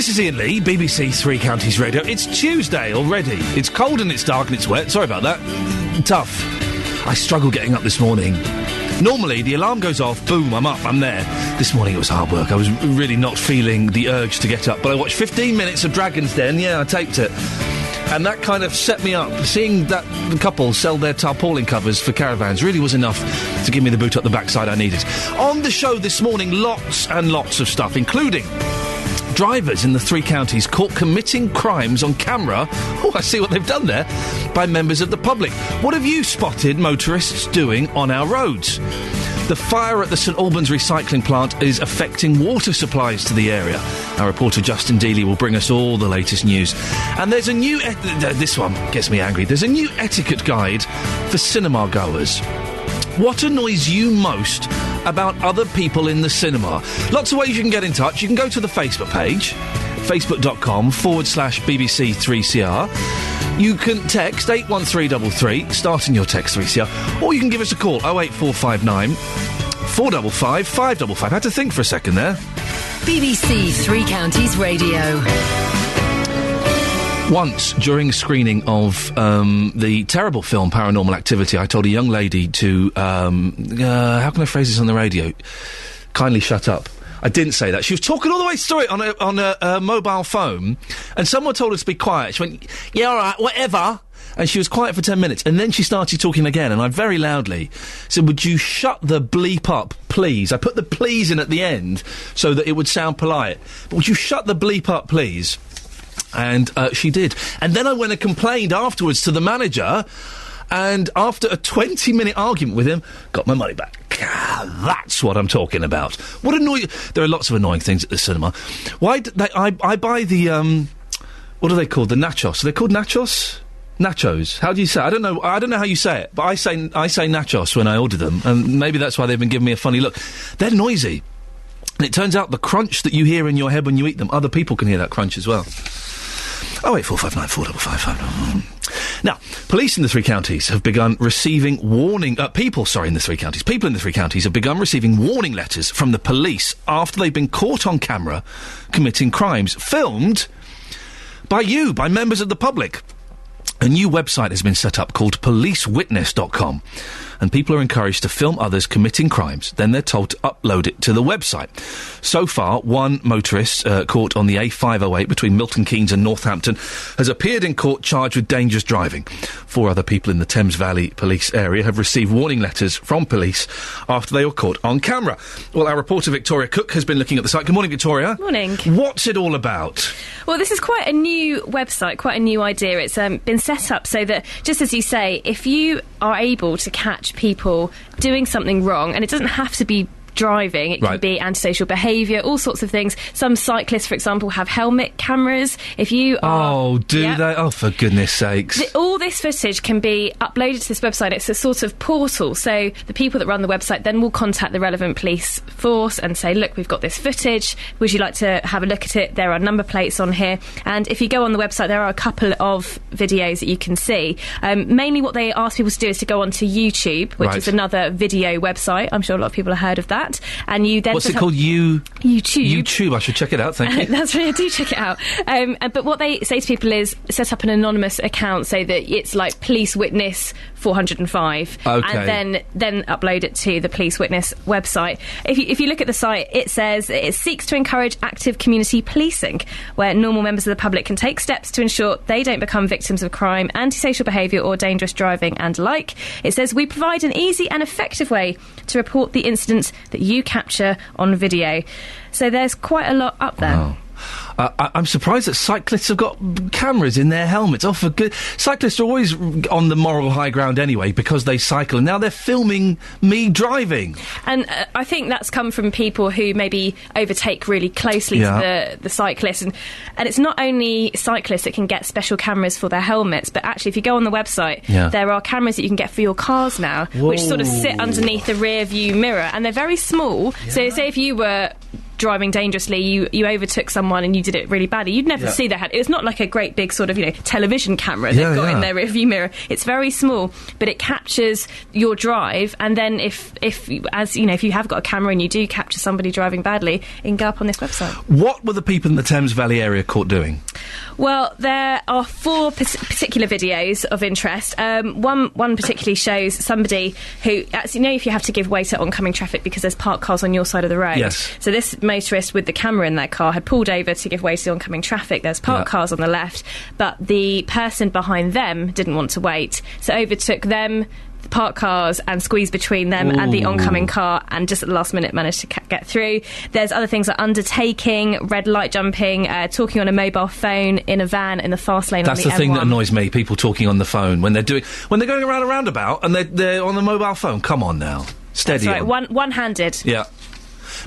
This is Iain Lee, BBC Three Counties Radio. It's Tuesday already. It's cold and it's dark and it's wet. Sorry about that. Tough. I struggled getting up this morning. Normally, the alarm goes off, boom, I'm up, I'm there. This morning it was hard work. I was really not feeling the urge to get up. But I watched 15 minutes of Dragon's Den. Yeah, I taped it. And that kind of set me up. Seeing that the couple sell their tarpaulin covers for caravans really was enough to give me the boot up the backside I needed. On the show this morning, lots and lots of stuff, including drivers in the three counties caught committing crimes on camera. Oh, I see what they've done there. By members of the public. What have you spotted motorists doing on our roads? The fire at the St Albans recycling plant is affecting water supplies to the area. Our reporter Justin Dealey will bring us all the latest news. And there's a new... this one gets me angry. There's a new etiquette guide for cinema goers. What annoys you most about other people in the cinema? Lots of ways you can get in touch. You can go to the Facebook page, facebook.com/BBC3CR. You can text 81333, starting your text 3CR, or you can give us a call, 08459 455 555. Had to think for a second there. BBC Three Counties Radio. Once, during a screening of the terrible film Paranormal Activity, I told a young lady to, how can I phrase this on the radio? Kindly shut up. I didn't say that. She was talking all the way through it on a mobile phone, and someone told her to be quiet. She went, yeah, all right, whatever. And she was quiet for 10 minutes, and then she started talking again, and I very loudly said, would you shut the bleep up, please? I put the please in at the end so that it would sound polite. But would you shut the bleep up, please? And she did. And then I went and complained afterwards to the manager, and after a 20-minute argument with him, got my money back. That's what I'm talking about. What annoying... There are lots of annoying things at the cinema. Why... I buy the... what are they called? The nachos. Are they called nachos? Nachos. How do you say it? I don't know how you say it, but I say nachos when I order them, and maybe that's why they've been giving me a funny look. They're noisy. And it turns out the crunch that you hear in your head when you eat them, other people can hear that crunch as well. 08459 455. Now, police in the three counties have begun receiving people in the three counties have begun receiving warning letters from the police after they've been caught on camera committing crimes filmed by members of the public. A new website has been set up called policewitness.com, and people are encouraged to film others committing crimes. Then they're told to upload it to the website. So far, one motorist caught on the A508 between Milton Keynes and Northampton has appeared in court charged with dangerous driving. 4 other people in the Thames Valley police area have received warning letters from police after they were caught on camera. Well, our reporter Victoria Cook has been looking at the site. Good morning, Victoria. Morning. What's it all about? Well, this is quite a new website, quite a new idea. It's been set up so that, just as you say, if you are able to catch people doing something wrong, and it doesn't have to be driving, it can be antisocial behaviour, all sorts of things. Some cyclists, for example, have helmet cameras. If you are... Oh, do they? Oh, for goodness sakes. All this footage can be uploaded to this website. It's a sort of portal, so the people that run the website then will contact the relevant police force and say, look, we've got this footage, would you like to have a look at it? There are number plates on here, and if you go on the website, there are a couple of videos that you can see. Mainly what they ask people to do is to go onto YouTube, which is another video website. I'm sure a lot of people have heard of that. And you then... What's it called? YouTube? YouTube. I should check it out, thank you. That's right, do check it out. But what they say to people is set up an anonymous account so that it's like Police Witness 405. Okay. And then upload it to the Police Witness website. If you look at the site, it says it seeks to encourage active community policing, where normal members of the public can take steps to ensure they don't become victims of crime, antisocial behaviour or dangerous driving and like. It says we provide an easy and effective way to report the incidents that you capture on video. So there's quite a lot up there. Wow. I'm surprised that cyclists have got cameras in their helmets. Oh, for good... Cyclists are always on the moral high ground anyway because they cycle, and now they're filming me driving. And I think that's come from people who maybe overtake really closely to the cyclists. And it's not only cyclists that can get special cameras for their helmets, but actually if you go on the website, there are cameras that you can get for your cars now, which sort of sit underneath the rear view mirror, and they're very small. So say if you were driving dangerously, you overtook someone and you did it really badly, you'd never see their hand. It's not like a great big sort of, television camera they've got in their rearview mirror. It's very small, but it captures your drive, and then if you have got a camera and you do capture somebody driving badly, it can go up on this website. What were the people in the Thames Valley area caught doing? Well, there are 4 particular videos of interest. One particularly shows somebody who, actually, if you have to give way to oncoming traffic because there's parked cars on your side of the road. Yes. So this motorist with the camera in their car had pulled over to give way to the oncoming traffic. There's parked cars on the left, but the person behind them didn't want to wait, so overtook them, the parked cars, and squeezed between them and the oncoming car, and just at the last minute managed to get through. There's other things like undertaking, red light jumping, talking on a mobile phone in a van in the fast lane. That's on the the thing M1. that annoys me, people talking on the phone when they're going around a roundabout and they're on the mobile phone. Come on now. Steady That's right, on. one-handed. Yeah.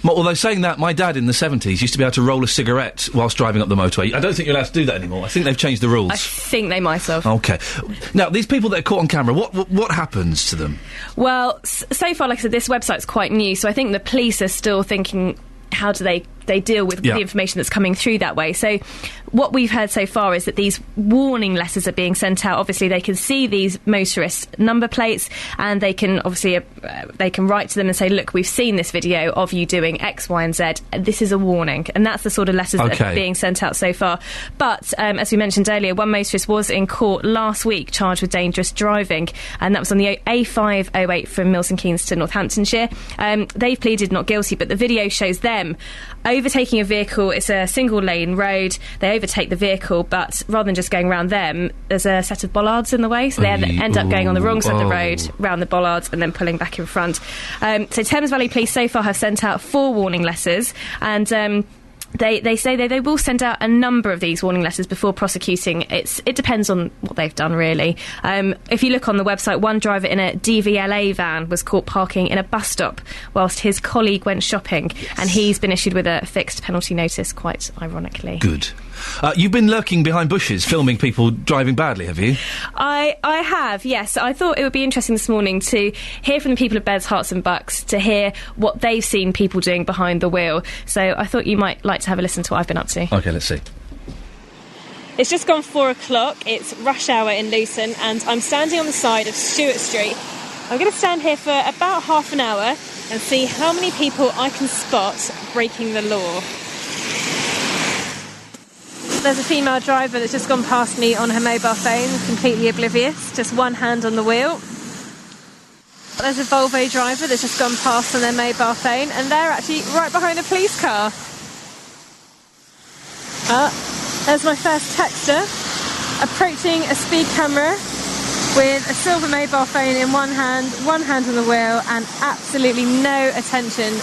Although saying that, my dad in the 70s used to be able to roll a cigarette whilst driving up the motorway. I don't think you're allowed to do that anymore. I think they've changed the rules. I think they might have. OK. Now, these people that are caught on camera, what happens to them? Well, so far, like I said, this website's quite new, so I think the police are still thinking, how do they deal with the information that's coming through that way. So what we've heard so far is that these warning letters are being sent out. Obviously, they can see these motorists' number plates, and they can obviously they can write to them and say, look, we've seen this video of you doing X, Y and Z. This is a warning. And that's the sort of letters that are being sent out so far. But as we mentioned earlier, one motorist was in court last week charged with dangerous driving, and that was on the A508 from Milton Keynes to Northamptonshire. They've pleaded not guilty, but the video shows them overtaking a vehicle. It's a single lane road. They overtake the vehicle, but rather than just going around them, there's a set of bollards in the way, so they end up going on the wrong side of the road, round the bollards, and then pulling back in front. So Thames Valley Police so far have sent out 4 warning letters, and They say they will send out a number of these warning letters before prosecuting. It depends on what they've done, really. If you look on the website, one driver in a DVLA van was caught parking in a bus stop whilst his colleague went shopping, and he's been issued with a fixed penalty notice, quite ironically. Good. You've been lurking behind bushes, filming people driving badly, have you? I have, yes. I thought it would be interesting this morning to hear from the people of Beds, Herts and Bucks, to hear what they've seen people doing behind the wheel. So I thought you might like to have a listen to what I've been up to. OK, let's see. It's just gone 4 o'clock, it's rush hour in Luton, and I'm standing on the side of Stewart Street. I'm going to stand here for about half an hour and see how many people I can spot breaking the law. There's a female driver that's just gone past me on her mobile phone, completely oblivious, just one hand on the wheel. There's a Volvo driver that's just gone past on their mobile phone, and they're actually right behind a police car. There's my first texter, approaching a speed camera with a silver mobile phone in one hand on the wheel, and absolutely no attention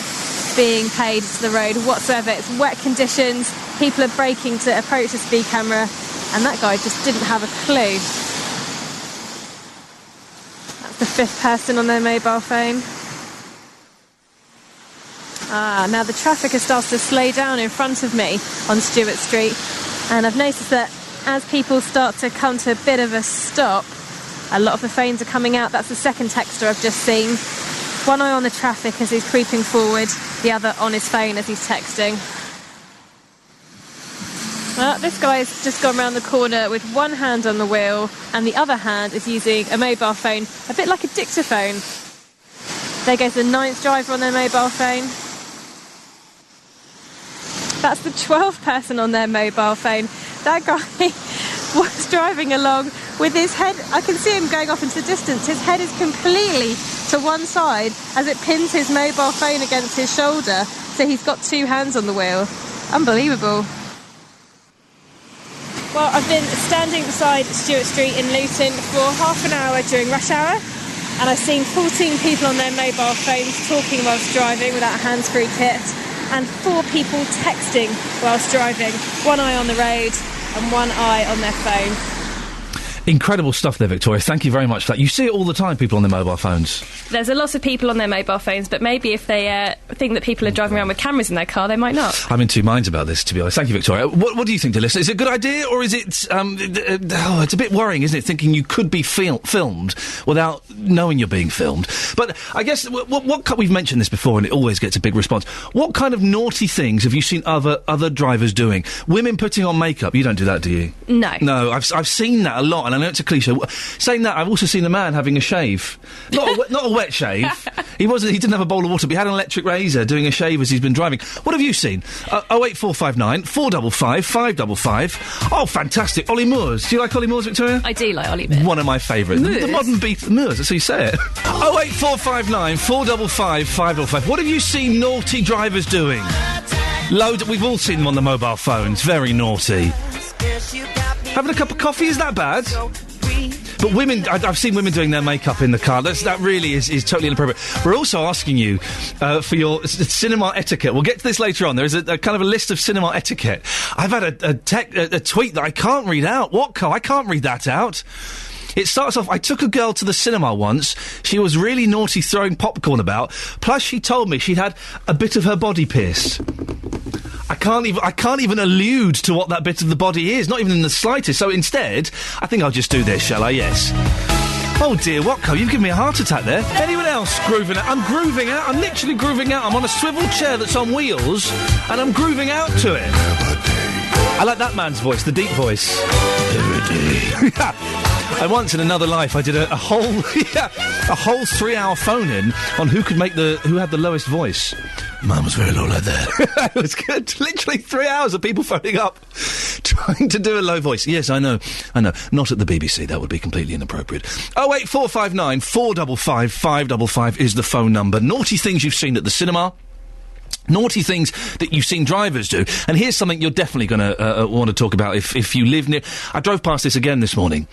being paid to the road whatsoever. It's wet conditions, people are braking to approach the speed camera, and that guy just didn't have a clue. That's the 5th person on their mobile phone. Now the traffic has started to slow down in front of me on Stewart Street, and I've noticed that as people start to come to a bit of a stop, a lot of the phones are coming out. That's the 2nd texter I've just seen. One eye on the traffic as he's creeping forward, the other on his phone as he's texting. This guy's just gone round the corner with one hand on the wheel, and the other hand is using a mobile phone, a bit like a dictaphone. There goes the 9th driver on their mobile phone. That's the 12th person on their mobile phone. That guy was driving along with his head, I can see him going off into the distance. His head is completely to one side as it pins his mobile phone against his shoulder, so he's got 2 hands on the wheel. Unbelievable. Well, I've been standing beside Stewart Street in Luton for half an hour during rush hour, and I've seen 14 people on their mobile phones talking whilst driving without a hands-free kit, and 4 people texting whilst driving, one eye on the road and one eye on their phone. Incredible stuff there, Victoria. Thank you very much for that. You see it all the time, people on their mobile phones. There's a lot of people on their mobile phones, but maybe if they think that people are driving around with cameras in their car, they might not. I'm in two minds about this, to be honest. Thank you, Victoria. What do you think, dear listener? Is it a good idea, or is it... it's a bit worrying, isn't it, thinking you could be filmed without knowing you're being filmed? But I guess we've mentioned this before, and it always gets a big response. What kind of naughty things have you seen other drivers doing? Women putting on makeup. You don't do that, do you? No. No, I've seen that a lot, and I know it's a cliche. Saying that, I've also seen a man having a shave. Not a wet shave. He didn't have a bowl of water, but he had an electric razor doing a shave as he's been driving. What have you seen? 08459 455 555. Oh, fantastic. Ollie Moores. Do you like Ollie Moores, Victoria? I do like Ollie Moores. One of my favourites. The modern beat Moores, that's how you say it. 08459 455 555. What have you seen naughty drivers doing? We've all seen them on the mobile phones. Very naughty. Having a cup of coffee, is that bad? But women, I've seen women doing their makeup in the car. That really is totally inappropriate. We're also asking you for your cinema etiquette. We'll get to this later on. There is a kind of a list of cinema etiquette. I've had a tweet that I can't read out. I can't read that out. It starts off, I took a girl to the cinema once. She was really naughty throwing popcorn about. Plus she told me she'd had a bit of her body pierced. I can't even allude to what that bit of the body is, not even in the slightest. So instead, I think I'll just do this, shall I? Yes. Oh dear, Watco, you've given me a heart attack there. Anyone else grooving out? I'm grooving out. I'm literally grooving out. I'm on a swivel chair that's on wheels, and I'm grooving out to it. I like that man's voice, the deep voice. Every day. And once in another life, I did a whole 3-hour phone-in on who had the lowest voice. Mine was very low like that. It was good. Literally 3 hours of people phoning up, trying to do a low voice. Yes, I know. Not at the BBC. That would be completely inappropriate. 08459 455 555 is the phone number. Naughty things you've seen at the cinema. Naughty things that you've seen drivers do. And here's something you're definitely going to want to talk about if you live near... I drove past this again this morning,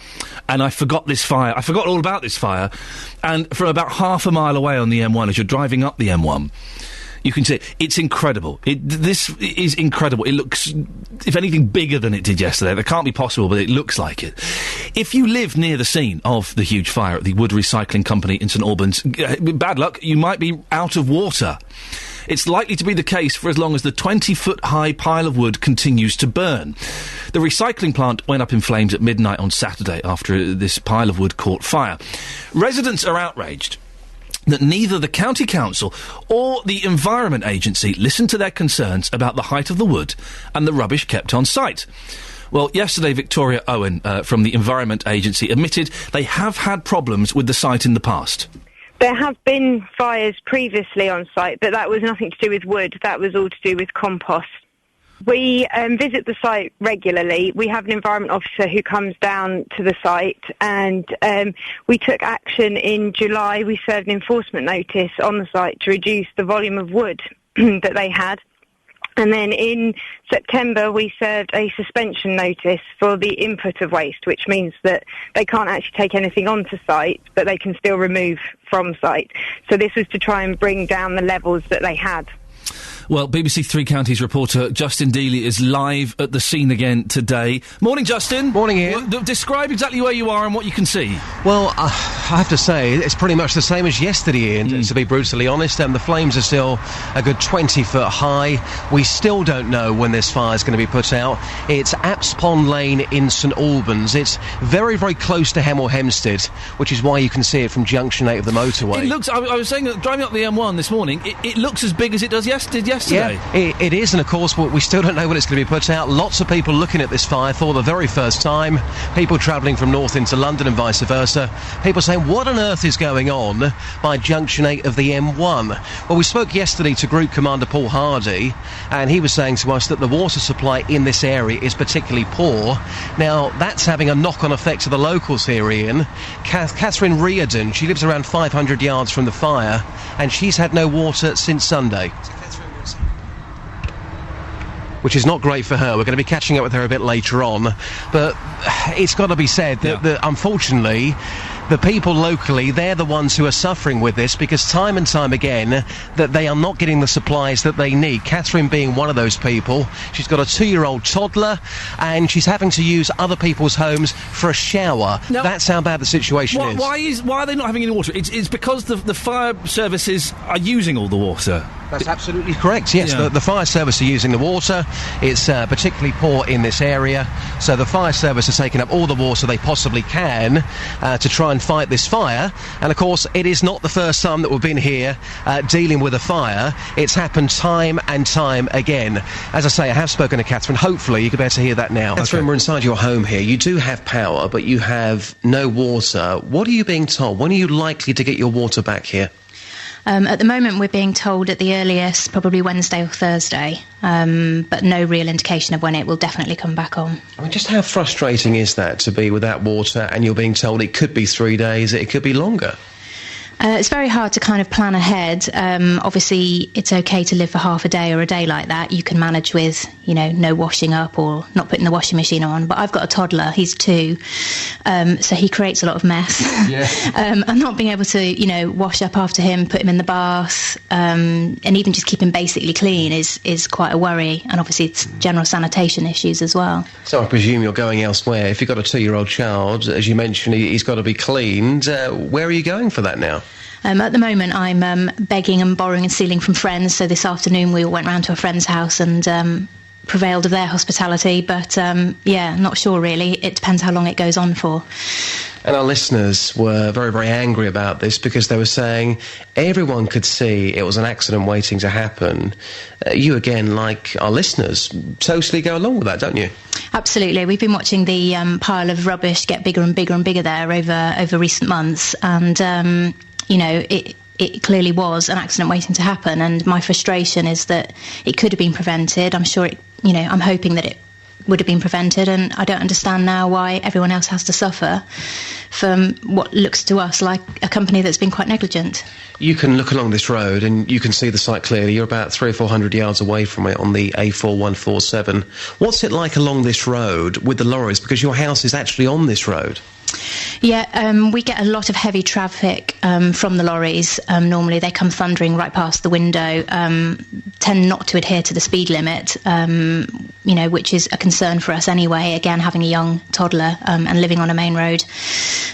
and I forgot this fire. I forgot all about this fire. And from about half a mile away on the M1, as you're driving up the M1... You can see it. It's incredible. This is incredible. It looks, if anything, bigger than it did yesterday. That can't be possible, but it looks like it. If you live near the scene of the huge fire at the Wood Recycling Company in St Albans, bad luck, you might be out of water. It's likely to be the case for as long as the 20-foot-high pile of wood continues to burn. The recycling plant went up in flames at midnight on Saturday after this pile of wood caught fire. Residents are outraged that neither the County Council or the Environment Agency listened to their concerns about the height of the wood and the rubbish kept on site. Well, yesterday, Victoria Owen from the Environment Agency admitted they have had problems with the site in the past. There have been fires previously on site, but that was nothing to do with wood. That was all to do with compost. We visit the site regularly. We have an environment officer who comes down to the site, and we took action in July. We served an enforcement notice on the site to reduce the volume of wood that they had. And then in September, we served a suspension notice for the input of waste, which means that they can't actually take anything onto site, but they can still remove from site. So this was to try and bring down the levels that they had. Well, BBC Three Counties reporter Justin Dealey is live at the scene again today. Morning, Justin. Morning, Ian. Describe exactly where you are and what you can see. Well, I have to say, it's pretty much the same as yesterday, Ian, to be brutally honest. The flames are still a good 20 foot high. We still don't know when this fire's going to be put out. It's Apps Pond Lane in St Albans. It's very, very close to Hemel Hempstead, which is why you can see it from Junction 8 of the motorway. It looks, I was saying that driving up the M1 this morning, it looks as big as it does yesterday. Yeah, it is, and of course we still don't know when it's going to be put out. Lots of people looking at this fire for the very first time. People travelling from north into London and vice versa. People saying, what on earth is going on by Junction 8 of the M1? Well, we spoke yesterday to Group Commander Paul Hardy, and he was saying to us that the water supply in this area is particularly poor. Now, that's having a knock-on effect to the locals here, Ian. Catherine Reardon, she lives around 500 yards from the fire, and she's had no water since Sunday, which is not great for her. We're going to be catching up with her a bit later on. But it's got to be said that unfortunately, the people locally, they're the ones who are suffering with this, because time and time again that they are not getting the supplies that they need. Catherine being one of those people. She's got a 2-year-old toddler and she's having to use other people's homes for a shower. Now, that's how bad the situation is. Why are they not having any water? It's because the fire services are using all the water. That's absolutely correct, yes. The fire service are using the water. It's particularly poor in this area, so the fire service is taking up all the water they possibly can to try and fight this fire. And of course, it is not the first time that we've been here dealing with a fire. It's happened time and time again. As I say, I have spoken to Catherine. Hopefully you can better hear that now. Catherine, we're inside your home here. You do have power, but you have no water. What are you being told? When are you likely to get your water back here? At the moment, we're being told at the earliest, probably Wednesday or Thursday, but no real indication of when it will definitely come back on. I mean, just how frustrating is that to be without water and you're being told it could be 3 days, it could be longer? It's very hard to kind of plan ahead. Obviously, it's okay to live for half a day or a day like that. You can manage with, no washing up or not putting the washing machine on. But I've got a toddler, he's 2, so he creates a lot of mess. Yeah. And not being able to, wash up after him, put him in the bath, and even just keep him basically clean is quite a worry. And obviously, it's general sanitation issues as well. So I presume you're going elsewhere. If you've got a 2-year-old child, as you mentioned, he's got to be cleaned. Where are you going for that now? At the moment, I'm begging and borrowing and stealing from friends. So this afternoon, we all went round to a friend's house and prevailed of their hospitality. But, not sure, really. It depends how long it goes on for. And our listeners were very, very angry about this because they were saying everyone could see it was an accident waiting to happen. You, again, like our listeners, totally go along with that, don't you? Absolutely. We've been watching the pile of rubbish get bigger and bigger and bigger there over recent months. And... it clearly was an accident waiting to happen, and my frustration is that it could have been prevented. I'm sure I'm hoping that it would have been prevented, and I don't understand now why everyone else has to suffer from what looks to us like a company that's been quite negligent. You can look along this road and you can see the site clearly. You're about 300 or 400 yards away from it on the A4147. What's it like along this road with the lorries? Because your house is actually on this road. Yeah, we get a lot of heavy traffic from the lorries. Normally they come thundering right past the window, tend not to adhere to the speed limit, which is a concern for us anyway, again, having a young toddler and living on a main road.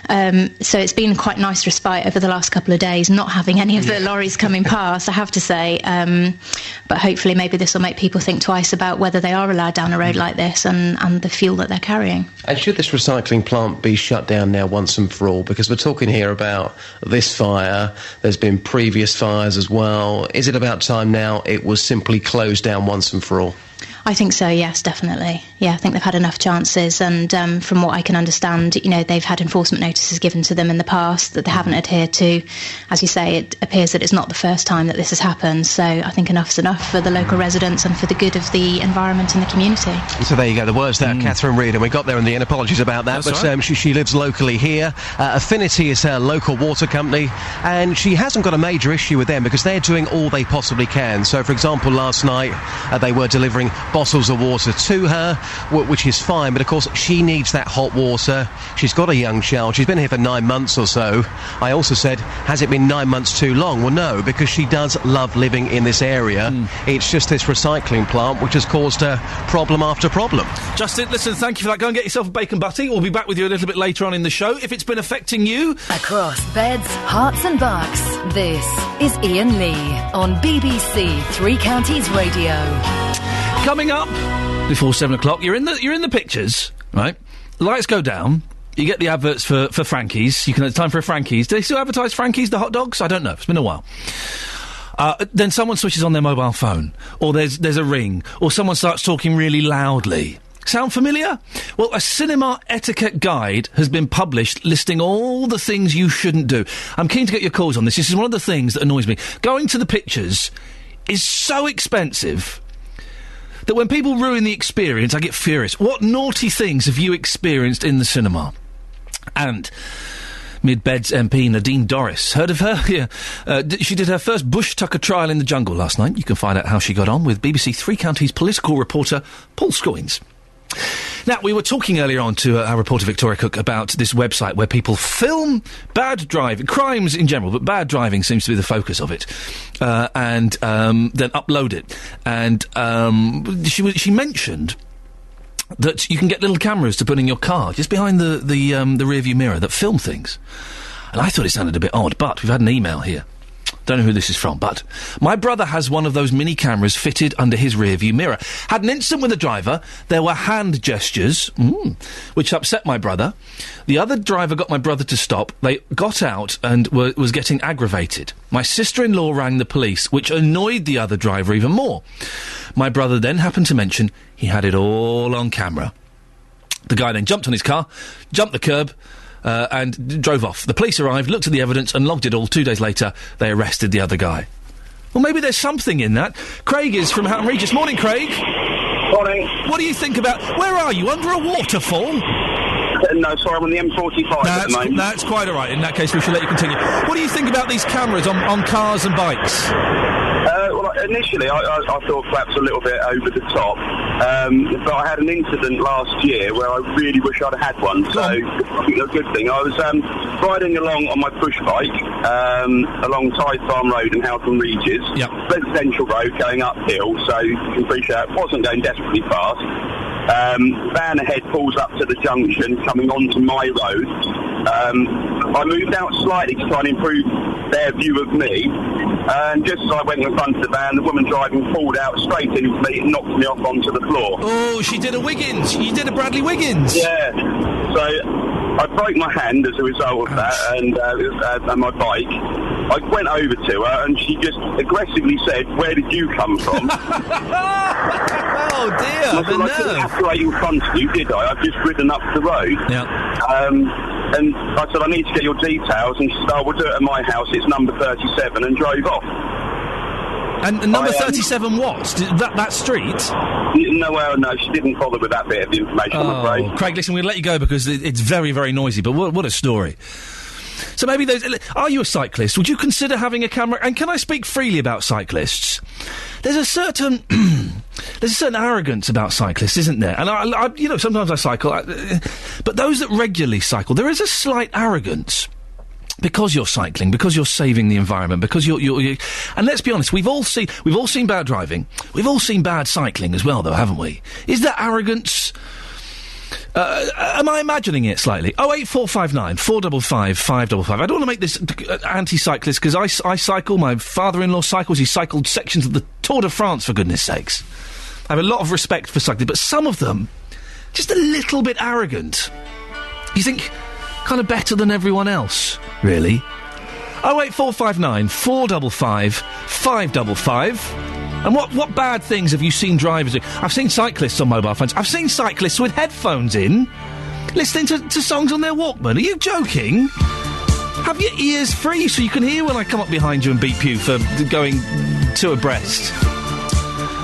So it's been quite nice respite over the last couple of days, not having any of the lorries coming past, I have to say. But hopefully maybe this will make people think twice about whether they are allowed down a road like this and the fuel that they're carrying. And should this recycling plant be shut down now once and for all? Because we're talking here about this fire, there's been previous fires as well. Is it about time now it was simply closed down once and for all? I think so, yes, definitely. Yeah, I think they've had enough chances, and from what I can understand, they've had enforcement notices given to them in the past that they haven't adhered to. As you say, it appears that it's not the first time that this has happened, so I think enough's enough for the local residents and for the good of the environment and the community. So there you go, the words there, Catherine Reid, and we got there in the end, apologies about that. That's but right. She lives locally here. Affinity is her local water company, and she hasn't got a major issue with them because they're doing all they possibly can. So, for example, last night they were delivering bottles of water to her, which is fine, but of course she needs that hot water. She's got a young child. She's been here for 9 months or so. I also said, has it been 9 months too long? Well, no, because she does love living in this area. It's just this recycling plant which has caused her problem after problem. Justin, listen, thank you for that. Go and get yourself a bacon butty. We'll be back with you a little bit later on in the show. If it's been affecting you... Across beds, hearts and bucks, this is Iain Lee on BBC Three Counties Radio. Coming up before 7 o'clock, you're in the pictures, right? Lights go down. You get the adverts for Frankie's. It's time for a Frankie's. Do they still advertise Frankie's, the hot dogs? I don't know. It's been a while. Then someone switches on their mobile phone, or there's a ring, or someone starts talking really loudly. Sound familiar? Well, a cinema etiquette guide has been published listing all the things you shouldn't do. I'm keen to get your calls on this. This is one of the things that annoys me. Going to the pictures is so expensive that when people ruin the experience, I get furious. What naughty things have you experienced in the cinema? And Mid-Beds MP Nadine Dorris. Heard of her? Yeah. She did her first bush tucker trial in the jungle last night. You can find out how she got on with BBC Three Counties political reporter Paul Scoins. Now, we were talking earlier on to our reporter Victoria Cook about this website where people film bad driving, crimes in general, but bad driving seems to be the focus of it, and then upload it. And she mentioned that you can get little cameras to put in your car, just behind the rearview mirror, that film things. And I thought it sounded a bit odd, but we've had an email here. Don't know who this is from, but my brother has one of those mini cameras fitted under his rearview mirror. Had an incident with the driver. There were hand gestures, which upset my brother. The other driver got my brother to stop. They got out and was getting aggravated. My sister-in-law rang the police, which annoyed the other driver even more. My brother then happened to mention he had it all on camera. The guy then jumped on his car, jumped the curb, and drove off. The police arrived, looked at the evidence and logged it all. 2 days later, they arrested the other guy. Well, maybe there's something in that. Craig is from Houghton Regis. Morning, Craig. Morning. What do you think about... Where are you? Under a waterfall? No, sorry, I'm on the M45 at the moment. That's quite all right. In that case, we should let you continue. What do you think about these cameras on cars and bikes? Well, initially, I thought perhaps a little bit over the top, but I had an incident last year where I really wish I'd had one, so I think that's a good thing. I was riding along on my push bike along Tide Farm Road in Houghton Regis, residential road going uphill, so you can appreciate it wasn't going desperately fast. Van ahead pulls up to the junction coming onto my road. I moved out slightly to try and improve their view of me, and just as I went in front of the van, the woman driving pulled out straight into me and knocked me off onto the floor. Oh, she did a Wiggins. You did a Bradley Wiggins. Yeah. So I broke my hand as a result of that, and my bike. I went over to her and she just aggressively said, "Where did you come from?" Oh dear, I couldn't operate in front of you, did I? I've just ridden up the road. Yeah. And I said, "I need to get your details," and she said, "Oh, we'll do it at my house, it's number 37, and drove off. And number 37 what? That street? No, she didn't bother with that bit of information, I'm afraid. Craig, listen, we'll let you go because it's very, very noisy, but what a story. So maybe are you a cyclist? Would you consider having a camera? And can I speak freely about cyclists? There's a certain arrogance about cyclists, isn't there? And I sometimes I cycle, but those that regularly cycle, there is a slight arrogance. Because you're cycling, because you're saving the environment, because you're and let's be honest, we've all seen bad driving, we've all seen bad cycling as well, though, haven't we? Is that arrogance? Am I imagining it slightly? 08459 455 555. I don't want to make this anti-cyclist because I cycle. My father-in-law cycles. He cycled sections of the Tour de France, for goodness sakes. I have a lot of respect for cycling, but some of them just a little bit arrogant. You think kind of better than everyone else, really? 08459 455 555. And what bad things have you seen drivers do? I've seen cyclists on mobile phones. I've seen cyclists with headphones in, listening to songs on their Walkman. Are you joking? Have your ears free so you can hear when I come up behind you and beep you for going two abreast.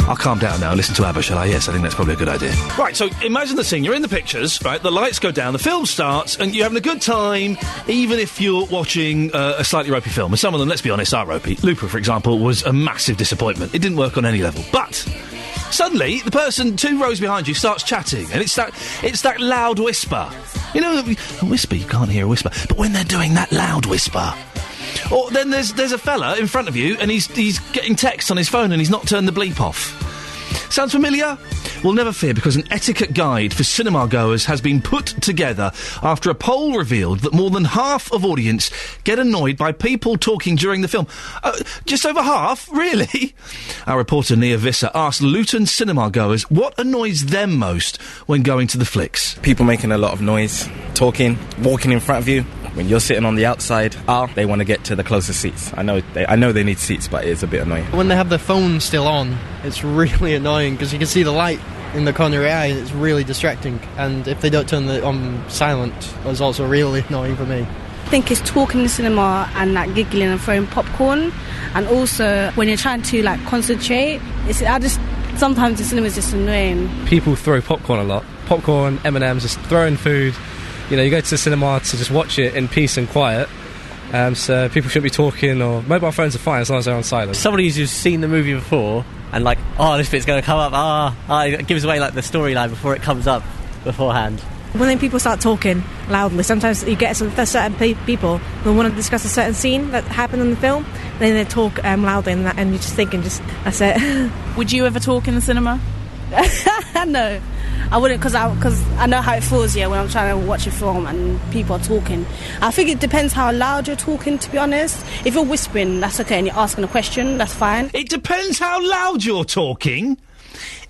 I'll calm down now and listen to ABBA, shall I? Yes, I think that's probably a good idea. Right, so imagine the scene. You're in the pictures, right? The lights go down, the film starts, and you're having a good time, even if you're watching a slightly ropey film. And some of them, let's be honest, are ropey. Looper, for example, was a massive disappointment. It didn't work on any level. But suddenly, the person 2 rows behind you starts chatting, and it's that loud whisper. You know, a whisper, you can't hear a whisper. But when they're doing that loud whisper... Or then there's a fella in front of you and he's getting texts on his phone and he's not turned the bleep off. Sounds familiar? Well, never fear, because an etiquette guide for cinema goers has been put together after a poll revealed that more than half of audience get annoyed by people talking during the film. Just over half? Really? Our reporter Nia Visser asked Luton cinema goers what annoys them most when going to the flicks. People making a lot of noise, talking, walking in front of you. When you're sitting on the outside, they want to get to the closest seats. I know they need seats, but it's a bit annoying. When they have their phone still on, it's really annoying because you can see the light in the corner of your eye and it's really distracting. And if they don't turn it on silent, it's also really annoying for me. I think it's talking in the cinema and like giggling and throwing popcorn, and also when you're trying to like concentrate, sometimes the cinema is just annoying. People throw popcorn a lot. Popcorn, M&Ms, just throwing food. You know, you go to the cinema to just watch it in peace and quiet, so people shouldn't be talking, or mobile phones are fine as long as they're on silent. Somebody who's just seen the movie before and like, oh, this bit's going to come up, it gives away like the storyline before it comes up beforehand. When then people start talking loudly, sometimes you get certain people who want to discuss a certain scene that happened in the film, then they talk loudly, and you're just thinking, that's it. Would you ever talk in the cinema? No, I wouldn't, because I know how it feels, when I'm trying to watch a film and people are talking. I think it depends how loud you're talking, to be honest. If you're whispering, that's okay, and you're asking a question, that's fine. It depends how loud you're talking.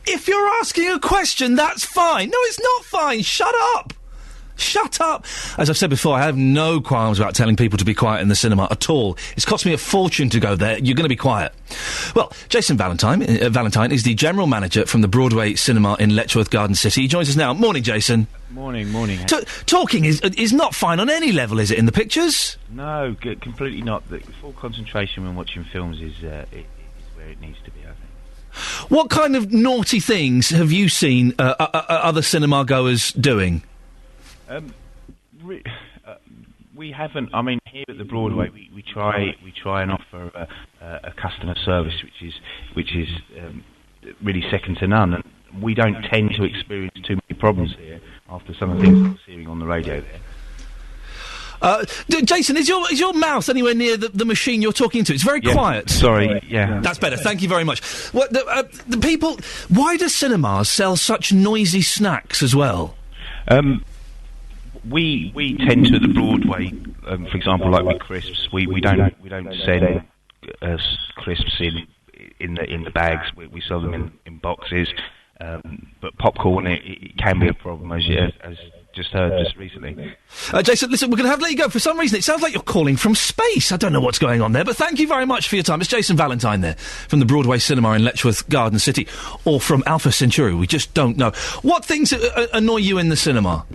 If you're asking a question, that's fine. No, it's not fine. Shut up. Shut up. As I've said before, I have no qualms about telling people to be quiet in the cinema at all. It's cost me a fortune to go there. You're going to be quiet. Well, Jason Valentine is the general manager from the Broadway Cinema in Letchworth Garden City. He joins us now. Morning, Jason. Morning. Talking is not fine on any level, is it, in the pictures? No, completely not. The full concentration when watching films is where it needs to be, I think. What kind of naughty things have you seen other cinema goers doing? We haven't. I mean, here at the Broadway, we try and offer a customer service which is really second to none, and we don't tend to experience too many problems here after some of the things I was hearing on the radio there. Jason, is your mouth anywhere near the machine you're talking to? It's very quiet. Sorry, yeah. That's better. Thank you very much. Well, the people. Why do cinemas sell such noisy snacks as well? We tend to, at the Broadway, for example, like with crisps, we don't sell crisps in the bags. We sell them in boxes. But popcorn, it can be a problem, as just heard just recently. Jason, listen, we're going to have to let you go. For some reason, it sounds like you're calling from space. I don't know what's going on there, but thank you very much for your time. It's Jason Valentine there, from the Broadway Cinema in Letchworth Garden City, or from Alpha Centauri. We just don't know. What things annoy you in the cinema?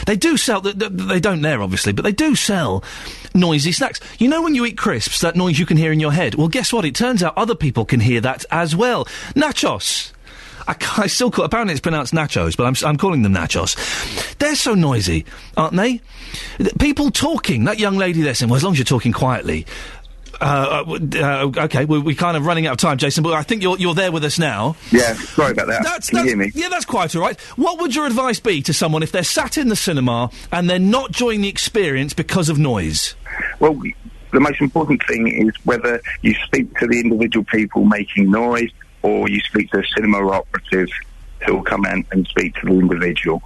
They do sell... They don't there, obviously, but they do sell noisy snacks. You know when you eat crisps, that noise you can hear in your head? Well, guess what? It turns out other people can hear that as well. Nachos. I still call... Apparently it's pronounced nachos, but I'm calling them nachos. They're so noisy, aren't they? People talking. That young lady there saying, well, as long as you're talking quietly... okay, we're kind of running out of time, Jason, but I think you're there with us now. Yeah, sorry about that. Can you hear me? Yeah, that's quite all right. What would your advice be to someone if they're sat in the cinema and they're not enjoying the experience because of noise? Well, the most important thing is whether you speak to the individual people making noise or you speak to a cinema operative who will come in and speak to the individual.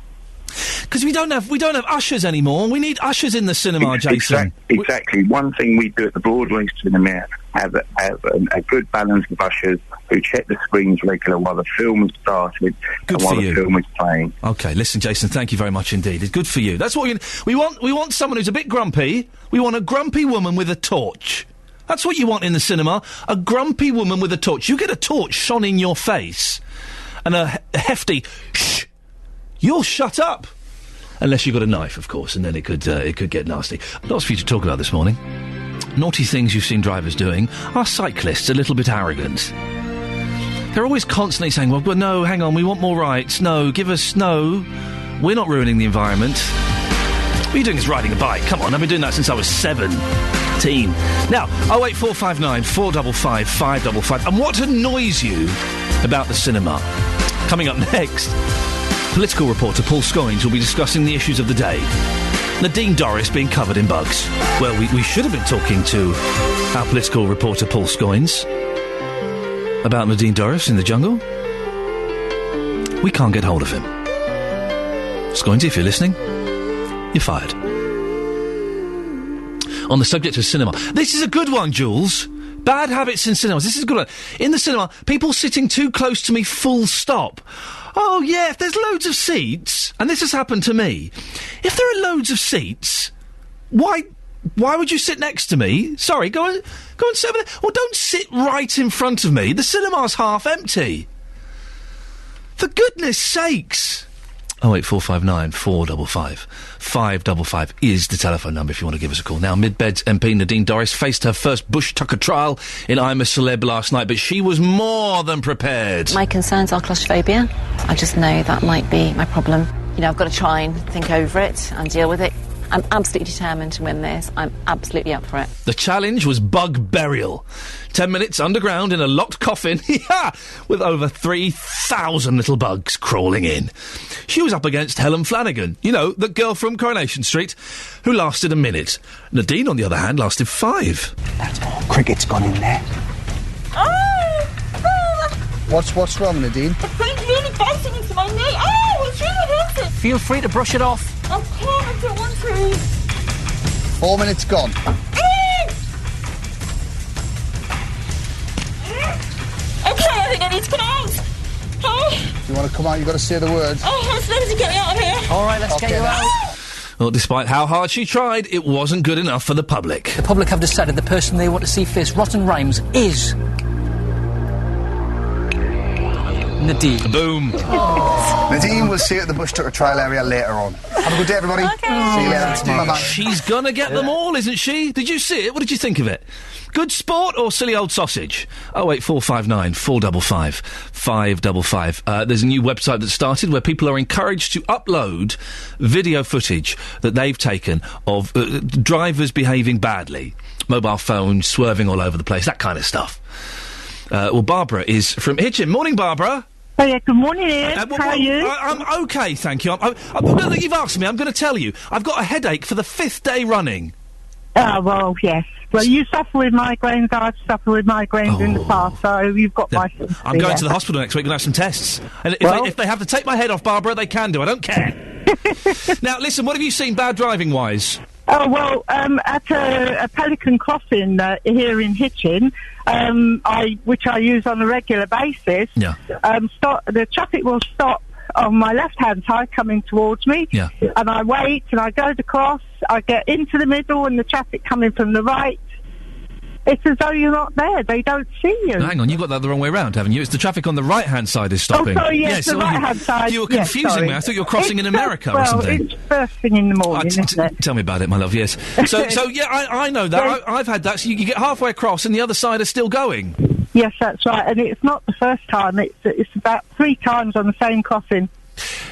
Because we don't have ushers anymore. We need ushers in the cinema, Jason. Exactly. One thing we do at the Broadway Cinema have a good balance of ushers who check the screens regularly while the film is started and while the film is playing. Okay, listen, Jason, thank you very much indeed. It's good for you. That's what we want. We want someone who's a bit grumpy. We want a grumpy woman with a torch. That's what you want in the cinema. A grumpy woman with a torch. You get a torch shone in your face and a hefty shh. You'll shut up. Unless you've got a knife, of course, and then it could get nasty. Lots for you to talk about this morning. Naughty things you've seen drivers doing. Are cyclists a little bit arrogant? They're always constantly saying, well, no, hang on, we want more rights. No, give us... No, we're not ruining the environment. What are you doing is riding a bike. Come on, I've been doing that since I was 17. Now, 08459 455 555. And what annoys you about the cinema? Coming up next... Political reporter Paul Scoins will be discussing the issues of the day. Nadine Dorries being covered in bugs. Well, we should have been talking to our political reporter Paul Scoins about Nadine Dorries in the jungle. We can't get hold of him. Scoins, if you're listening, you're fired. On the subject of cinema. This is a good one, Jules. Bad habits in cinemas. This is a good one. In the cinema, people sitting too close to me, full stop. Oh, yeah, if there's loads of seats, and this has happened to me, if there are loads of seats, why would you sit next to me? Sorry, go and sit over there. Or don't sit right in front of me. The cinema's half empty. For goodness sakes. 08459 455 555 is the telephone number if you want to give us a call. Now, Mid-Bed's MP Nadine Dorries faced her first Bush Tucker trial in I'm a Celeb last night, but she was more than prepared. My concerns are claustrophobia. I just know that might be my problem. You know, I've got to try and think over it and deal with it. I'm absolutely determined to win this. I'm absolutely up for it. The challenge was bug burial. 10 minutes underground in a locked coffin, with over 3,000 little bugs crawling in. She was up against Helen Flanagan, you know, the girl from Coronation Street, who lasted a minute. Nadine, on the other hand, lasted 5. That's more cricket's gone in there. What's wrong, Nadine? It's really biting into my knee. Oh, it's really hurting. Feel free to brush it off. I can't, I don't want to. 4 minutes gone. Okay, I think I need to come out. Oh. If you want to come out, you've got to say the words. Oh, it's supposed to get me out of here. All right, let's get you out. Well, despite how hard she tried, it wasn't good enough for the public. The public have decided the person they want to see face rotten rhymes is... Nadine. Boom. Nadine, we'll see you at the Bush Tucker trial area later on. Have a good day, everybody. Okay. See you later. Bye-bye. She's gonna get them all, isn't she? Did you see it? What did you think of it? Good sport or silly old sausage? 08459 455 555. There's a new website that started where people are encouraged to upload video footage that they've taken of drivers behaving badly. Mobile phones swerving all over the place, that kind of stuff. Well, Barbara is from Hitchin. Morning, Barbara. Oh, yeah, good morning, Ian. How are you? I'm OK, thank you. Now that you've asked me, I'm going to tell you. I've got a headache for the 5th day running. Oh, well, yes. Well, you suffer with migraines, I've suffered with migraines in the past, so you've got my sympathy. I'm going to the hospital next week and have some tests. And if they have to take my head off, Barbara, they can do. I don't care. Now, listen, what have you seen bad driving-wise? Oh, well, at a Pelican Crossing here in Hitchin, which I use on a regular basis, the traffic will stop on my left-hand side coming towards me, and I wait and I go to cross, I get into the middle and the traffic coming from the right. It's as though you're not there. They don't see you. Hang on, you got that the wrong way round, haven't you? It's the traffic on the right-hand side is stopping. Oh, sorry, yes, the right-hand side. You were confusing me. I thought you were crossing in America or something. Well, it's first thing in the morning, isn't it? Tell me about it, my love, yes. So yeah, I know that. I've had that. So you get halfway across and the other side is still going. Yes, that's right. And it's not the first time. It's about 3 times on the same crossing.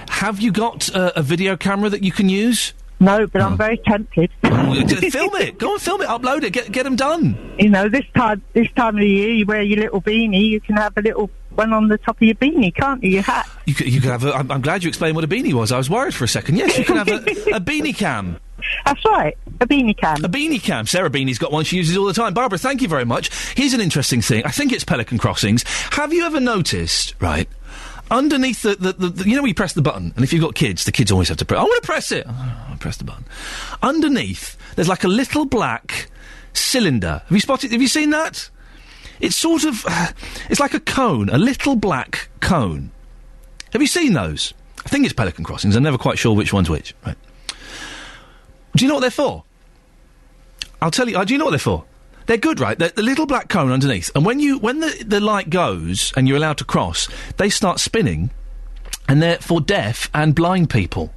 Have you got a video camera that you can use? No, but I'm very tempted. Film it. Go and film it. Upload it. Get them done. You know, this time of the year, you wear your little beanie. You can have a little one on the top of your beanie, can't you? Your hat. You could have. I'm glad you explained what a beanie was. I was worried for a second. Yes, you can have a beanie cam. That's right, a beanie cam. A beanie cam. Sarah Beanie's got one she uses all the time. Barbara, thank you very much. Here's an interesting thing. I think it's Pelican Crossings. Have you ever noticed, right? Underneath the you know where you press the button, and if you've got kids, the kids always have to press. I want to press it. I'll press the button. Underneath, there's like a little black cylinder. Have you seen that? It's sort of, it's like a cone, a little black cone. Have you seen those? I think it's Pelican Crossings. I'm never quite sure which one's which. Right. Do you know what they're for? I'll tell you. Do you know what they're for? They're good, right? They're the little black cone underneath. And when the light goes and you're allowed to cross, they start spinning, and they're for deaf and blind people.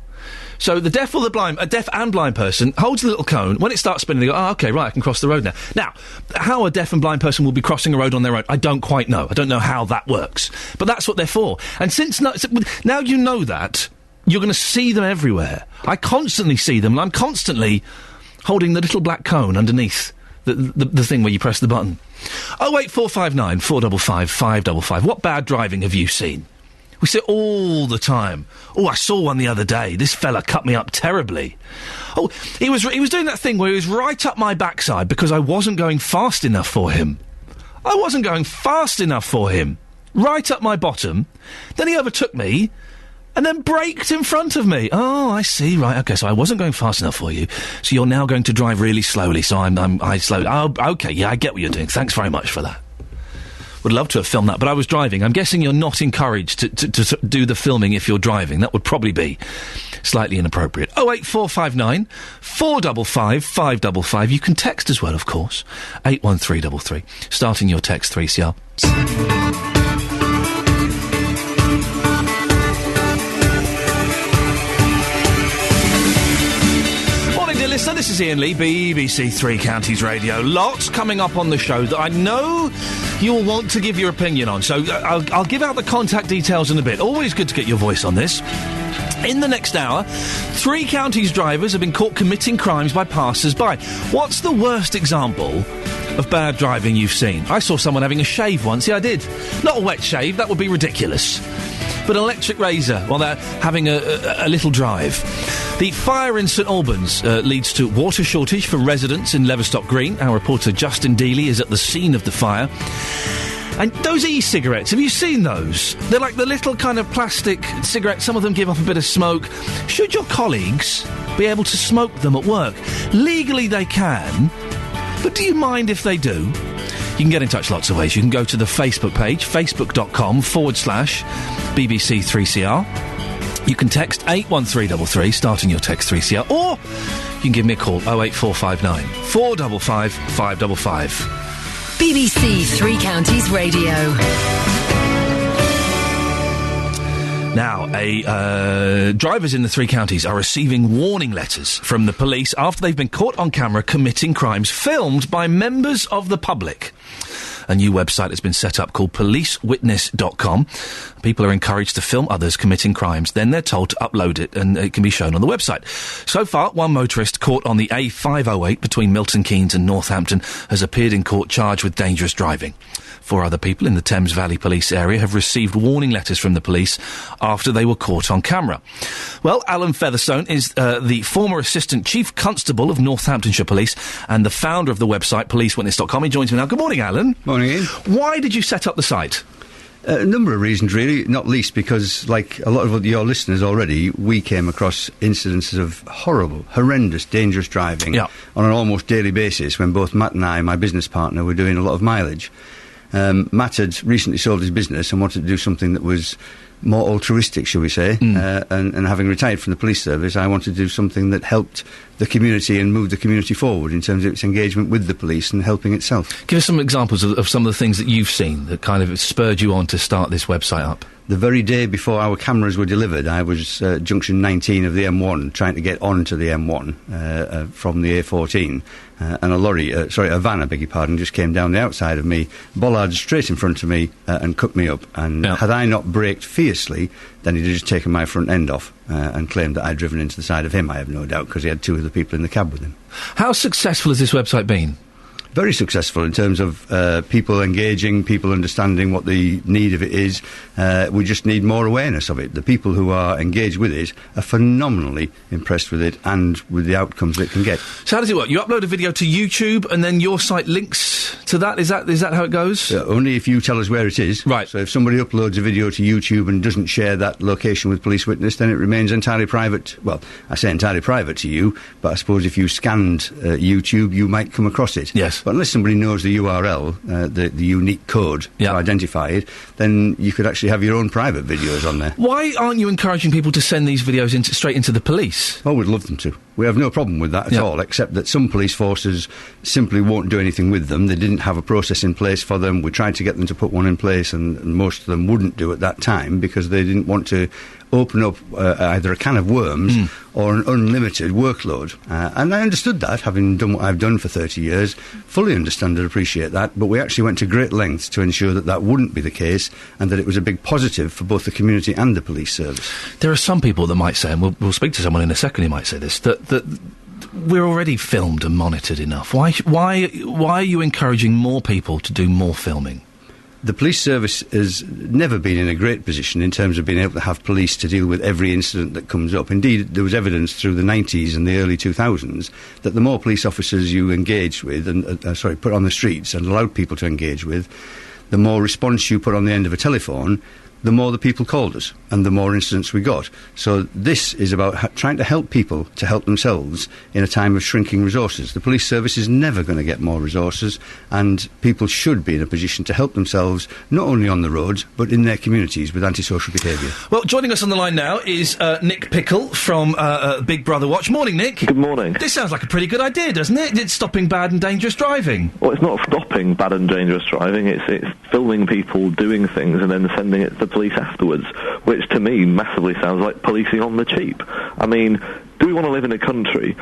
So the deaf or the blind, a deaf and blind person holds the little cone. When it starts spinning, they go, oh, OK, right, I can cross the road now. Now, how a deaf and blind person will be crossing a road on their own, I don't quite know. I don't know how that works. But that's what they're for. And now you know that, you're going to see them everywhere. I constantly see them, and I'm constantly holding the little black cone underneath the thing where you press the button. 08459 455 555. What bad driving have you seen? We see it all the time. Oh, I saw one the other day. This fella cut me up terribly. Oh, he was doing that thing where he was right up my backside because I wasn't going fast enough for him. I wasn't going fast enough for him. Right up my bottom. Then he overtook me and then braked in front of me. Oh, I see. Right. OK, so I wasn't going fast enough for you. So you're now going to drive really slowly. So I slowly. Oh, OK. Yeah, I get what you're doing. Thanks very much for that. Would love to have filmed that, but I was driving. I'm guessing you're not encouraged to do the filming if you're driving. That would probably be slightly inappropriate. 08459 455 555. You can text as well, of course. 81333. Starting your text 3CR. So this is Iain Lee, BBC Three Counties Radio. Lots coming up on the show that I know you'll want to give your opinion on. So I'll give out the contact details in a bit. Always good to get your voice on this. In the next hour, 3 counties drivers have been caught committing crimes by passers-by. What's the worst example of bad driving you've seen? I saw someone having a shave once. Yeah, I did. Not a wet shave, that would be ridiculous. But an electric razor while they're having a little drive. The fire in St Albans leads to water shortage for residents in Leverstock Green. Our reporter Justin Dealey is at the scene of the fire. And those e-cigarettes, have you seen those? They're like the little kind of plastic cigarettes. Some of them give off a bit of smoke. Should your colleagues be able to smoke them at work? Legally they can, but do you mind if they do? You can get in touch lots of ways. You can go to the Facebook page, facebook.com/BBC3CR. You can text 81333, starting your text 3CR, or you can give me a call, 08459 455 555. BBC Three Counties Radio. Now, drivers in the 3 counties are receiving warning letters from the police after they've been caught on camera committing crimes filmed by members of the public. A new website has been set up called policewitness.com. People are encouraged to film others committing crimes. Then they're told to upload it and it can be shown on the website. So far, one motorist caught on the A508 between Milton Keynes and Northampton has appeared in court charged with dangerous driving. 4 other people in the Thames Valley Police area have received warning letters from the police after they were caught on camera. Well, Alan Featherstone is the former Assistant Chief Constable of Northamptonshire Police and the founder of the website policewitness.com. He joins me now. Good morning, Alan. Morning, Ian. Why did you set up the site? A number of reasons, really, not least because, like a lot of your listeners already, we came across incidences of horrible, horrendous, dangerous driving on an almost daily basis when both Matt and I, my business partner, were doing a lot of mileage. Matt had recently sold his business and wanted to do something that was more altruistic, shall we say, and having retired from the police service, I wanted to do something that helped the community and moved the community forward in terms of its engagement with the police and helping itself. Give us some examples of some of the things that you've seen that kind of spurred you on to start this website up. The very day before our cameras were delivered, I was junction 19 of the M1, trying to get onto the M1 from the A14, and a van, I beg your pardon, just came down the outside of me, bollarded straight in front of me and cut me up. And had I not braked fiercely, then he'd have just taken my front end off and claimed that I'd driven into the side of him, I have no doubt, because he had 2 other people in the cab with him. How successful has this website been? Very successful in terms of people engaging, people understanding what the need of it is. We just need more awareness of it. The people who are engaged with it are phenomenally impressed with it and with the outcomes that it can get. So how does it work? You upload a video to YouTube and then your site links to that? Is that how it goes? Only if you tell us where it is. Right. So if somebody uploads a video to YouTube and doesn't share that location with Police Witness, then it remains entirely private. Well, I say entirely private to you, but I suppose if you scanned YouTube, you might come across it. Yes. But unless somebody knows the URL, the unique code to identify it, then you could actually have your own private videos on there. Why aren't you encouraging people to send these videos straight into the police? Oh, we'd love them to. We have no problem with that at all, except that some police forces simply won't do anything with them. They didn't have a process in place for them. We tried to get them to put one in place, and most of them wouldn't do at that time because they didn't want to open up either a can of worms or an unlimited workload. And I understood that, having done what I've done for 30 years, fully understand and appreciate that, but we actually went to great lengths to ensure that that wouldn't be the case and that it was a big positive for both the community and the police service. There are some people that might say, and we'll speak to someone in a second who might say this, that we're already filmed and monitored enough. Why are you encouraging more people to do more filming? The police service has never been in a great position in terms of being able to have police to deal with every incident that comes up. Indeed, there was evidence through the 90s and the early 2000s that the more police officers you engaged with, and put on the streets and allowed people to engage with, the more response you put on the end of a telephone, the more the people called us and the more incidents we got. So this is about trying to help people to help themselves in a time of shrinking resources. The police service is never going to get more resources, and people should be in a position to help themselves not only on the roads but in their communities with antisocial behaviour. Well, joining us on the line now is Nick Pickle from Big Brother Watch. Morning, Nick. Good morning. This sounds like a pretty good idea, doesn't it? It's stopping bad and dangerous driving. Well, it's not stopping bad and dangerous driving, it's filming people doing things and then sending it to the police afterwards, which to me massively sounds like policing on the cheap. I mean, do we want to live in a country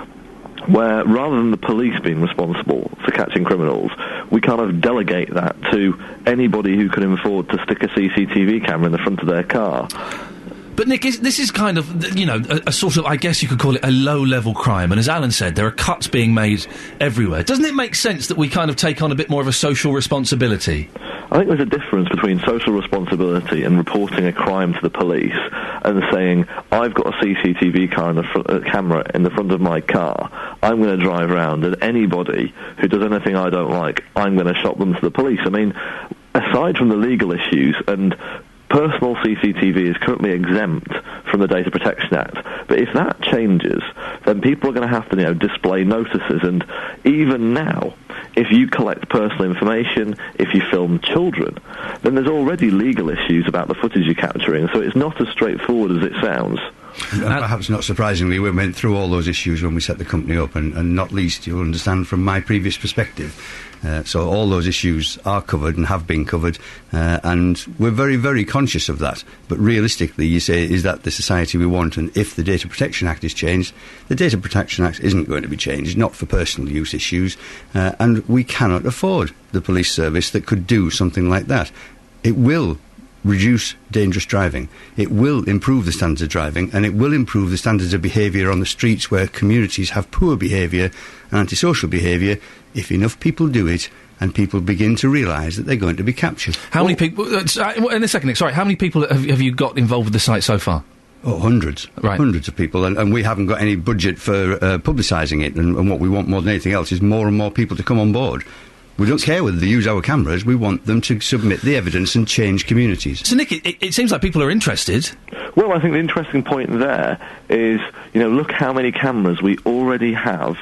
where rather than the police being responsible for catching criminals, we kind of delegate that to anybody who can afford to stick a CCTV camera in the front of their car? But Nick, this is kind of, you know, a sort of, I guess you could call it a low-level crime. And as Alan said, there are cuts being made everywhere. Doesn't it make sense that we kind of take on a bit more of a social responsibility? I think there's a difference between social responsibility and reporting a crime to the police and saying, I've got a CCTV camera in the front of my car, I'm going to drive around, and anybody who does anything I don't like, I'm going to shop them to the police. I mean, aside from the legal issues, and personal CCTV is currently exempt from the Data Protection Act, but if that changes, then people are going to have to, display notices, and even now, if you collect personal information, if you film children, then there's already legal issues about the footage you're capturing, so it's not as straightforward as it sounds. And perhaps not surprisingly, we went through all those issues when we set the company up, and not least, you'll understand from my previous perspective. So all those issues are covered and have been covered, and we're very, very conscious of that. But realistically, you say, is that the society we want? And if the Data Protection Act is changed, the Data Protection Act isn't going to be changed, not for personal use issues, and we cannot afford the police service that could do something like that. It will reduce dangerous driving, it will improve the standards of driving, and it will improve the standards of behaviour on the streets where communities have poor behaviour and antisocial behaviour if enough people do it and people begin to realise that they're going to be captured. How many people... in a second, Nick, sorry, how many people have you got involved with the site so far? Oh, hundreds. Right. Hundreds of people, and we haven't got any budget for publicising it, and what we want more than anything else is more and more people to come on board. We don't care whether they use our cameras, we want them to submit the evidence and change communities. So, Nick, it seems like people are interested. Well, I think the interesting point there is, look how many cameras we already have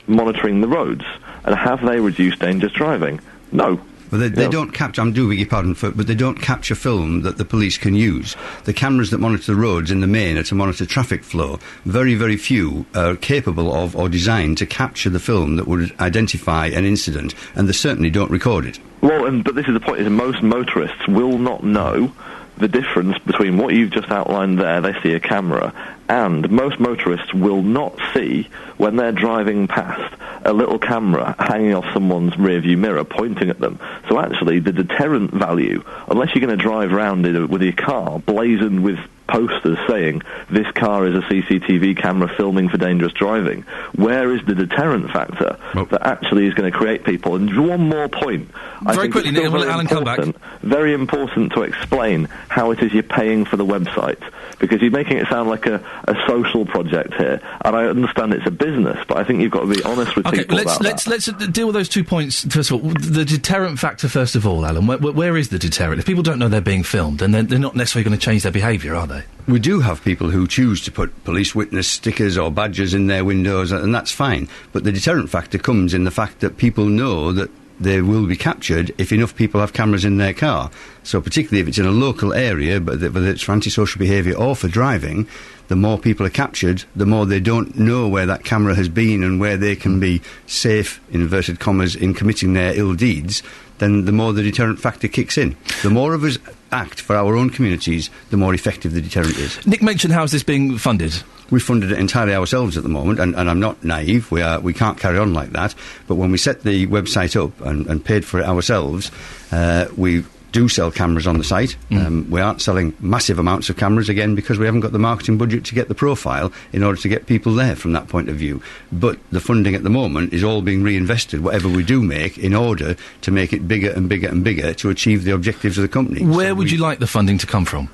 monitoring the roads, and have they reduced dangerous driving? No. Well, they don't capture, I'm doing your pardon, but they don't capture film that the police can use. The cameras that monitor the roads in the main are to monitor traffic flow. Very, very few are capable of or designed to capture the film that would identify an incident, and they certainly don't record it. Well, but this is the point, is most motorists will not know the difference between what you've just outlined there, they see a camera, and most motorists will not see, when they're driving past, a little camera hanging off someone's rearview mirror pointing at them. So actually, the deterrent value, unless you're going to drive around with your car blazoned with posters saying, this car is a CCTV camera filming for dangerous driving, where is the deterrent factor that actually is going to create people? And one more point. Very quickly, Nick, we'll let Alan come back. Very important to explain how it is you're paying for the website, because you're making it sound like a social project here, and I understand it's a business, but I think you've got to be honest with people about that. Let's deal with those 2 points first of all. The deterrent factor first of all, Alan. Where is the deterrent? If people don't know they're being filmed, then they're not necessarily going to change their behaviour, are they? We do have people who choose to put police witness stickers or badges in their windows, and that's fine. But the deterrent factor comes in the fact that people know that they will be captured if enough people have cameras in their car. So particularly if it's in a local area, but whether it's for antisocial behaviour or for driving, the more people are captured, the more they don't know where that camera has been and where they can be safe, in inverted commas, in committing their ill deeds, then the more the deterrent factor kicks in. The more of us act for our own communities, the more effective the deterrent is. Nick mentioned how is this being funded? We funded it entirely ourselves at the moment, and I'm not naive, we can't carry on like that, but when we set the website up and paid for it ourselves, we do sell cameras on the site. We aren't selling massive amounts of cameras, again, because we haven't got the marketing budget to get the profile in order to get people there from that point of view. But the funding at the moment is all being reinvested, whatever we do make, in order to make it bigger and bigger and bigger to achieve the objectives of the company. Where would you like the funding to come from?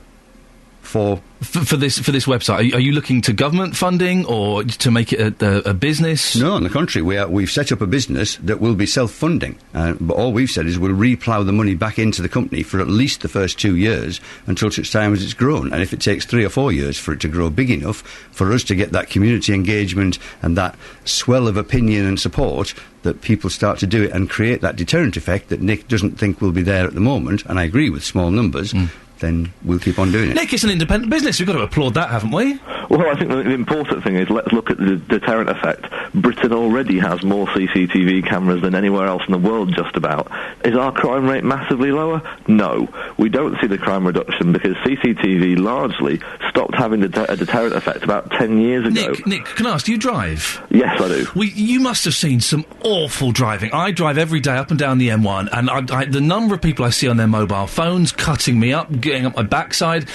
For this website, are you looking to government funding or to make it a business? No, on the contrary, we've set up a business that will be self-funding. But all we've said is we'll replough the money back into the company for at least the first 2 years until such time as it's grown. And if it takes 3 or 4 years for it to grow big enough for us to get that community engagement and that swell of opinion and support, that people start to do it and create that deterrent effect that Nick doesn't think will be there at the moment, and I agree with small numbers, then we'll keep on doing it. Nick, it's an independent business. We've got to applaud that, haven't we? Well, I think the important thing is let's look at the deterrent effect. Britain already has more CCTV cameras than anywhere else in the world, just about. Is our crime rate massively lower? No. We don't see the crime reduction because CCTV largely stopped having a deterrent effect about 10 years ago. Nick, can I ask, do you drive? Yes, I do. You must have seen some awful driving. I drive every day up and down the M1, and the number of people I see on their mobile phones cutting me up, getting up my backside...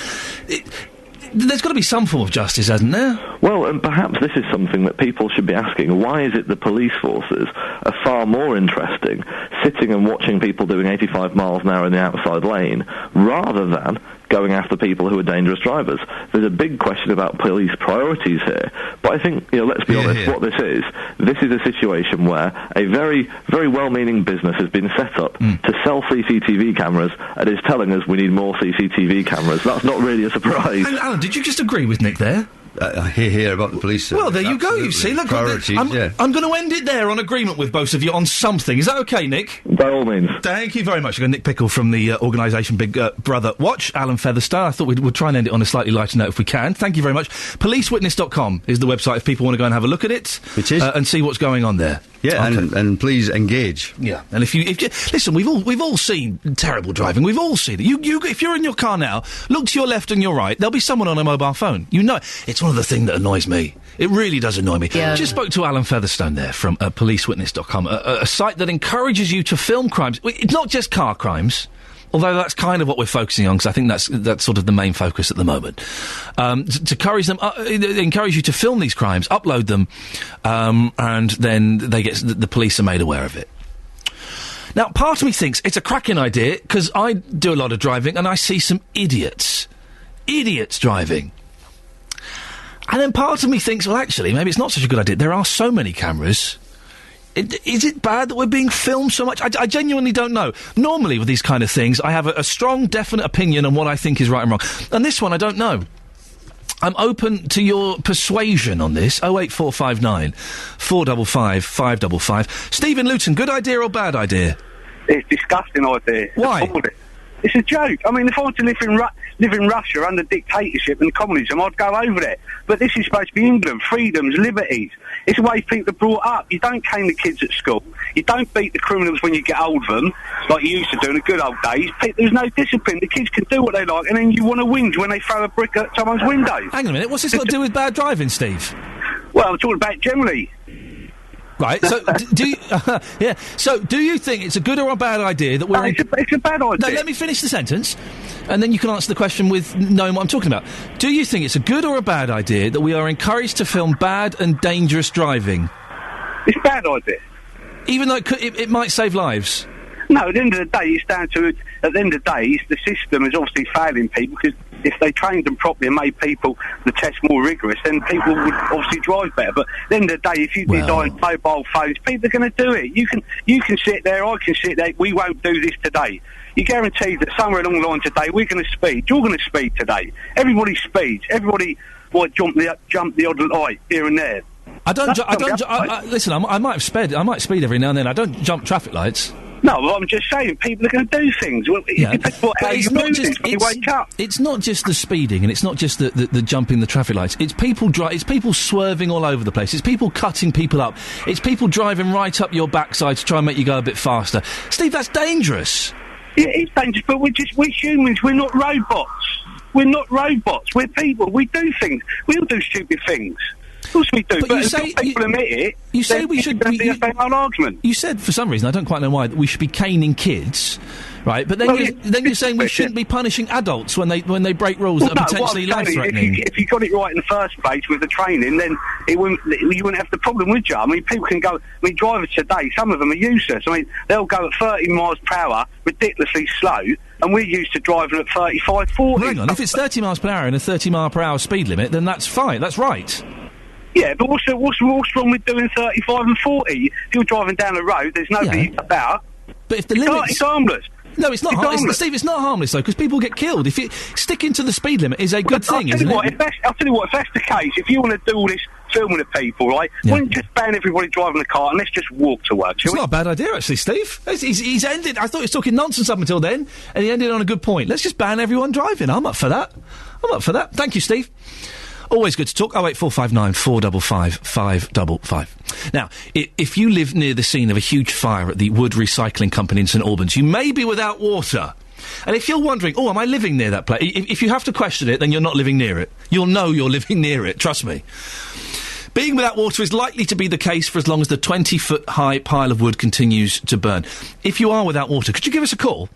There's got to be some form of justice, hasn't there? Well, and perhaps this is something that people should be asking. Why is it the police forces are far more interesting sitting and watching people doing 85 miles an hour in the outside lane rather than going after people who are dangerous drivers? There's a big question about police priorities here, but I think, let's be honest, what this is a situation where a very, very well-meaning business has been set up to sell CCTV cameras and is telling us we need more CCTV cameras. That's not really a surprise. And Alan, did you just agree with Nick there? I hear about the police service. Well, there you go, you see. Look, priorities, I'm going to end it there on agreement with both of you on something. Is that okay, Nick? By all means. Thank you very much. We've got Nick Pickle from the organisation Big Brother Watch, Alan Featherstone. I thought we'd try and end it on a slightly lighter note if we can. Thank you very much. Policewitness.com is the website if people want to go and have a look at it. It is. And see what's going on there. Yeah, okay. and please engage. Yeah, and if you listen, we've all seen terrible driving. We've all seen it. You if you're in your car now, look to your left and your right. There'll be someone on a mobile phone. It's one of the things that annoys me. It really does annoy me. Yeah. Just spoke to Alan Featherstone there from policewitness.com, a site that encourages you to film crimes. It's not just car crimes. Although that's kind of what we're focusing on, because I think that's sort of the main focus at the moment. To encourage you to film these crimes, upload them, and then the police are made aware of it. Now, part of me thinks it's a cracking idea, because I do a lot of driving, and I see some idiots driving. And then part of me thinks, well, actually, maybe it's not such a good idea. There are so many cameras. Is it bad that we're being filmed so much? I genuinely don't know. Normally, with these kind of things, I have a strong, definite opinion on what I think is right and wrong. And this one, I don't know. I'm open to your persuasion on this. 08459 455 555. Stephen Luton, good idea or bad idea? It's a disgusting idea. Why? It's a joke. I mean, if I want to live in Russia under dictatorship and communism, I'd go over there. But this is supposed to be England, freedoms, liberties. It's the way people are brought up. You don't cane the kids at school. You don't beat the criminals when you get hold of them, like you used to do in the good old days. There's no discipline. The kids can do what they like, and then you want to whinge when they throw a brick at someone's window. Hang on a minute. What's this got to do with bad driving, Steve? Well, I'm talking about generally. Right, so do you, yeah. So, do you think it's a good or a bad idea that we're? It's a bad idea. No, let me finish the sentence, and then you can answer the question with knowing what I'm talking about. Do you think it's a good or a bad idea that we are encouraged to film bad and dangerous driving? It's a bad idea. Even though it might save lives. No, at the end of the day, it's down to. At the end of the day, the system is obviously failing people because if they trained them properly and made the test more rigorous, then people would obviously drive better. But at the end of the day, if you design mobile phones, people are going to do it. You can sit there, I can sit there. We won't do this today. You guarantee that somewhere along the line today, we're going to speed. You're going to speed today. Everybody speeds. Everybody might jump the odd light here and there. Listen, I might sped. I might speed every now and then. I don't jump traffic lights. No, well, I'm just saying, people are going to do things. Well, yeah. You wake up. It's not just the speeding, and it's not just the jumping the traffic lights. It's people swerving all over the place. It's people cutting people up. It's people driving right up your backside to try and make you go a bit faster. Steve, that's dangerous. Yeah, it's dangerous, but we're humans. We're not robots. We're people. We do things. We all do stupid things. Of course we do, but if people admit it, you say we should be a fair argument. You said, for some reason, I don't quite know why, that we should be caning kids, right? But then you're saying we shouldn't be punishing adults when they break rules that are potentially life-threatening. If you got it right in the first place with the training, then you wouldn't have the problem, would you? I mean, people can go. I mean, drivers today, some of them are useless. I mean, they'll go at 30 miles per hour, ridiculously slow. And we're used to driving at 35, 40. Hang on, if it's 30 miles per hour and a 30 mile per hour speed limit, then that's fine. That's right. Yeah, but what's wrong with doing 35 and 40? If you're driving down the road, there's nobody about. But if the limit... It's harmless. No, it's not harmless. Steve, it's not harmless, though, because people get killed. If sticking to the speed limit is a good thing, isn't it? I'll tell you what, if that's the case, if you want to do all this filming of people, right, why don't you just ban everybody driving a car and let's just walk to work, It's not a bad idea, actually, Steve. He's ended... I thought he was talking nonsense up until then, and he ended on a good point. Let's just ban everyone driving. I'm up for that. Thank you, Steve. Always good to talk. 08459 455 555. Now, if you live near the scene of a huge fire at the Wood Recycling Company in St Albans, you may be without water. And if you're wondering, am I living near that place? If you have to question it, then you're not living near it. You'll know you're living near it, trust me. Being without water is likely to be the case for as long as the 20-foot high pile of wood continues to burn. If you are without water, could you give us a call?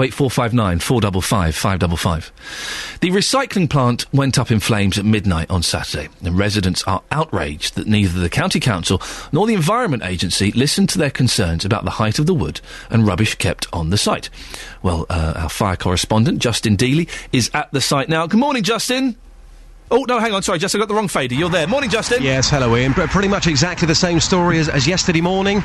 08459 455 555. The recycling plant went up in flames at midnight on Saturday, and residents are outraged that neither the County Council nor the Environment Agency listened to their concerns about the height of the wood and rubbish kept on the site. Well, our fire correspondent, Justin Dealey, is at the site now. Good morning, Justin. Oh, no, hang on, sorry, Justin, I got the wrong fader. You're there. Morning, Justin. Yes, hello, Ian. Pretty much exactly the same story as yesterday morning.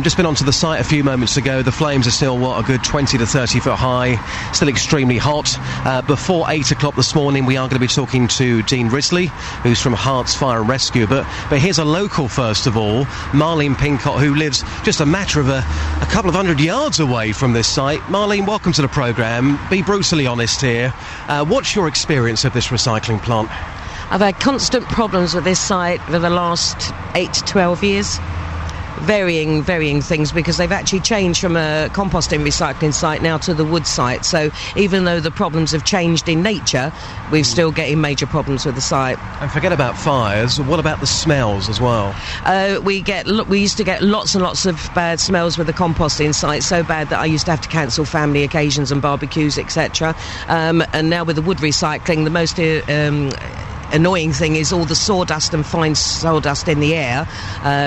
Just been onto the site a few moments ago. The flames are still, a good 20 to 30 foot high, still extremely hot. Before 8 o'clock this morning, we are going to be talking to Dean Risley, who's from Hearts Fire and Rescue. But here's a local, first of all, Marlene Pincott, who lives just a matter of a couple of 100 yards away from this site. Marlene, welcome to the programme. Be brutally honest here. What's your experience of this recycling plant? I've had constant problems with this site for the last 8 to 12 years. Varying things, because they've actually changed from a composting recycling site now to the wood site. So even though the problems have changed in nature, we're still getting major problems with the site. And forget about fires, what about the smells as well? We used to get lots and lots of bad smells with the composting site, so bad that I used to have to cancel family occasions and barbecues, etc. And now with the wood recycling, the most annoying thing is all the sawdust and fine sawdust in the air.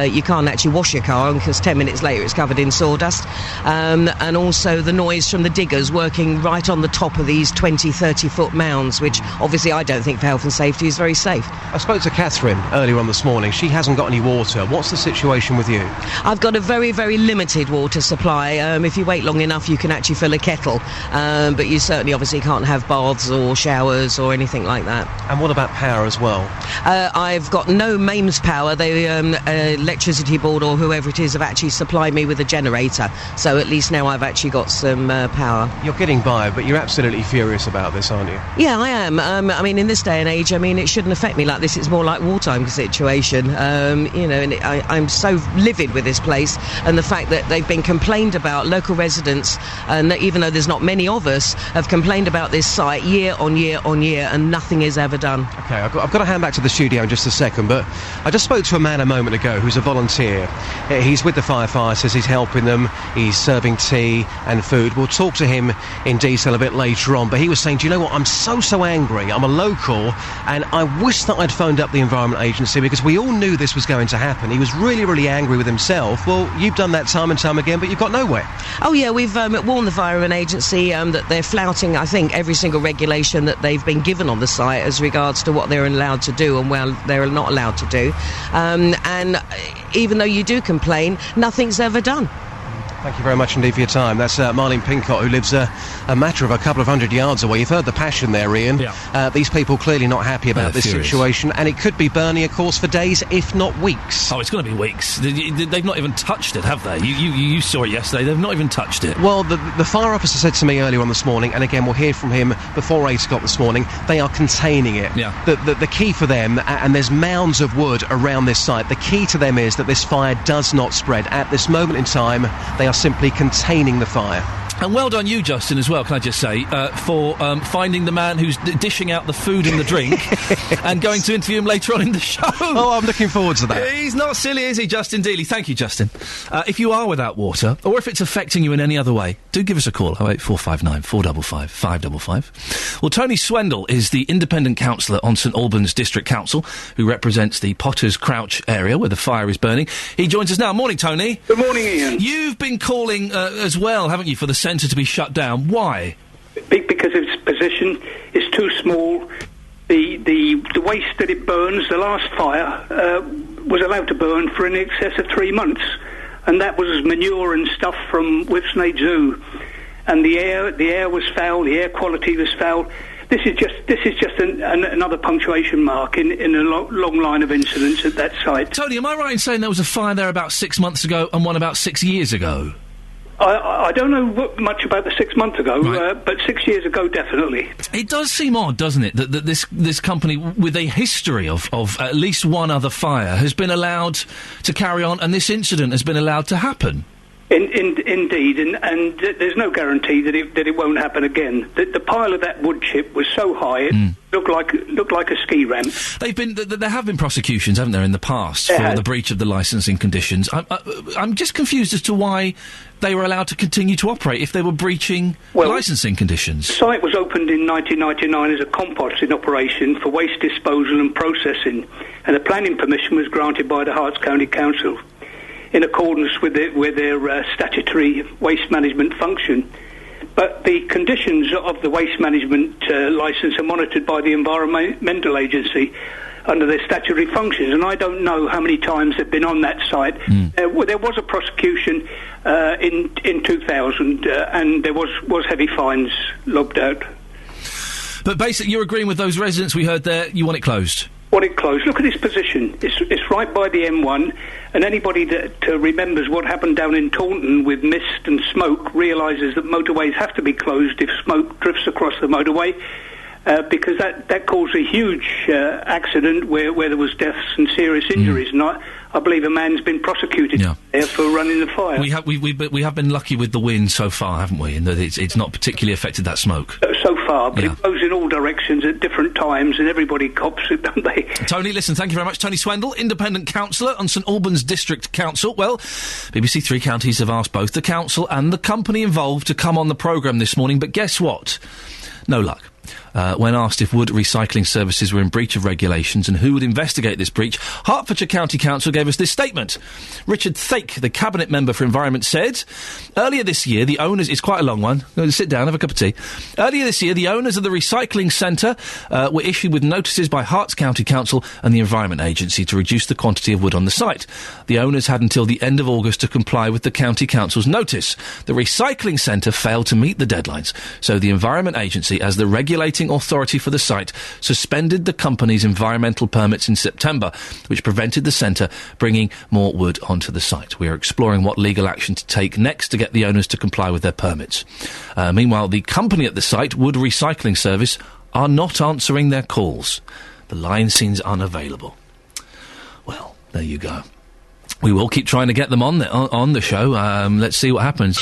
You can't actually wash your car because 10 minutes later it's covered in sawdust. And also the noise from the diggers working right on the top of these 20-30 foot mounds, which obviously I don't think for health and safety is very safe. I spoke to Catherine earlier on this morning. She hasn't got any water. What's the situation with you? I've got a very, very limited water supply. If you wait long enough you can actually fill a kettle, but you certainly obviously can't have baths or showers or anything like that. And what about power as well? I've got no mains power. The electricity board or whoever it is have actually supplied me with a generator, so at least now I've actually got some power. You're getting by, but you're absolutely furious about this, aren't you? Yeah, I am. I mean, in this day and age, it shouldn't affect me like this. It's more like wartime situation. And I'm so livid with this place, and the fact that they've been complained about, local residents, and even though there's not many of us, have complained about this site year on year on year, and nothing is ever done. Okay, I've got to hand back to the studio in just a second, but I just spoke to a man a moment ago who's a volunteer. He's with the firefighters, he's helping them, he's serving tea and food. We'll talk to him in detail a bit later on, but he was saying, do you know what, I'm so angry. I'm a local, and I wish that I'd phoned up the Environment Agency because we all knew this was going to happen. He was really angry with himself. Well, you've done that time and time again, but you've got nowhere. Oh yeah, we've warned the Environment Agency that they're flouting, I think, every single regulation that they've been given on the site as regards to what they're allowed to do and they're not allowed to do. And even though you do complain, nothing's ever done. Thank you very much indeed for your time. That's Marlene Pincott, who lives a matter of a couple of 100 yards away. You've heard the passion there, Ian. Yeah. These people clearly not happy about this furious situation, and it could be burning, of course, for days, if not weeks. Oh, it's going to be weeks. They've not even touched it, have they? You saw it yesterday. They've not even touched it. Well, the fire officer said to me earlier on this morning, and again we'll hear from him before 8 o'clock this morning, they are containing it. Yeah. The key for them, and there's mounds of wood around this site, the key to them is that this fire does not spread. At this moment in time, they are simply containing the fire. And well done you, Justin, as well, can I just say, for finding the man who's dishing out the food and the drink and going to interview him later on in the show. Oh, I'm looking forward to that. He's not silly, is he, Justin Dealey? Thank you, Justin. If you are without water, or if it's affecting you in any other way, do give us a call, 08459 455 555. Well, Tony Swendell is the independent councillor on St Albans District Council, who represents the Potter's Crouch area where the fire is burning. He joins us now. Morning, Tony. Good morning, Ian. You've been calling as well, haven't you, for the centre to be shut down. Why? Because its position is too small. The waste that it burns, the last fire, was allowed to burn for in excess of 3 months, and that was manure and stuff from Whipsnade Zoo. And the air was foul, the air quality was foul. This is just another punctuation mark in a long line of incidents at that site. Tony, am I right in saying there was a fire there about 6 months ago and one about 6 years ago? I don't know much about the 6 months ago, right. But 6 years ago, definitely. It does seem odd, doesn't it, that this company, with a history of at least one other fire, has been allowed to carry on, and this incident has been allowed to happen. Indeed, and there's no guarantee that it won't happen again. The pile of that wood chip was so high it looked like a ski ramp. There have been prosecutions, haven't there, in the past for the breach of the licensing conditions. I'm just confused as to why they were allowed to continue to operate if they were breaching licensing conditions. The site was opened in 1999 as a composting operation for waste disposal and processing, and a planning permission was granted by the Herts County Council in accordance with their statutory waste management function. But the conditions of the waste management licence are monitored by the Environmental Agency under their statutory functions, and I don't know how many times they've been on that site. There was a prosecution in 2000, and there was heavy fines lobbed out. But basically, you're agreeing with those residents we heard there, you want it closed? Want it closed. Look at this position. It's right by the M1, and anybody that remembers what happened down in Taunton with mist and smoke realises that motorways have to be closed if smoke drifts across the motorway, because that caused a huge accident where there was deaths and serious injuries. And I believe a man's been prosecuted there for running the fire. We have been lucky with the wind so far, haven't we? In that it's not particularly affected that smoke. So far, but it goes in all directions at different times, and everybody cops it, don't they? Tony, listen, thank you very much. Tony Swendell, independent councillor on St Albans District Council. Well, BBC Three Counties have asked both the council and the company involved to come on the programme this morning, but guess what? No luck. When asked if wood recycling services were in breach of regulations and who would investigate this breach, Hertfordshire County Council gave us this statement. Richard Thake, the Cabinet Member for Environment, said, earlier this year, the owners... It's quite a long one. Sit down, have a cup of tea. Earlier this year, the owners of the recycling centre were issued with notices by Herts County Council and the Environment Agency to reduce the quantity of wood on the site. The owners had until the end of August to comply with the County Council's notice. The recycling centre failed to meet the deadlines, so the Environment Agency, as the regulating authority for the site, suspended the company's environmental permits in September, which prevented the centre bringing more wood onto the site. We are exploring what legal action to take next to get the owners to comply with their permits. Meanwhile, the company at the site, Wood Recycling Service, are not answering their calls. The line seems unavailable. Well, there you go. We will keep trying to get them on the show. Let's see what happens.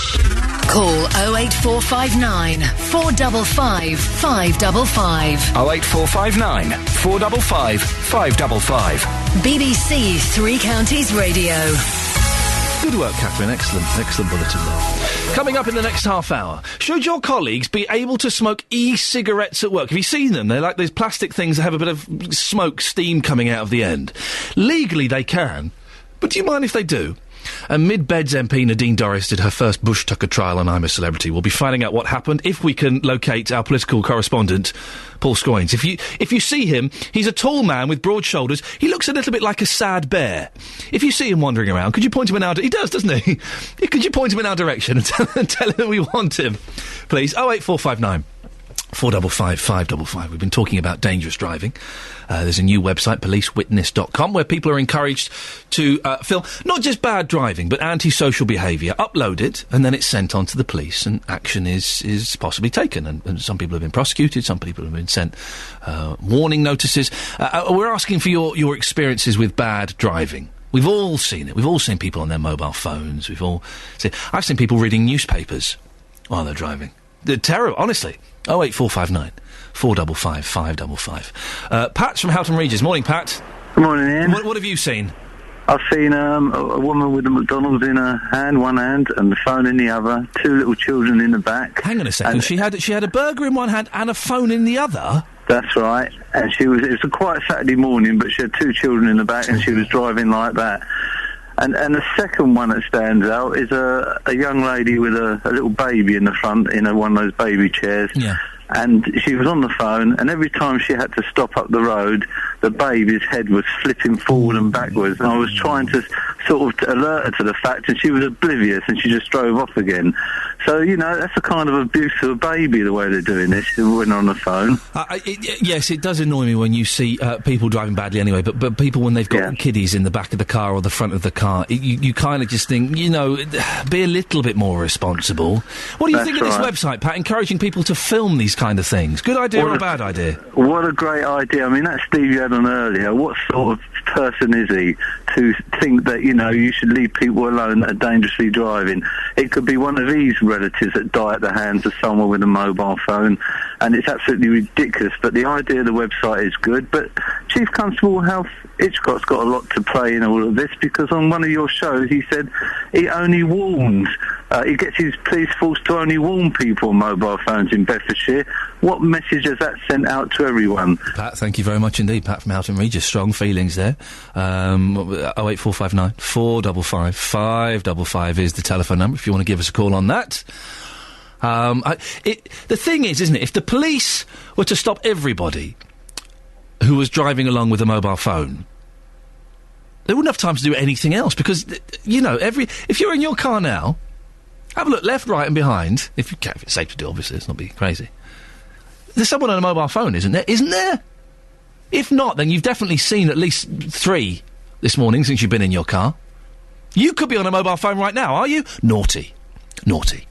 Call 08459 455 555. 08459 455 555. BBC Three Counties Radio. Good work, Catherine. Excellent bulletin there. Coming up in the next half hour, should your colleagues be able to smoke e-cigarettes at work? Have you seen them? They're like those plastic things that have a bit of smoke, steam coming out of the end. Legally, they can, but do you mind if they do? And Mid-Beds MP Nadine Dorries did her first Bush Tucker trial on I'm a Celebrity. We'll be finding out what happened if we can locate our political correspondent, Paul Scoynes. If you see him, he's a tall man with broad shoulders. He looks a little bit like a sad bear. If you see him wandering around, could you point him in our... He does, doesn't he? Could you point him in our direction and tell him we want him? Please, 08459 455 555. We've been talking about dangerous driving. There's a new website, policewitness.com, where people are encouraged to film not just bad driving, but antisocial behaviour. Upload it, and then it's sent on to the police, and action is possibly taken. And some people have been prosecuted, some people have been sent warning notices. We're asking for your experiences with bad driving. We've all seen it. We've all seen people on their mobile phones. I've seen people reading newspapers while they're driving. They're terrible, honestly. 08459 455 555. Pat's from Houghton Regis. Morning, Pat. Good morning, Ian. What have you seen? I've seen a woman with a McDonald's in her hand, one hand, and the phone in the other. Two little children in the back. Hang on a second. She had a burger in one hand and a phone in the other. That's right. And it was a quiet Saturday morning, but she had two children in the back, and she was driving like that. And the second one that stands out is a young lady with a little baby in the front in one of those baby chairs. Yeah. And she was on the phone, and every time she had to stop up the road, the baby's head was flipping forward and backwards. And I was trying to sort of alert her to the fact, and she was oblivious, and she just drove off again. So, that's a kind of abuse of a baby, the way they're doing this when they're on the phone. Yes, it does annoy me when you see people driving badly anyway, but people when they've got kiddies in the back of the car or the front of the car, you kind of just think, be a little bit more responsible. What do you think of this website, Pat, encouraging people to film these kind of things. Good idea or a bad idea? What a great idea. I mean, that Steve you had on earlier, what sort of person is he to think that, you know, you should leave people alone that are dangerously driving? It could be one of these relatives that die at the hands of someone with a mobile phone, and it's absolutely ridiculous. But the idea of the website is good. But Chief Constable Health Hitchcock's got a lot to play in all of this, because on one of your shows he said he only warns, he gets his police force to only warn people on mobile phones in Bedfordshire. What message has that sent out to everyone? Pat, thank you very much indeed. Pat from Houghton Regis, strong feelings there. 08459 455 555 is the telephone number if you want to give us a call on that. The thing is, isn't it, if the police were to stop everybody who was driving along with a mobile phone, they wouldn't have time to do anything else, because, you know, if you're in your car now, have a look left, right and behind, if you can, if it's safe to do, obviously, let's not be crazy. There's someone on a mobile phone, isn't there? Isn't there? If not, then you've definitely seen at least 3 this morning since you've been in your car. You could be on a mobile phone right now, are you? Naughty. Naughty.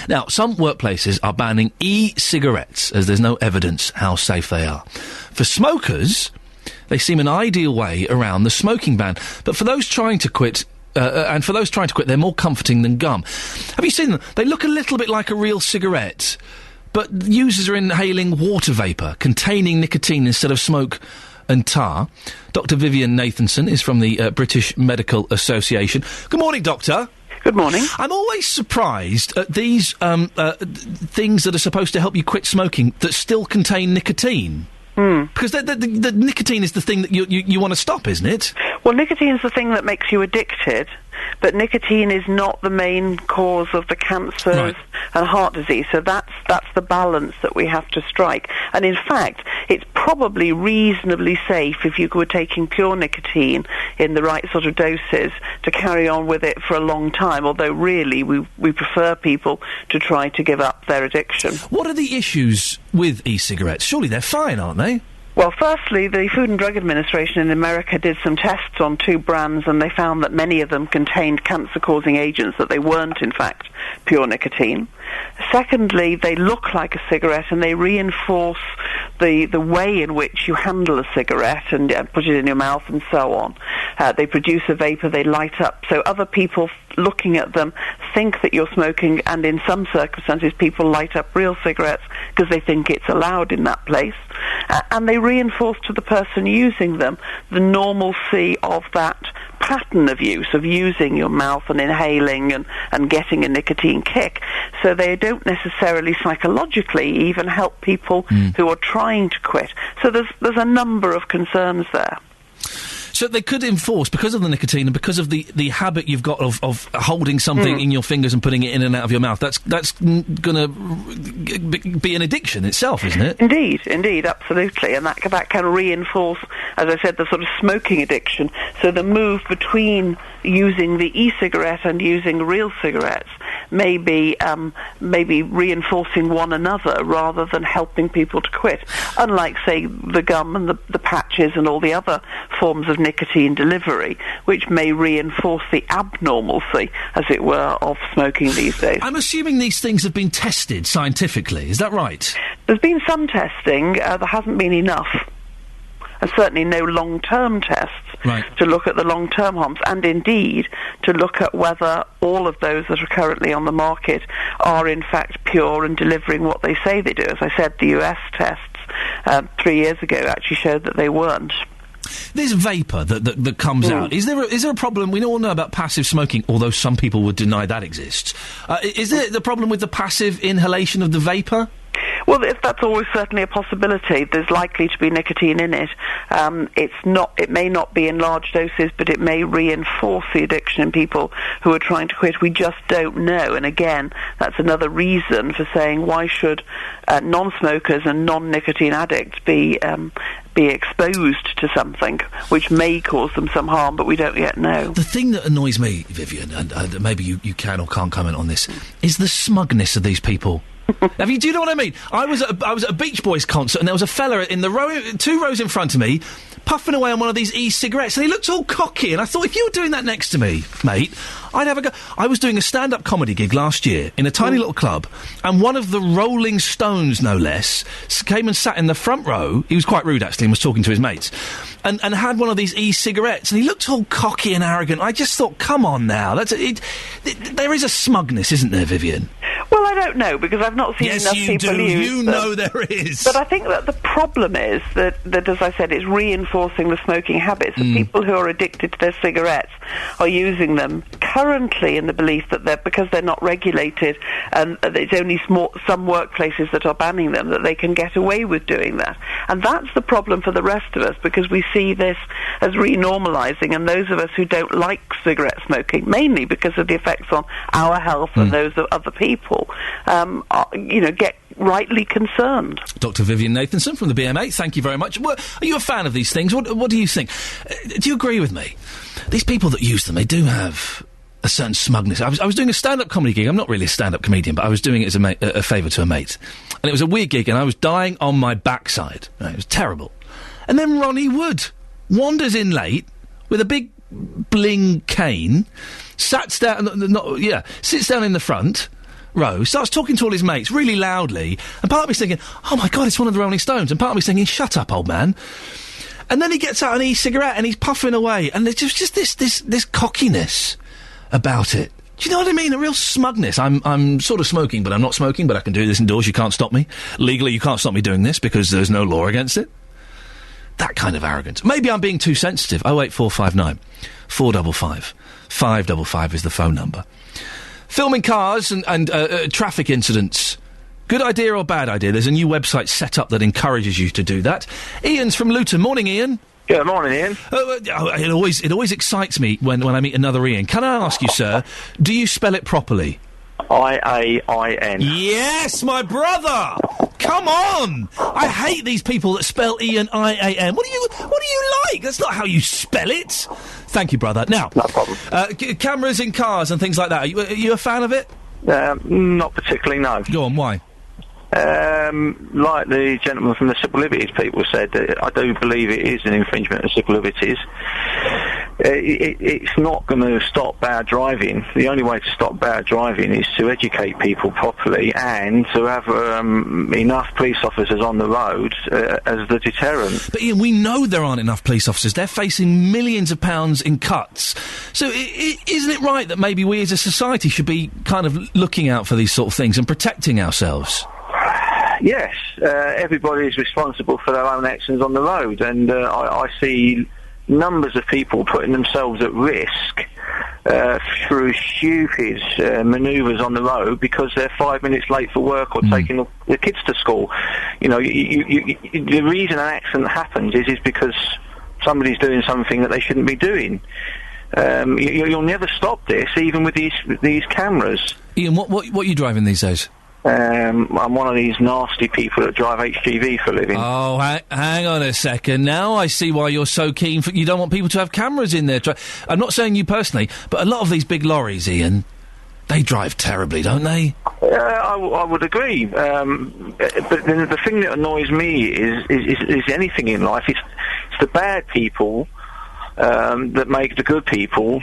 Now, some workplaces are banning e-cigarettes as there's no evidence how safe they are. For smokers, they seem an ideal way around the smoking ban. But for those trying to quit, they're more comforting than gum. Have you seen them? They look a little bit like a real cigarette, but users are inhaling water vapour containing nicotine instead of smoke and tar. Dr. Vivian Nathanson is from the British Medical Association. Good morning, Doctor. Good morning. I'm always surprised at these things that are supposed to help you quit smoking that still contain nicotine. Because the nicotine is the thing that you want to stop, isn't it? Well, nicotine is the thing that makes you addicted, but nicotine is not the main cause of the cancers and heart disease. So that's the balance that we have to strike. And in fact, it's probably reasonably safe if you were taking pure nicotine in the right sort of doses to carry on with it for a long time, although really we prefer people to try to give up their addiction. What are the issues with e-cigarettes? Surely they're fine, aren't they? Well, firstly, the Food and Drug Administration in America did some tests on 2 brands, and they found that many of them contained cancer-causing agents, that they weren't, in fact, pure nicotine. Secondly, they look like a cigarette, and they reinforce the way in which you handle a cigarette and put it in your mouth and so on. They produce a vapour, they light up, so other people looking at them think that you're smoking, and in some circumstances people light up real cigarettes because they think it's allowed in that place. And they reinforce to the person using them the normalcy of that pattern of use, of using your mouth and inhaling and getting a nicotine kick. So they don't necessarily psychologically even help people who are trying to quit. So there's a number of concerns there. So they could enforce, because of the nicotine and because of the habit you've got of holding something in your fingers and putting it in and out of your mouth, that's going to be an addiction itself, isn't it? Indeed, absolutely. And that can reinforce, as I said, the sort of smoking addiction. So the move between using the e-cigarette and using real cigarettes may be reinforcing one another rather than helping people to quit. Unlike, say, the gum and the patches and all the other forms of nicotine delivery, which may reinforce the abnormalcy, as it were, of smoking these days. I'm assuming these things have been tested scientifically, is that right? There's been some testing, there hasn't been enough. And certainly no long-term tests to look at the long-term harms, and indeed to look at whether all of those that are currently on the market are in fact pure and delivering what they say they do. As I said, the US tests 3 years ago actually showed that they weren't. This vapour that comes out, is there a problem? We all know about passive smoking, although some people would deny that exists. Is there the problem with the passive inhalation of the vapour? Well, that's always certainly a possibility. There's likely to be nicotine in it. It may not be in large doses, but it may reinforce the addiction in people who are trying to quit. We just don't know. And again, that's another reason for saying why should non-smokers and non-nicotine addicts be exposed to something which may cause them some harm, but we don't yet know. The thing that annoys me, Vivian, and maybe you can or can't comment on this, is the smugness of these people. Do you know what I mean? I was at a Beach Boys concert, and there was a fella in the 2 rows in front of me, puffing away on one of these e-cigarettes, and he looked all cocky, and I thought, if you were doing that next to me, mate, I'd have a go. I was doing a stand-up comedy gig last year in a tiny little club, and one of the Rolling Stones, no less, came and sat in the front row. He was quite rude, actually, and was talking to his mates, and had one of these e-cigarettes, and he looked all cocky and arrogant. I just thought, come on now, there is a smugness, isn't there, Vivian? Well, I don't know, because I've not seen enough people use you them. know there is. But I think that the problem is that, as I said, it's reinforcing the smoking habits. The people who are addicted to their cigarettes are using them currently in the belief that because they're not regulated, and it's only some workplaces that are banning them, that they can get away with doing that. And that's the problem for the rest of us, because we see this as renormalising, and those of us who don't like cigarette smoking, mainly because of the effects on our health and those of other people, get rightly concerned. Dr. Vivian Nathanson from the BMA, thank you very much. Are you a fan of these things? What do you think? Do you agree with me? These people that use them, they do have a certain smugness. I was doing a stand-up comedy gig. I'm not really a stand-up comedian, but I was doing it as a favour to a mate. And it was a weird gig, and I was dying on my backside. Right, it was terrible. And then Ronnie Wood wanders in late with a big bling cane, sits down in the front row, starts talking to all his mates really loudly, and part of me's thinking, oh my God, it's one of the Rolling Stones, and part of me's thinking, shut up, old man. And then he gets out an e-cigarette and he's puffing away, and there's just this cockiness about it. Do you know what I mean? A real smugness. I'm sort of smoking, but I'm not smoking, but I can do this indoors, you can't stop me. Legally, you can't stop me doing this because there's no law against it. That kind of arrogance. Maybe I'm being too sensitive. 08459 455 555 is the phone number. Filming cars and traffic incidents. Good idea or bad idea? There's a new website set up that encourages you to do that. Ian's from Luton. Morning, Ian. Good morning, Ian. It always excites me when I meet another Ian. Can I ask you, sir, do you spell it properly? I-A-I-N. Yes, my brother! Come on! I hate these people that spell Ian I-A-N. What do you like? That's not how you spell it. Thank you, brother. Now, no problem. Cameras in cars and things like that. Are you a fan of it? Not particularly, no. Go on, why? Like the gentleman from the civil liberties people said, I do believe it is an infringement of civil liberties. It's not going to stop bad driving. The only way to stop bad driving is to educate people properly and to have enough police officers on the road as the deterrent. But Ian, we know there aren't enough police officers. They're facing millions of pounds in cuts. So isn't it right that maybe we as a society should be kind of looking out for these sort of things and protecting ourselves? Yes, everybody is responsible for their own actions on the road, and I see numbers of people putting themselves at risk through stupid manoeuvres on the road because they're 5 minutes late for work or taking the kids to school. You know, the reason an accident happens is because somebody's doing something that they shouldn't be doing. You'll never stop this, even with these cameras. Ian, what are you driving these days? I'm one of these nasty people that drive HGV for a living. Oh, hang on a second. Now I see why you're so keen you don't want people to have cameras in there. I'm not saying you personally, but a lot of these big lorries, Ian, they drive terribly, don't they? I would agree. But the thing that annoys me is anything in life. It's the bad people that make the good people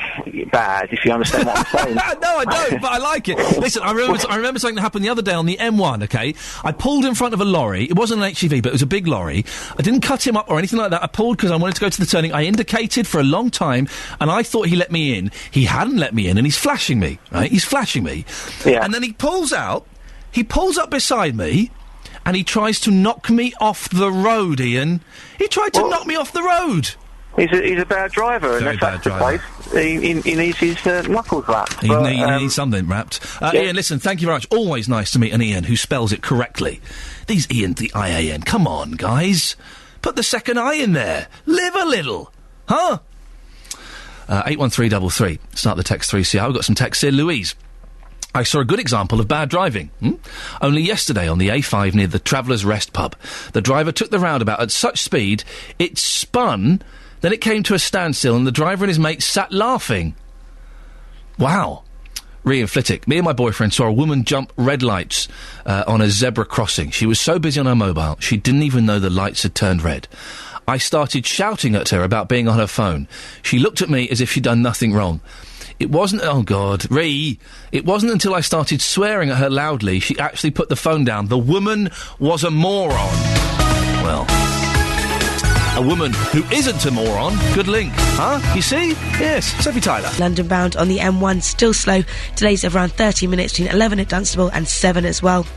bad, if you understand what I'm saying. No, I don't, but I like it. Listen, I remember something that happened the other day on the M1, okay? I pulled in front of a lorry. It wasn't an HGV, but it was a big lorry. I didn't cut him up or anything like that. I pulled because I wanted to go to the turning. I indicated for a long time, and I thought he let me in. He hadn't let me in, and he's flashing me, right? He's flashing me. Yeah. And then he pulls up beside me, and he tries to knock me off the road, Ian. He tried to knock me off the road. He's a bad driver, and if that's the case, he needs his knuckles wrapped. He needs something wrapped. Yeah. Ian, listen, thank you very much. Always nice to meet an Ian who spells it correctly. These Ian, the I-A-N. Come on, guys. Put the second I in there. Live a little. Huh? 81333. Start the text 3CR. We've got some texts here. Louise. I saw a good example of bad driving. Only yesterday on the A5 near the Travellers Rest pub, the driver took the roundabout at such speed, it spun. Then it came to a standstill and the driver and his mate sat laughing. Wow. Ian Flitwick. Me and my boyfriend saw a woman jump red lights on a zebra crossing. She was so busy on her mobile, she didn't even know the lights had turned red. I started shouting at her about being on her phone. She looked at me as if she'd done nothing wrong. It wasn't... Oh, God. It wasn't until I started swearing at her loudly she actually put the phone down. The woman was a moron. Well... a woman who isn't a moron. Good link. Huh? You see? Yes. Sophie Tyler. London bound on the M1 still slow. Delays of around 30 minutes between 11 at Dunstable and 7 as well.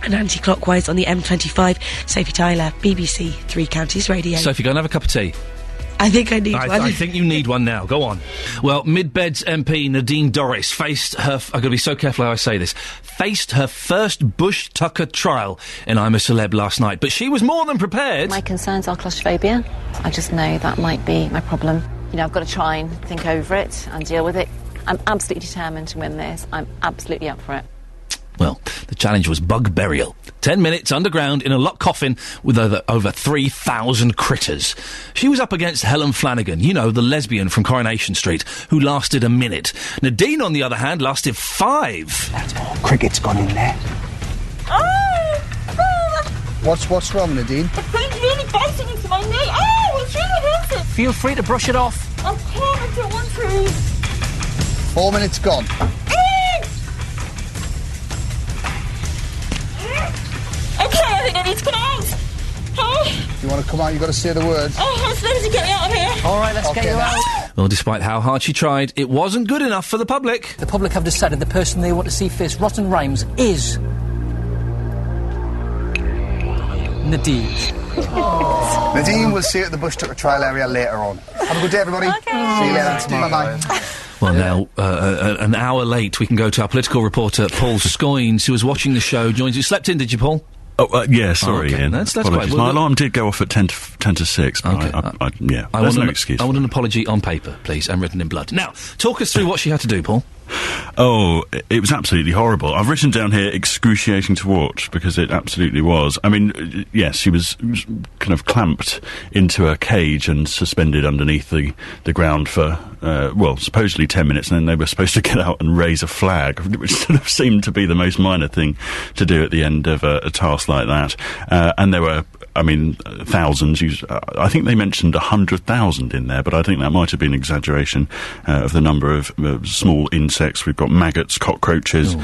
And anti-clockwise on the M25. Sophie Tyler, BBC Three Counties Radio. Sophie, go and have a cup of tea. I think I need one. I think you need one now. Go on. Well, Mid-Beds MP Nadine Dorries faced her... I've got to be so careful how I say this. Faced her first Bush Tucker trial in I'm a Celeb last night. But she was more than prepared. My concerns are claustrophobia. I just know that might be my problem. You know, I've got to try and think over it and deal with it. I'm absolutely determined to win this. I'm absolutely up for it. Well, the challenge was bug burial. 10 minutes underground in a locked coffin with over 3,000 critters. She was up against Helen Flanagan, you know, the lesbian from Coronation Street, who lasted a minute. Nadine, on the other hand, lasted 5. That's more cricket's gone in there. What's wrong, Nadine? The pain's really biting into my nail. Oh, it's really hurting. Feel free to brush it off. I can't, I don't want to. 4 minutes gone. Okay, I think I need to come out. Oh. If you want to come out, you've got to say the words. Oh, I'm supposed to get me out of here. All right, let's get you out. Well, despite how hard she tried, it wasn't good enough for the public. The public have decided the person they want to see face rotten rhymes is... Nadine. Nadine, we'll see you at the Bush Tucker trial area later on. Have a good day, everybody. Okay. See you later. Bye-bye. Well, now, an hour late, we can go to our political reporter, Paul Scoynes, who was watching the show, joins you. Slept in, did you, Paul? Oh, yeah, sorry, Ian. That's Apologies. quite... My alarm did go off at 10 to 6, but Okay. there's no excuse. I want an apology on paper, please, and written in blood. Now, talk us through what she had to do, Paul. Oh, it was absolutely horrible. I've written down here excruciating to watch, because it absolutely was. I mean, yes, she was kind of clamped into a cage and suspended underneath the ground for, supposedly 10 minutes, and then they were supposed to get out and raise a flag, which sort of seemed to be the most minor thing to do at the end of a task like that. And there were, thousands. I think they mentioned 100,000 in there, but I think that might have been an exaggeration of the number of small insects. We've got maggots, cockroaches,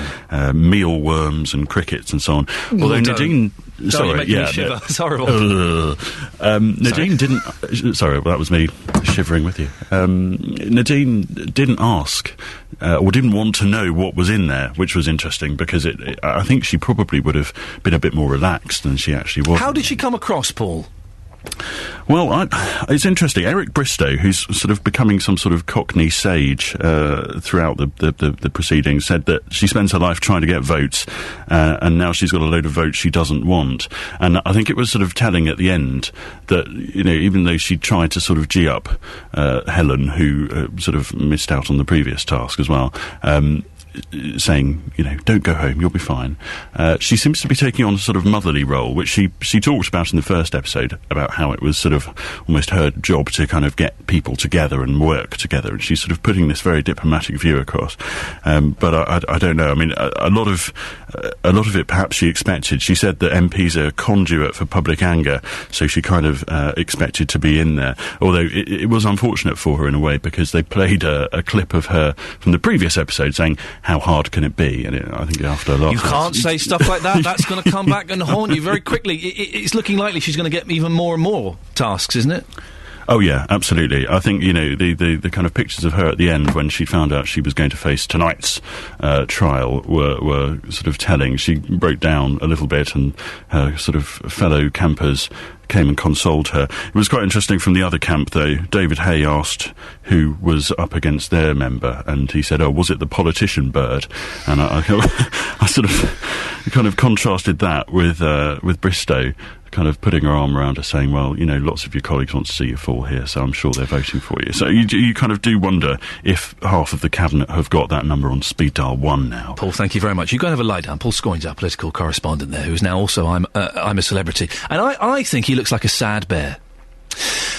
mealworms and crickets and so on. Although Nadine... Sorry, shiver. It's horrible. Nadine didn't... Sorry, that was me shivering with you. Nadine didn't ask or didn't want to know what was in there, which was interesting, because I think she probably would have been a bit more relaxed than she actually was. How did she come across, Paul? Well, it's interesting. Eric Bristow, who's sort of becoming some sort of Cockney sage throughout the proceedings, said that she spends her life trying to get votes, and now she's got a load of votes she doesn't want. And I think it was sort of telling at the end that, you know, even though she tried to sort of gee up Helen, who sort of missed out on the previous task as well, saying, you know, don't go home, you'll be fine. She seems to be taking on a sort of motherly role, which she talked about in the first episode, about how it was sort of almost her job to kind of get people together and work together, and she's sort of putting this very diplomatic view across. But I don't know. I mean, a lot of it perhaps she expected. She said that MPs are a conduit for public anger, so she kind of expected to be in there. Although it was unfortunate for her in a way, because they played a clip of her from the previous episode saying, how hard can it be? And I think after a lot... You can't say stuff like that. That's going to come back and haunt you very quickly. It's looking likely she's going to get even more and more tasks, isn't it? Oh, yeah, absolutely. I think, you know, the kind of pictures of her at the end when she found out she was going to face tonight's trial were sort of telling. She broke down a little bit, and her sort of fellow campers came and consoled her. It was quite interesting from the other camp, though. David Hay asked who was up against their member, and he said, oh, was it the politician bird? And I sort of kind of contrasted that with Bristow, kind of putting her arm around her, saying, well, you know, lots of your colleagues want to see you fall here, so I'm sure they're voting for you. So you kind of do wonder if half of the cabinet have got that number on speed dial 1 now. Paul, thank you very much. You go and have a lie down. Paul Scoynes, our political correspondent there, who's now also I'm a Celebrity. And I think he looks like a sad bear.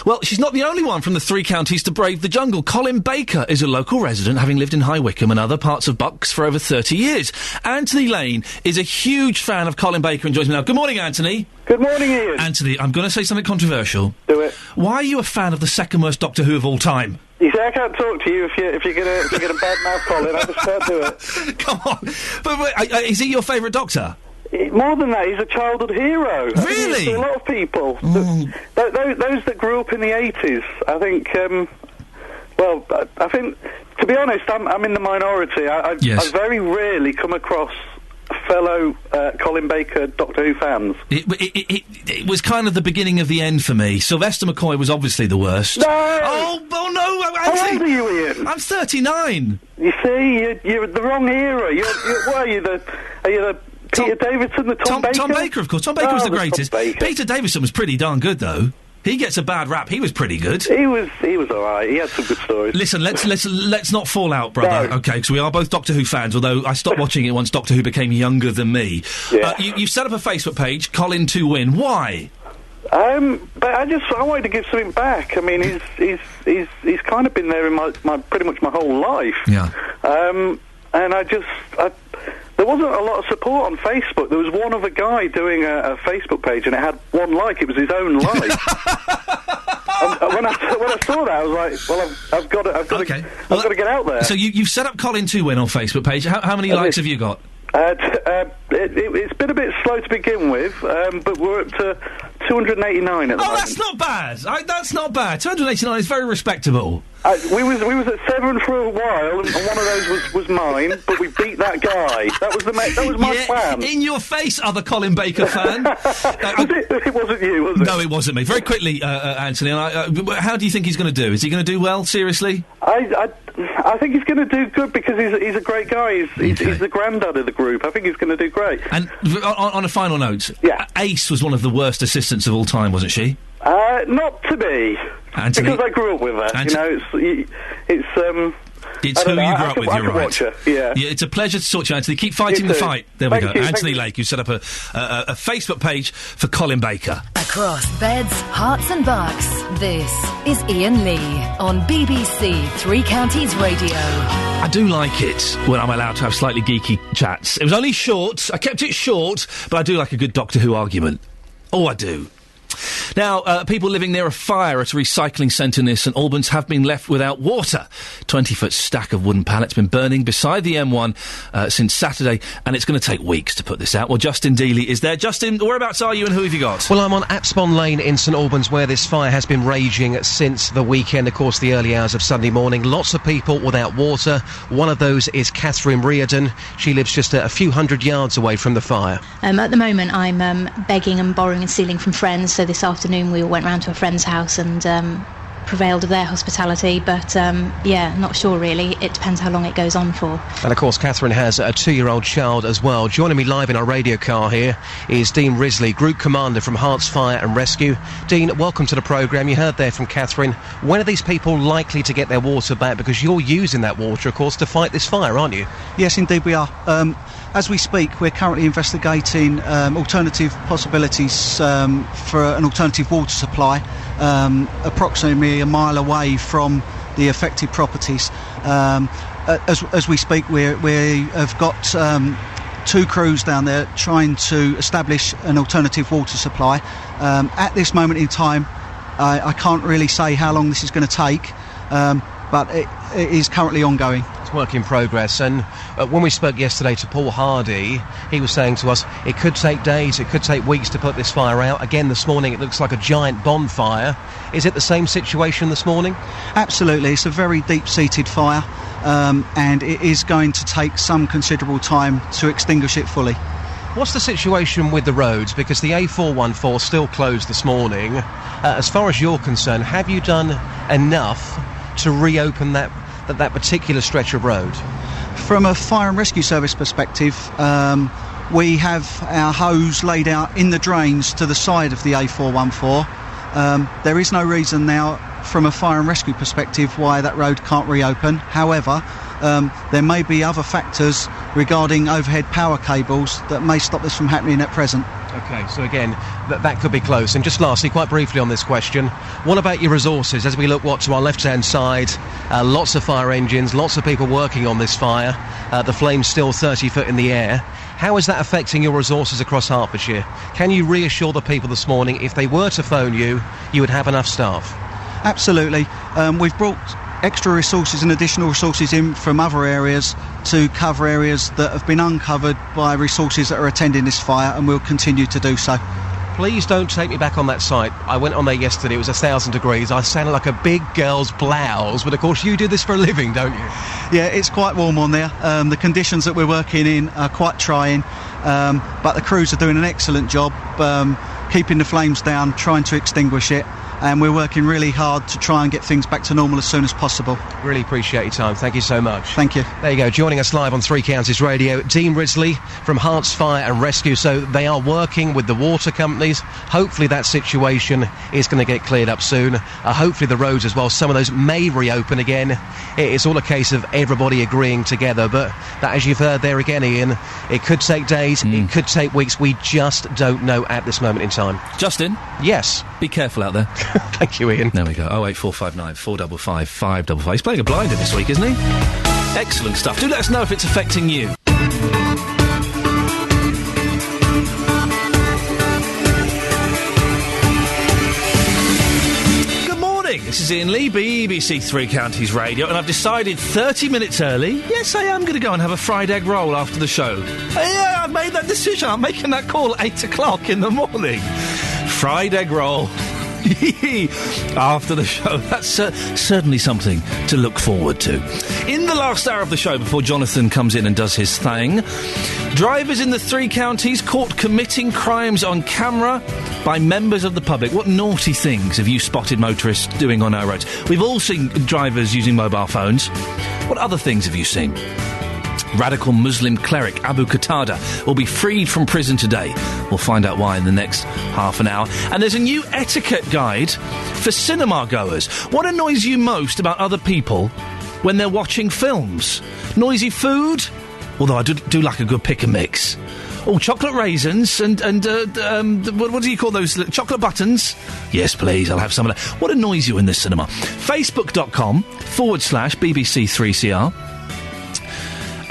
Well, she's not the only one from the 3 counties to brave the jungle. Colin Baker is a local resident, having lived in High Wycombe and other parts of Bucks for over 30 years. Anthony Lane is a huge fan of Colin Baker and joins me now. Good morning, Anthony. Good morning, Ian. Anthony, I'm going to say something controversial. Do it. Why are you a fan of the second worst Doctor Who of all time? You see, I can't talk to you if you're gonna badmouth Colin. I just can't do it. Come on. But is he your favourite Doctor? More than that, he's a childhood hero. Really? To a lot of people. Those that grew up in the 80s, I think, I think, to be honest, I'm in the minority. I very rarely come across fellow Colin Baker Doctor Who fans. It was kind of the beginning of the end for me. Sylvester McCoy was obviously the worst. No! Oh no! How old are you, Ian? I'm 39. You see, you're the wrong era. Are you the Peter Davison, the Tom Baker? Tom Baker, of course. Tom Baker was the greatest. Peter Davison was pretty darn good, though. He gets a bad rap. He was pretty good. He was all right. He had some good stories. Listen, let's not fall out, brother. No. Okay, because we are both Doctor Who fans. Although I stopped watching it once Doctor Who became younger than me. Yeah. You've set up a Facebook page, Colin to Win. Why? But I wanted to give something back. I mean, he's kind of been there in my pretty much my whole life. Yeah. And there wasn't a lot of support on Facebook. There was one other guy doing a Facebook page, and it had one like. It was his own like. when I saw that, I was like, well, I've got to get out there. So you've set up Colin to Win on Facebook page. How many likes have you got? It's been a bit slow to begin with, but we're up to 289 at the moment. That's not bad. That's not bad. 289 is very respectable. We was at 7 for a while, and one of those was mine. But we beat that guy. That was my plan. In your face, other Colin Baker fan. It wasn't you, was it? No, it wasn't me. Very quickly, Anthony. How do you think he's going to do? Is he going to do well? Seriously? I think he's going to do good because he's a great guy. He's the granddad of the group. I think he's going to do great. And on a final note, Ace was one of the worst assistants of all time, wasn't she? Not to me. Anthony, because I grew up with her. It's who you grew up with, you're right. Watch her. Yeah, it's a pleasure to talk to you, Anthony. Keep fighting the fight. There we go. You, Anthony Lake, you set up a Facebook page for Colin Baker. Across beds, hearts and bucks, this is Iain Lee on BBC 3 Counties Radio. I do like it when I'm allowed to have slightly geeky chats. It was only short. I kept it short, but I do like a good Doctor Who argument. Oh, I do. Now, people living near a fire at a recycling centre near St Albans have been left without water. 20-foot stack of wooden pallets been burning beside the M1 since Saturday, and it's going to take weeks to put this out. Well, Justin Dealey is there. Justin, whereabouts are you and who have you got? Well, I'm on Apspon Lane in St Albans, where this fire has been raging since the weekend, of course, the early hours of Sunday morning. Lots of people without water. One of those is Catherine Reardon. She lives just a few hundred yards away from the fire. At the moment, I'm begging and borrowing and stealing from friends, so this afternoon we all went round to a friend's house and prevailed of their hospitality, but not sure really. It depends how long it goes on for. And of course Catherine has a 2-year-old child as well. Joining me live in our radio car here is Dean Risley, Group Commander from Hearts Fire and Rescue. Dean, welcome to the programme. You heard there from Catherine. When are these people likely to get their water back? Because you're using that water, of course, to fight this fire, aren't you? Yes, indeed we are. As we speak, we're currently investigating alternative possibilities for an alternative water supply approximately a mile away from the affected properties. As we speak, we have got 2 crews down there trying to establish an alternative water supply. At this moment in time, I can't really say how long this is going to take, but it is currently ongoing. Work in progress. And when we spoke yesterday to Paul Hardy, he was saying to us it could take days, it could take weeks to put this fire out. Again this morning it looks like a giant bonfire. Is it the same situation this morning? Absolutely. It's a very deep-seated fire, and it is going to take some considerable time to extinguish it fully. What's the situation with the roads? Because the A414 still closed this morning. As far as you're concerned, have you done enough to reopen that particular stretch of road? From a fire and rescue service perspective, we have our hose laid out in the drains to the side of the A414. There is no reason now from a fire and rescue perspective why that road can't reopen. However, there may be other factors regarding overhead power cables that may stop this from happening at present. OK, so again, that could be close. And just lastly, quite briefly on this question, what about your resources? As we look, to our left-hand side, lots of fire engines, lots of people working on this fire, the flame's still 30 foot in the air. How is that affecting your resources across Hertfordshire? Can you reassure the people this morning, if they were to phone you, you would have enough staff? Absolutely. We've brought extra resources and additional resources in from other areas to cover areas that have been uncovered by resources that are attending this fire, and we'll continue to do so. Please don't take me back on that site. I went on there yesterday, it was 1,000 degrees. I sounded like a big girl's blouse, but of course you do this for a living, don't you? Yeah, it's quite warm on there. The conditions that we're working in are quite trying, but the crews are doing an excellent job keeping the flames down, trying to extinguish it, and we're working really hard to try and get things back to normal as soon as possible. Really appreciate your time. Thank you so much. Thank you. There you go. Joining us live on Three Counties Radio, Dean Risley from Herts Fire and Rescue. So they are working with the water companies. Hopefully that situation is going to get cleared up soon. Hopefully the roads as well, some of those may reopen again. It's all a case of everybody agreeing together. But that, as you've heard there again, Ian, it could take days, it could take weeks. We just don't know at this moment in time. Justin? Yes? Be careful out there. Thank you, Ian. There we go. 08459 455 555. He's playing a blinder this week, isn't he? Excellent stuff. Do let us know if it's affecting you. Good morning. This is Iain Lee, BBC Three Counties Radio, and I've decided 30 minutes early, yes, I am going to go and have a fried egg roll after the show. Yeah, I've made that decision. I'm making that call at 8 o'clock in the morning. Fried egg roll. After the show. That's certainly something to look forward to. In the last hour of the show, before Jonathan comes in and does his thing, drivers in the three counties caught committing crimes on camera by members of the public. What naughty things have you spotted motorists doing on our roads? We've all seen drivers using mobile phones. What other things have you seen? Radical Muslim cleric Abu Qatada will be freed from prison today. We'll find out why in the next half an hour. And there's a new etiquette guide for cinema goers. What annoys you most about other people when they're watching films? Noisy food? Although I do like a good pick and mix. Oh, chocolate raisins and what do you call those? Chocolate buttons? Yes, please, I'll have some of that. What annoys you in the cinema? Facebook.com/BBC3CR.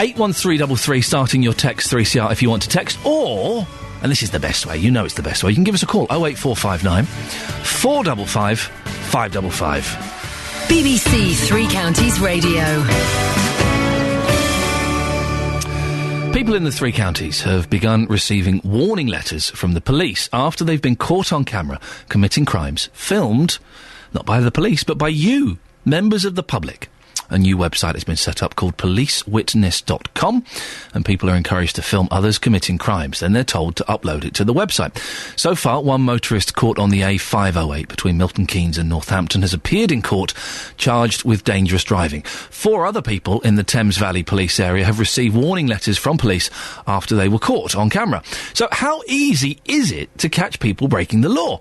81333, starting your text 3CR if you want to text, or, and this is the best way, you know it's the best way, you can give us a call, 08459 455 555. BBC Three Counties Radio. People in the three counties have begun receiving warning letters from the police after they've been caught on camera committing crimes filmed, not by the police, but by you, members of the public. A new website has been set up called policewitness.com, and people are encouraged to film others committing crimes. Then they're told to upload it to the website. So far, one motorist caught on the A508 between Milton Keynes and Northampton has appeared in court charged with dangerous driving. 4 other people in the Thames Valley police area have received warning letters from police after they were caught on camera. So how easy is it to catch people breaking the law?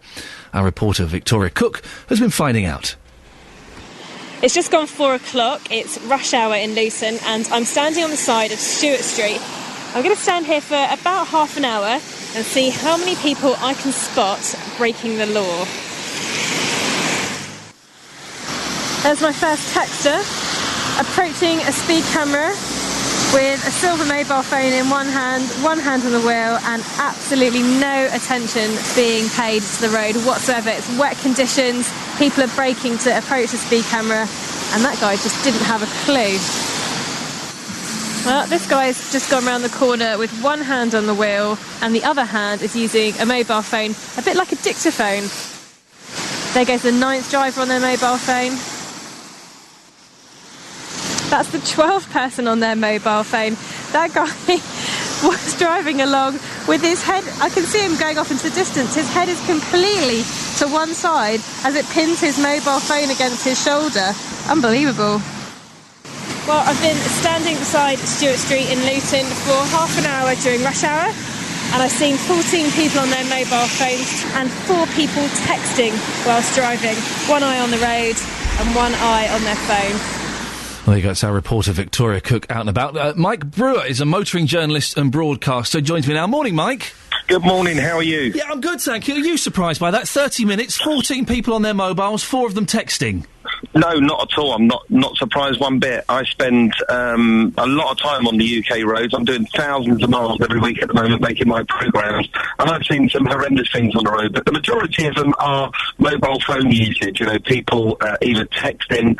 Our reporter Victoria Cook has been finding out. It's just gone 4 o'clock, it's rush hour in Luton, and I'm standing on the side of Stewart Street. I'm going to stand here for about half an hour and see how many people I can spot breaking the law. There's my first texter, approaching a speed camera with a silver mobile phone in one hand on the wheel, and absolutely no attention being paid to the road whatsoever. It's wet conditions, people are braking to approach the speed camera, and that guy just didn't have a clue. Well, this guy's just gone round the corner with one hand on the wheel, and the other hand is using a mobile phone, a bit like a dictaphone. There goes the 9th driver on their mobile phone. That's the 12th person on their mobile phone. That guy was driving along with his head, I can see him going off into the distance. His head is completely to one side as it pins his mobile phone against his shoulder. Unbelievable. Well, I've been standing beside Stewart Street in Luton for half an hour during rush hour, and I've seen 14 people on their mobile phones and 4 people texting whilst driving. One eye on the road and one eye on their phone. Well, there you go. It's our reporter Victoria Cook out and about. Mike Brewer is a motoring journalist and broadcaster. Joins me now. Morning, Mike. Good morning, how are you? Yeah, I'm good, thank you. Are you surprised by that? 30 minutes, 14 people on their mobiles, 4 of them texting. No, not at all. I'm not surprised one bit. I spend a lot of time on the UK roads. I'm doing thousands of miles every week at the moment making my programmes, and I've seen some horrendous things on the road, but the majority of them are mobile phone usage. You know, people either texting,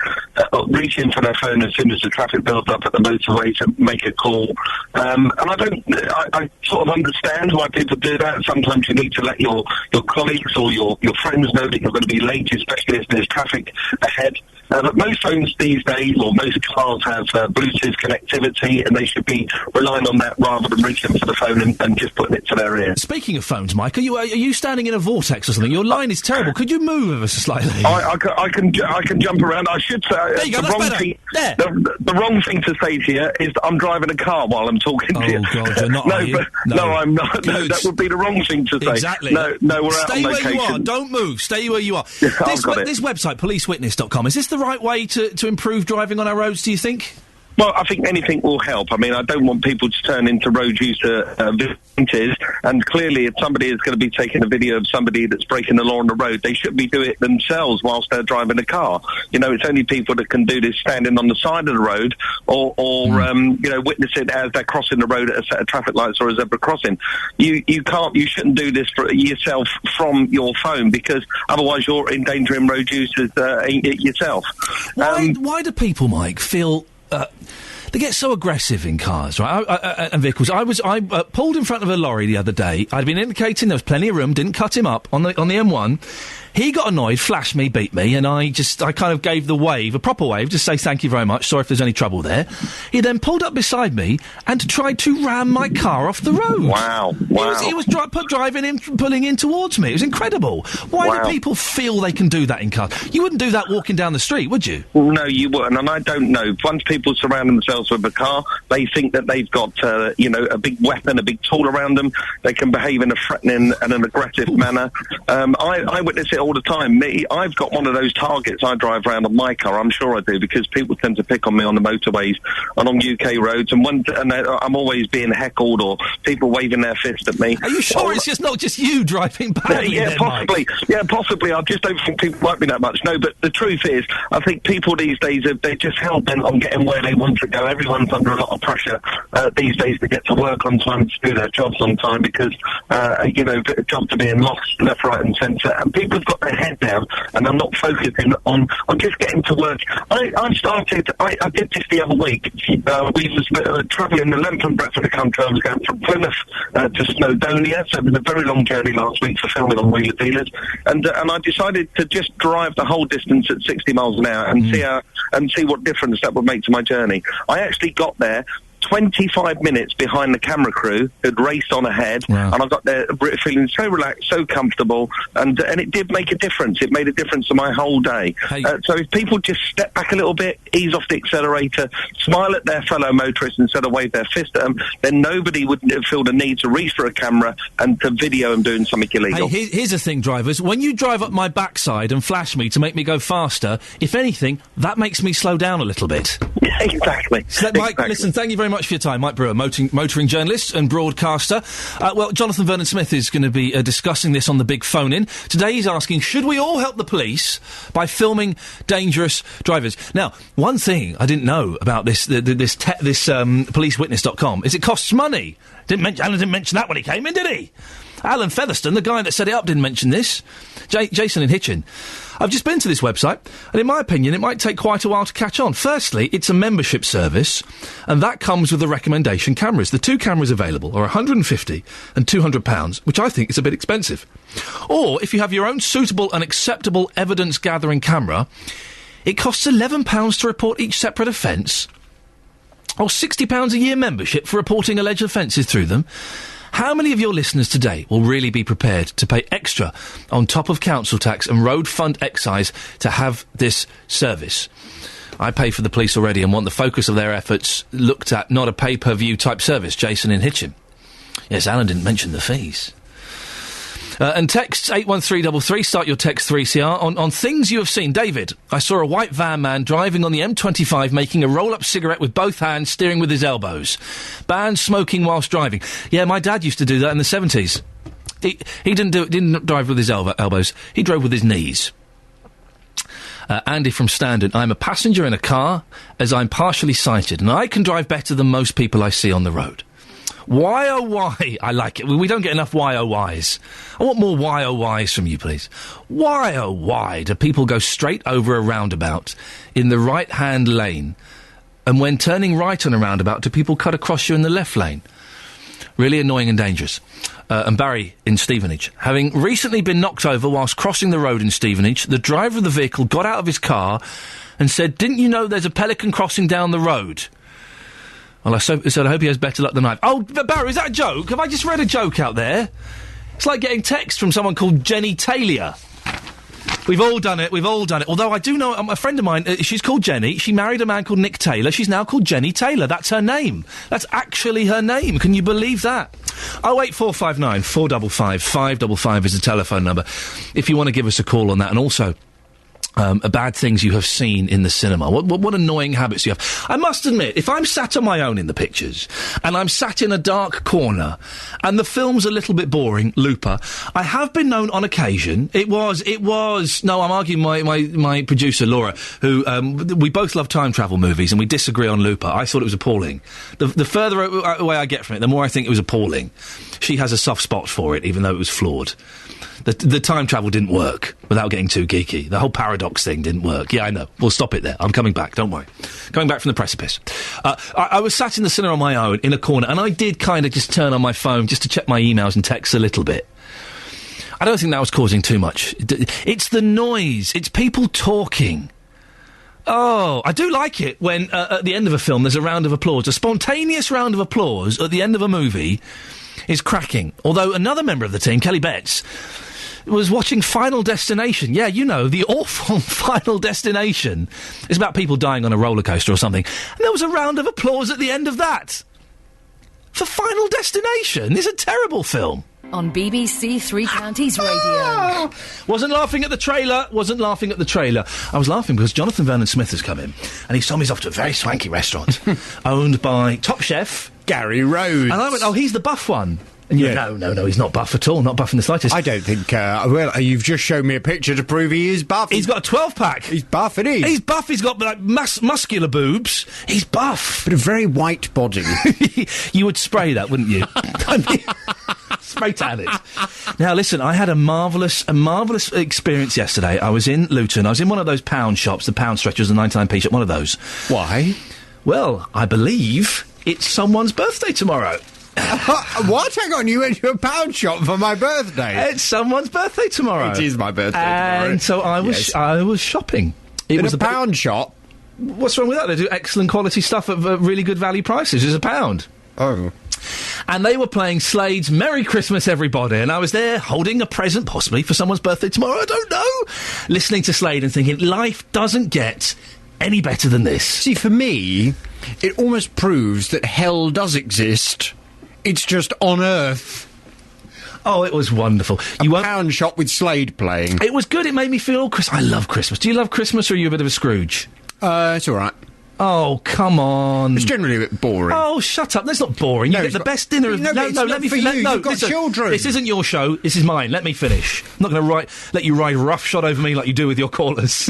reaching for their phone as soon as the traffic builds up at the motorway to make a call. And I sort of understand why people do that. Sometimes you need to let your colleagues or your friends know that you're going to be late, especially if there's traffic ahead. But most phones these days, or most cars, have Bluetooth connectivity, and they should be relying on that rather than reaching for the phone and just putting it to their ear. Speaking of phones, Mike, are you standing in a vortex or something? Your line is terrible. Could you move ever so slightly? I can jump around. I should say there you go, that's better. The wrong thing to say to you is that I'm driving a car while I'm talking to you. Oh God, you're not. No, I'm not. No, that would be the wrong thing to say. Exactly. No, we're out on location. Stay where you are. Don't move. Stay where you are. This website, policewitness.com, is this the right way to improve driving on our roads, do you think? Well, I think anything will help. I mean, I don't want people to turn into road user victims, and clearly if somebody is going to be taking a video of somebody that's breaking the law on the road, they should be doing it themselves whilst they're driving a car. You know, it's only people that can do this standing on the side of the road or witness it as they're crossing the road at a set of traffic lights or a zebra crossing. You shouldn't do this for yourself from your phone, because otherwise you're endangering road users yourself. Why do people, Mike, feel... they get so aggressive in cars, right, and vehicles. I pulled in front of a lorry the other day. I'd been indicating there was plenty of room, didn't cut him up on the M1. He got annoyed, flashed me, beat me, and I kind of gave the wave, a proper wave, just say thank you very much, sorry if there's any trouble there. He then pulled up beside me and tried to ram my car off the road. Wow. He was driving in, pulling in towards me. It was incredible. Why do people feel they can do that in cars? You wouldn't do that walking down the street, would you? No, you wouldn't, and I don't know. Once people surround themselves with a car, they think that they've got, a big weapon, a big tool around them. They can behave in a threatening and an aggressive manner. I witness it all the time. I've got one of those targets I drive around on my car. I'm sure I do, because people tend to pick on me on the motorways and on UK roads, and I'm always being heckled or people waving their fist at me. Are you sure it's just not just you driving badly? Yeah, possibly. Mike? Yeah, possibly. I just don't think people like me that much. No, but the truth is, I think people these days they're just hell bent on getting where they want to go. Everyone's under a lot of pressure these days to get to work on time, to do their jobs on time, because jobs are being lost left, right, and centre, and people have got their head down, and I'm not focusing on just getting to work. I did this the other week. We was travelling the length and breadth of the country. I was going from Plymouth to Snowdonia, so it was a very long journey last week for filming on Wheeler Dealers, and I decided to just drive the whole distance at 60 miles an hour and see what difference that would make to my journey. I actually got there 25 minutes behind the camera crew who'd raced on ahead, and I got there feeling so relaxed, so comfortable, and it did make a difference. It made a difference to my whole day. So if people just step back a little bit, ease off the accelerator, smile at their fellow motorists instead of wave their fist at them, then nobody would feel the need to reach for a camera and to video them doing something illegal. Hey, here's the thing, drivers. When you drive up my backside and flash me to make me go faster, if anything, that makes me slow down a little bit. Yeah, exactly. So Mike, listen, thank you very much for your time. Mike Brewer, motoring journalist and broadcaster. Jonathan Vernon-Smith is going to be discussing this on the big phone-in. Today he's asking, should we all help the police by filming dangerous drivers? Now, one thing I didn't know about this policewitness.com is it costs money. Alan didn't mention that when he came in, did he? Alan Featherstone, the guy that set it up, didn't mention this. Jason in Hitchin. I've just been to this website, and in my opinion, it might take quite a while to catch on. Firstly, it's a membership service, and that comes with the recommendation cameras. The 2 cameras available are £150 and £200, which I think is a bit expensive. Or, if you have your own suitable and acceptable evidence-gathering camera, it costs £11 to report each separate offence, or £60 a year membership for reporting alleged offences through them. How many of your listeners today will really be prepared to pay extra on top of council tax and road fund excise to have this service? I pay for the police already and want the focus of their efforts looked at, not a pay-per-view type service. Jason in Hitchin. Yes, Alan didn't mention the fees. And texts 81333, start your text 3CR, on things you have seen. David, I saw a white van man driving on the M25 making a roll-up cigarette with both hands, steering with his elbows. Banned smoking whilst driving. Yeah, my dad used to do that in the 70s. He didn't drive with his elbows. He drove with his knees. Andy from Standon, I'm a passenger in a car as I'm partially sighted, and I can drive better than most people I see on the road. Why, oh, why? I like it. We don't get enough why, oh, whys. I want more why, oh, whys from you, please. Why, oh, why do people go straight over a roundabout in the right-hand lane, and when turning right on a roundabout, do people cut across you in the left lane? Really annoying and dangerous. And Barry in Stevenage. Having recently been knocked over whilst crossing the road in Stevenage, the driver of the vehicle got out of his car and said, "Didn't you know there's a pelican crossing down the road?" Well, I said, I hope he has better luck than I have. Oh, Barry, is that a joke? Have I just read a joke out there? It's like getting text from someone called Jenny Taylor. We've all done it. Although I do know a friend of mine, she's called Jenny. She married a man called Nick Taylor. She's now called Jenny Taylor. That's her name. That's actually her name. Can you believe that? 08459 455 555 is the telephone number if you want to give us a call on that. And also, bad things you have seen in the cinema. What annoying habits you have. I must admit, if I'm sat on my own in the pictures, and I'm sat in a dark corner, and the film's a little bit boring, Looper, I have been known on occasion, no, I'm arguing my producer, Laura, who, we both love time travel movies, and we disagree on Looper. I thought it was appalling. The further away I get from it, the more I think it was appalling. She has a soft spot for it, even though it was flawed. The time travel didn't work, without getting too geeky. The whole paradox thing didn't work. Yeah, I know. We'll stop it there. I'm coming back, don't worry. Coming back from the precipice. I was sat in the cinema on my own, in a corner, and I did kind of just turn on my phone just to check my emails and texts a little bit. I don't think that was causing too much. It's the noise. It's people talking. Oh, I do like it when, at the end of a film, there's a round of applause. A spontaneous round of applause at the end of a movie is cracking. Although another member of the team, Kelly Betts, was watching Final Destination. Yeah, you know, the awful Final Destination. It's about people dying on a roller coaster or something. And there was a round of applause at the end of that. For Final Destination. It's a terrible film. On BBC Three Counties Radio. Wasn't laughing at the trailer. I was laughing because Jonathan Vernon-Smith has come in and he's told me he's off to a very swanky restaurant owned by top chef Gary Rhodes. And I went, oh, he's the buff one. And you no, he's not buff at all, not buff in the slightest. I don't think, well, you've just shown me a picture to prove he is buff. He's got a 12-pack. He's buff, isn't he? He's buff, he's got, like, muscular boobs. He's buff. But a very white body. You would spray that, wouldn't you? Spray tan it. Now, listen, I had a marvellous experience yesterday. I was in Luton. I was in one of those pound shops, the pound stretchers, the 99p shop, one of those. Why? Well, I believe it's someone's birthday tomorrow. What? Hang on, you went to a pound shop for my birthday? It's someone's birthday tomorrow. It is my birthday tomorrow. And so I was shopping. It was a pound shop? What's wrong with that? They do excellent quality stuff at really good value prices. It's a pound. Oh. And they were playing Slade's Merry Christmas, Everybody, and I was there holding a present, possibly for someone's birthday tomorrow, I don't know, listening to Slade and thinking, life doesn't get any better than this. See, for me, it almost proves that hell does exist. It's just on Earth. Oh, it was wonderful. A pound shop with Slade playing. It was good. It made me feel all Christmas. I love Christmas. Do you love Christmas, or are you a bit of a Scrooge? It's all right. Oh, come on. It's generally a bit boring. Oh, shut up. That's not boring. You get the best dinner of... No, let me finish. You've got children. This isn't your show. This is mine. Let me finish. I'm not going to let you ride roughshod over me like you do with your callers.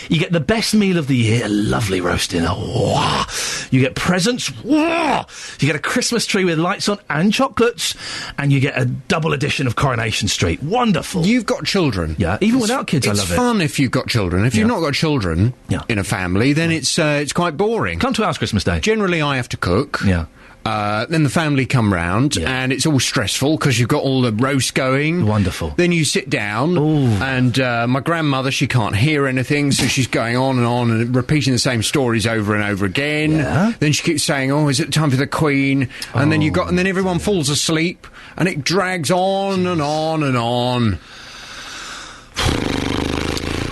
You get the best meal of the year, a lovely roast dinner. Wah. You get presents. Wah. You get a Christmas tree with lights on and chocolates. And you get a double edition of Coronation Street. Wonderful. You've got children. Yeah, even without kids, I love it. It's fun if you've got children. If you've not got children in a family, then it's quite boring. Come to ours Christmas Day. Generally, I have to cook. Yeah. Then the family come round, and it's all stressful because you've got all the roast going. Wonderful. Then you sit down, and my grandmother, she can't hear anything, so she's going on and repeating the same stories over and over again. Yeah. Then she keeps saying, "Oh, is it time for the Queen?" And then and then everyone falls asleep, and it drags on and on and on.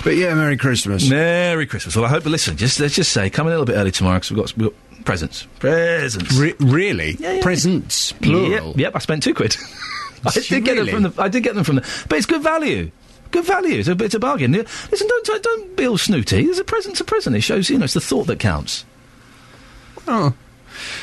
But yeah, Merry Christmas. Merry Christmas. Well, I hope, listen, let's just say, come a little bit early tomorrow, because we've got presents. Presents. Really? Yeah. Presents, plural. Yep, I spent £2. I did get them from the... But it's good value. Good value. It's a bargain. Listen, don't be all snooty. There's a present's a present. It shows, it's the thought that counts. Oh.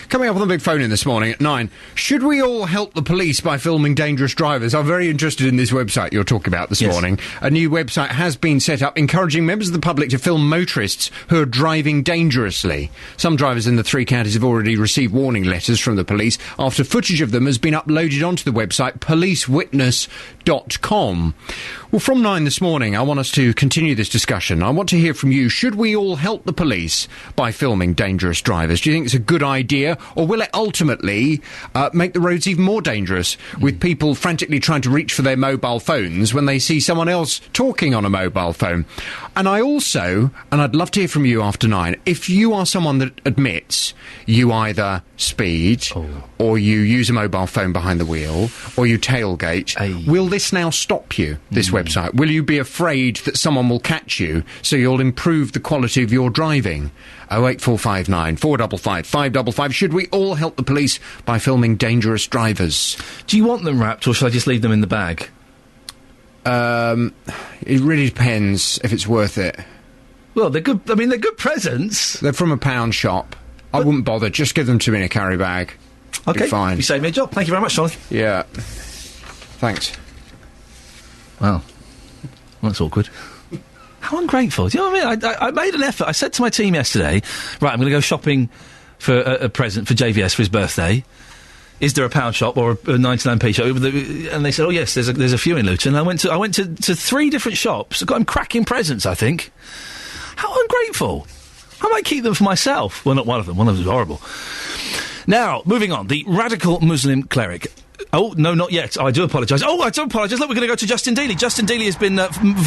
Coming up on the big phone in this morning at 9, should we all help the police by filming dangerous drivers? I'm very interested in this website you're talking about this morning. A new website has been set up encouraging members of the public to film motorists who are driving dangerously. Some drivers in the 3 counties have already received warning letters from the police after footage of them has been uploaded onto the website policewitness.com. Well, from 9 this morning, I want us to continue this discussion. I want to hear from you. Should we all help the police by filming dangerous drivers? Do you think it's a good idea, or will it ultimately make the roads even more dangerous with people frantically trying to reach for their mobile phones when they see someone else talking on a mobile phone? And I'd love to hear from you after 9, if you are someone that admits you either speed or you use a mobile phone behind the wheel or you tailgate, will this now stop you, this website? Will you be afraid that someone will catch you so you'll improve the quality of your driving? 08459 455 555. Should we all help the police by filming dangerous drivers? Do you want them wrapped, or should I just leave them in the bag? It really depends if it's worth it. Well, they're good. I mean, they're good presents. They're from a pound shop. I wouldn't bother. Just give them to me in a carry bag. Okay, be fine. You saved me a job. Thank you very much, Jonathan. Yeah. Thanks. Wow. Well, that's awkward. How ungrateful. Do you know what I mean? I made an effort. I said to my team yesterday, right, I'm going to go shopping for a present for JVS for his birthday. Is there a pound shop or a 99p shop? And they said, oh, yes, there's a few in Luton. And I went to 3 different shops. I got him cracking presents, I think. How ungrateful. I might keep them for myself. Well, not one of them. One of them was horrible. Now, moving on. The radical Muslim cleric. Oh, no, not yet. I do apologise. Oh, I do apologise. Look, we're going to go to Justin Dealey. Justin Dealey has been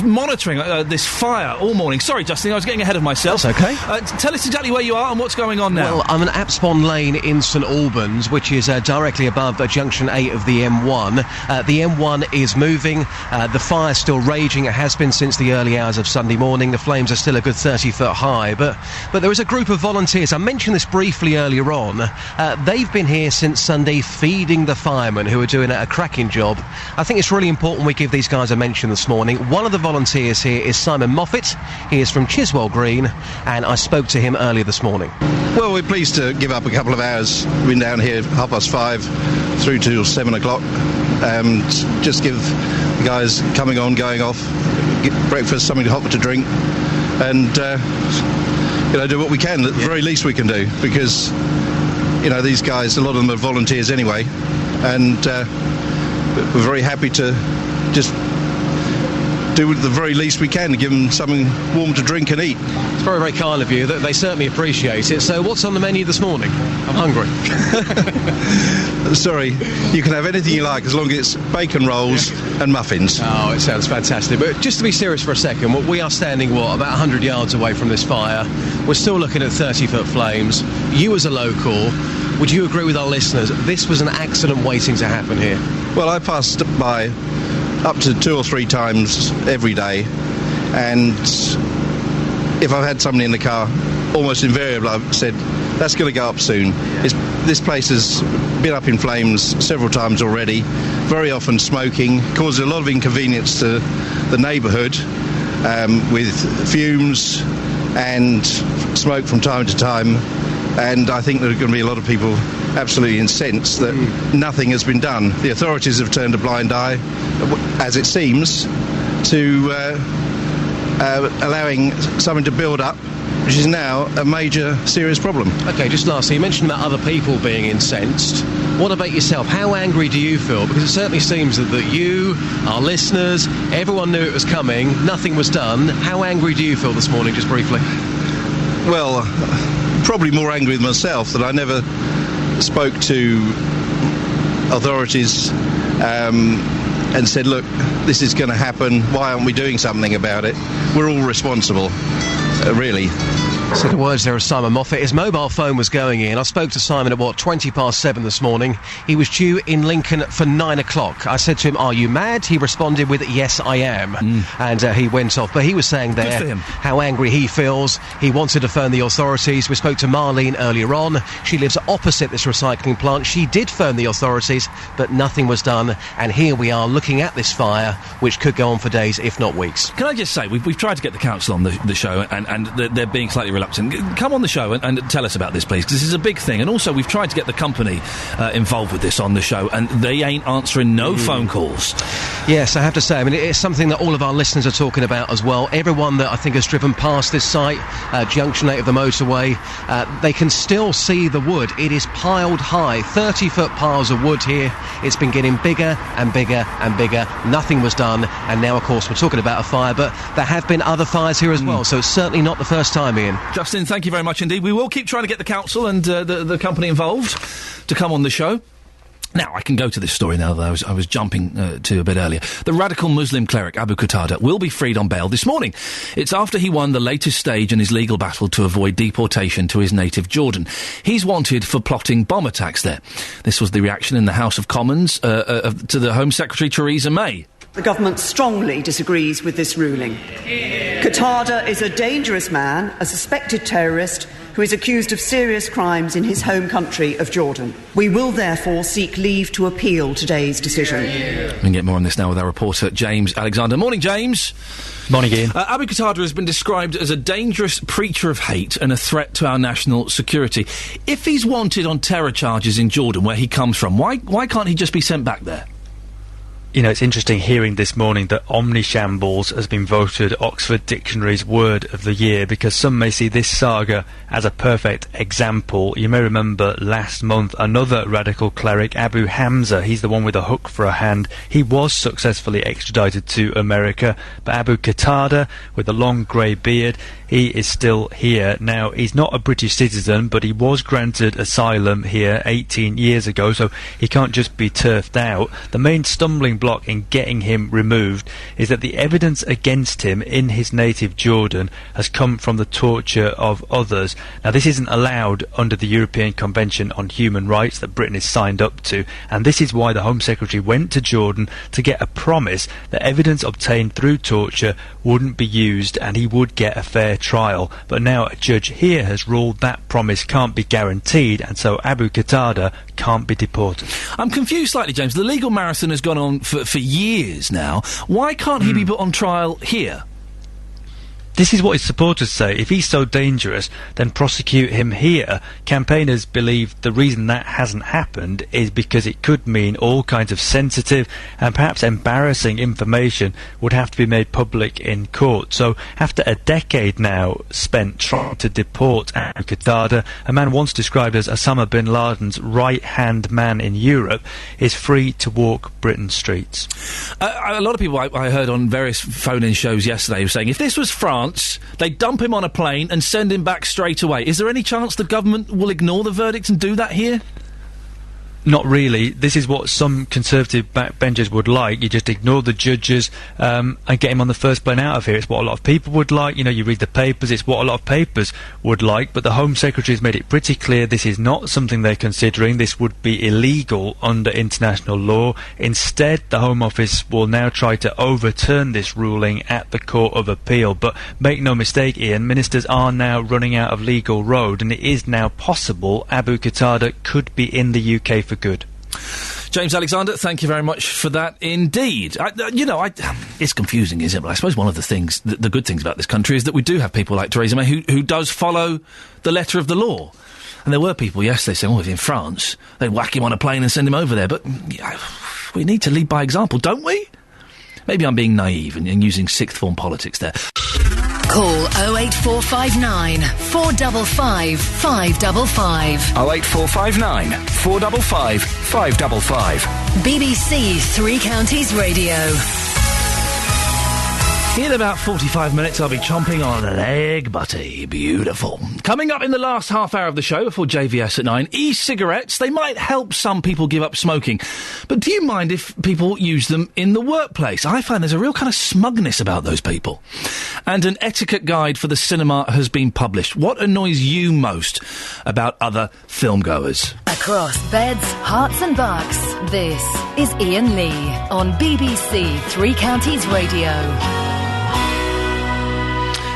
monitoring this fire all morning. Sorry, Justin, I was getting ahead of myself. That's okay. Tell us exactly where you are and what's going on now. Well, I'm at Apspon Lane in St Albans, which is directly above junction 8 of the M1. The M1 is moving. The fire's still raging. It has been since the early hours of Sunday morning. The flames are still a good 30 foot high. But there is a group of volunteers. I mentioned this briefly earlier on. They've been here since Sunday feeding the firemen, who are doing a cracking job. I think it's really important we give these guys a mention this morning. One of the volunteers here is Simon Moffat. He is from Chiswell Green, and I spoke to him earlier this morning. Well, we're pleased to give up a couple of hours. We've been down here 5:30 through to 7 o'clock. Just give the guys coming on, going off, get breakfast, something hot to drink, and do what we can. The very least we can do, because these guys, a lot of them are volunteers anyway, and we're very happy to just do the very least we can to give them something warm to drink and eat. It's very, very kind of you. They certainly appreciate it. So what's on the menu this morning? I'm hungry. Sorry, you can have anything you like as long as it's bacon rolls and muffins. Oh, it sounds fantastic. But just to be serious for a second, we are standing, about 100 yards away from this fire. We're still looking at 30-foot flames. You as a local, would you agree with our listeners, this was an accident waiting to happen here? Well, I passed by up to 2 or 3 times every day, and if I've had somebody in the car, almost invariably I've said, that's going to go up soon. This place has been up in flames several times already, very often smoking, causes a lot of inconvenience to the neighbourhood, with fumes and smoke from time to time. And I think there are going to be a lot of people absolutely incensed that nothing has been done. The authorities have turned a blind eye, as it seems, to allowing something to build up, which is now a major, serious problem. OK, just lastly, you mentioned about other people being incensed. What about yourself? How angry do you feel? Because it certainly seems that you, our listeners, everyone knew it was coming, nothing was done. How angry do you feel this morning, just briefly? Well, probably more angry with myself that I never spoke to authorities and said, look, this is going to happen, why aren't we doing something about it? We're all responsible, really. So the words there of Simon Moffat. His mobile phone was going in. I spoke to Simon at 7:20 this morning. He was due in Lincoln for 9 o'clock. I said to him, are you mad? He responded with, yes, I am. And he went off. But he was saying there how angry he feels. He wanted to phone the authorities. We spoke to Marlene earlier on. She lives opposite this recycling plant. She did phone the authorities, but nothing was done. And here we are looking at this fire, which could go on for days, if not weeks. Can I just say, we've tried to get the council on the show, and they're being slightly reluctant. Come on the show and tell us about this, please, because this is a big thing. And also, we've tried to get the company involved with this on the show, and they ain't answering no phone calls. Yes, I have to say, I mean, it's something that all of our listeners are talking about as well. Everyone that I think has driven past this site, Junction 8 of the motorway, they can still see the wood. It is piled high, 30-foot piles of wood here. It's been getting bigger and bigger and bigger. Nothing was done, and now, of course, we're talking about a fire, but there have been other fires here as well, so it's certainly not the first time, Ian. Justin, thank you very much indeed. We will keep trying to get the council and the company involved to come on the show. Now, I can go to this story now that I was jumping to a bit earlier. The radical Muslim cleric Abu Qatada will be freed on bail this morning. It's after he won the latest stage in his legal battle to avoid deportation to his native Jordan. He's wanted for plotting bomb attacks there. This was the reaction in the House of Commons to the Home Secretary Theresa May. The government strongly disagrees with this ruling. Qatada is a dangerous man, a suspected terrorist, who is accused of serious crimes in his home country of Jordan. We will therefore seek leave to appeal today's decision. We can get more on this now with our reporter, James Alexander. Morning, James. Morning, Ian. Abu Qatada has been described as a dangerous preacher of hate and a threat to our national security. If he's wanted on terror charges in Jordan, where he comes from, why can't he just be sent back there? You know, it's interesting hearing this morning that omnishambles has been voted Oxford Dictionary's Word of the Year, because some may see this saga as a perfect example. You may remember last month another radical cleric, Abu Hamza, he's the one with a hook for a hand. He was successfully extradited to America, but Abu Qatada, with a long grey beard, he is still here. Now, he's not a British citizen, but he was granted asylum here 18 years ago, so he can't just be turfed out. The main stumbling block in getting him removed is that the evidence against him in his native Jordan has come from the torture of others. Now, this isn't allowed under the European Convention on Human Rights that Britain is signed up to, and this is why the Home Secretary went to Jordan to get a promise that evidence obtained through torture wouldn't be used and he would get a fair trial. But now a judge here has ruled that promise can't be guaranteed, and so Abu Qatada can't be deported. I'm confused slightly, James. The legal marathon has gone on for years now. Why can't he be put on trial here? This is what his supporters say. If he's so dangerous, then prosecute him here. Campaigners believe the reason that hasn't happened is because it could mean all kinds of sensitive and perhaps embarrassing information would have to be made public in court. So after a decade now spent trying to deport Abu Qatada, a man once described as Osama bin Laden's right-hand man in Europe, is free to walk Britain's streets. A lot of people I heard on various phone-in shows yesterday were saying, if this was France, they'd dump him on a plane and send him back straight away. Is there any chance the government will ignore the verdict and do that here? Not really. This is what some conservative backbenchers would like. You just ignore the judges and get him on the first plane out of here. It's what a lot of people would like. You know, you read the papers, it's what a lot of papers would like. But the Home Secretary has made it pretty clear this is not something they're considering. This would be illegal under international law. Instead, the Home Office will now try to overturn this ruling at the Court of Appeal. But make no mistake, Ian, ministers are now running out of legal road, and it is now possible Abu Qatada could be in the UK for good. James Alexander, thank you very much for that indeed. It's confusing, isn't it? But I suppose one of the things, the good things about this country is that we do have people like Theresa May who does follow the letter of the law. And there were people yesterday saying, if in France, they'd whack him on a plane and send him over there. But we need to lead by example, don't we? Maybe I'm being naive and using sixth form politics there. Call 08459 455 555. 08459 455 555. BBC Three Counties Radio. In about 45 minutes, I'll be chomping on an egg butty. Beautiful. Coming up in the last half hour of the show, before JVS at 9, e-cigarettes, they might help some people give up smoking. But do you mind if people use them in the workplace? I find there's a real kind of smugness about those people. And an etiquette guide for the cinema has been published. What annoys you most about other filmgoers? Across beds, hearts and bucks, this is Iain Lee on BBC Three Counties Radio.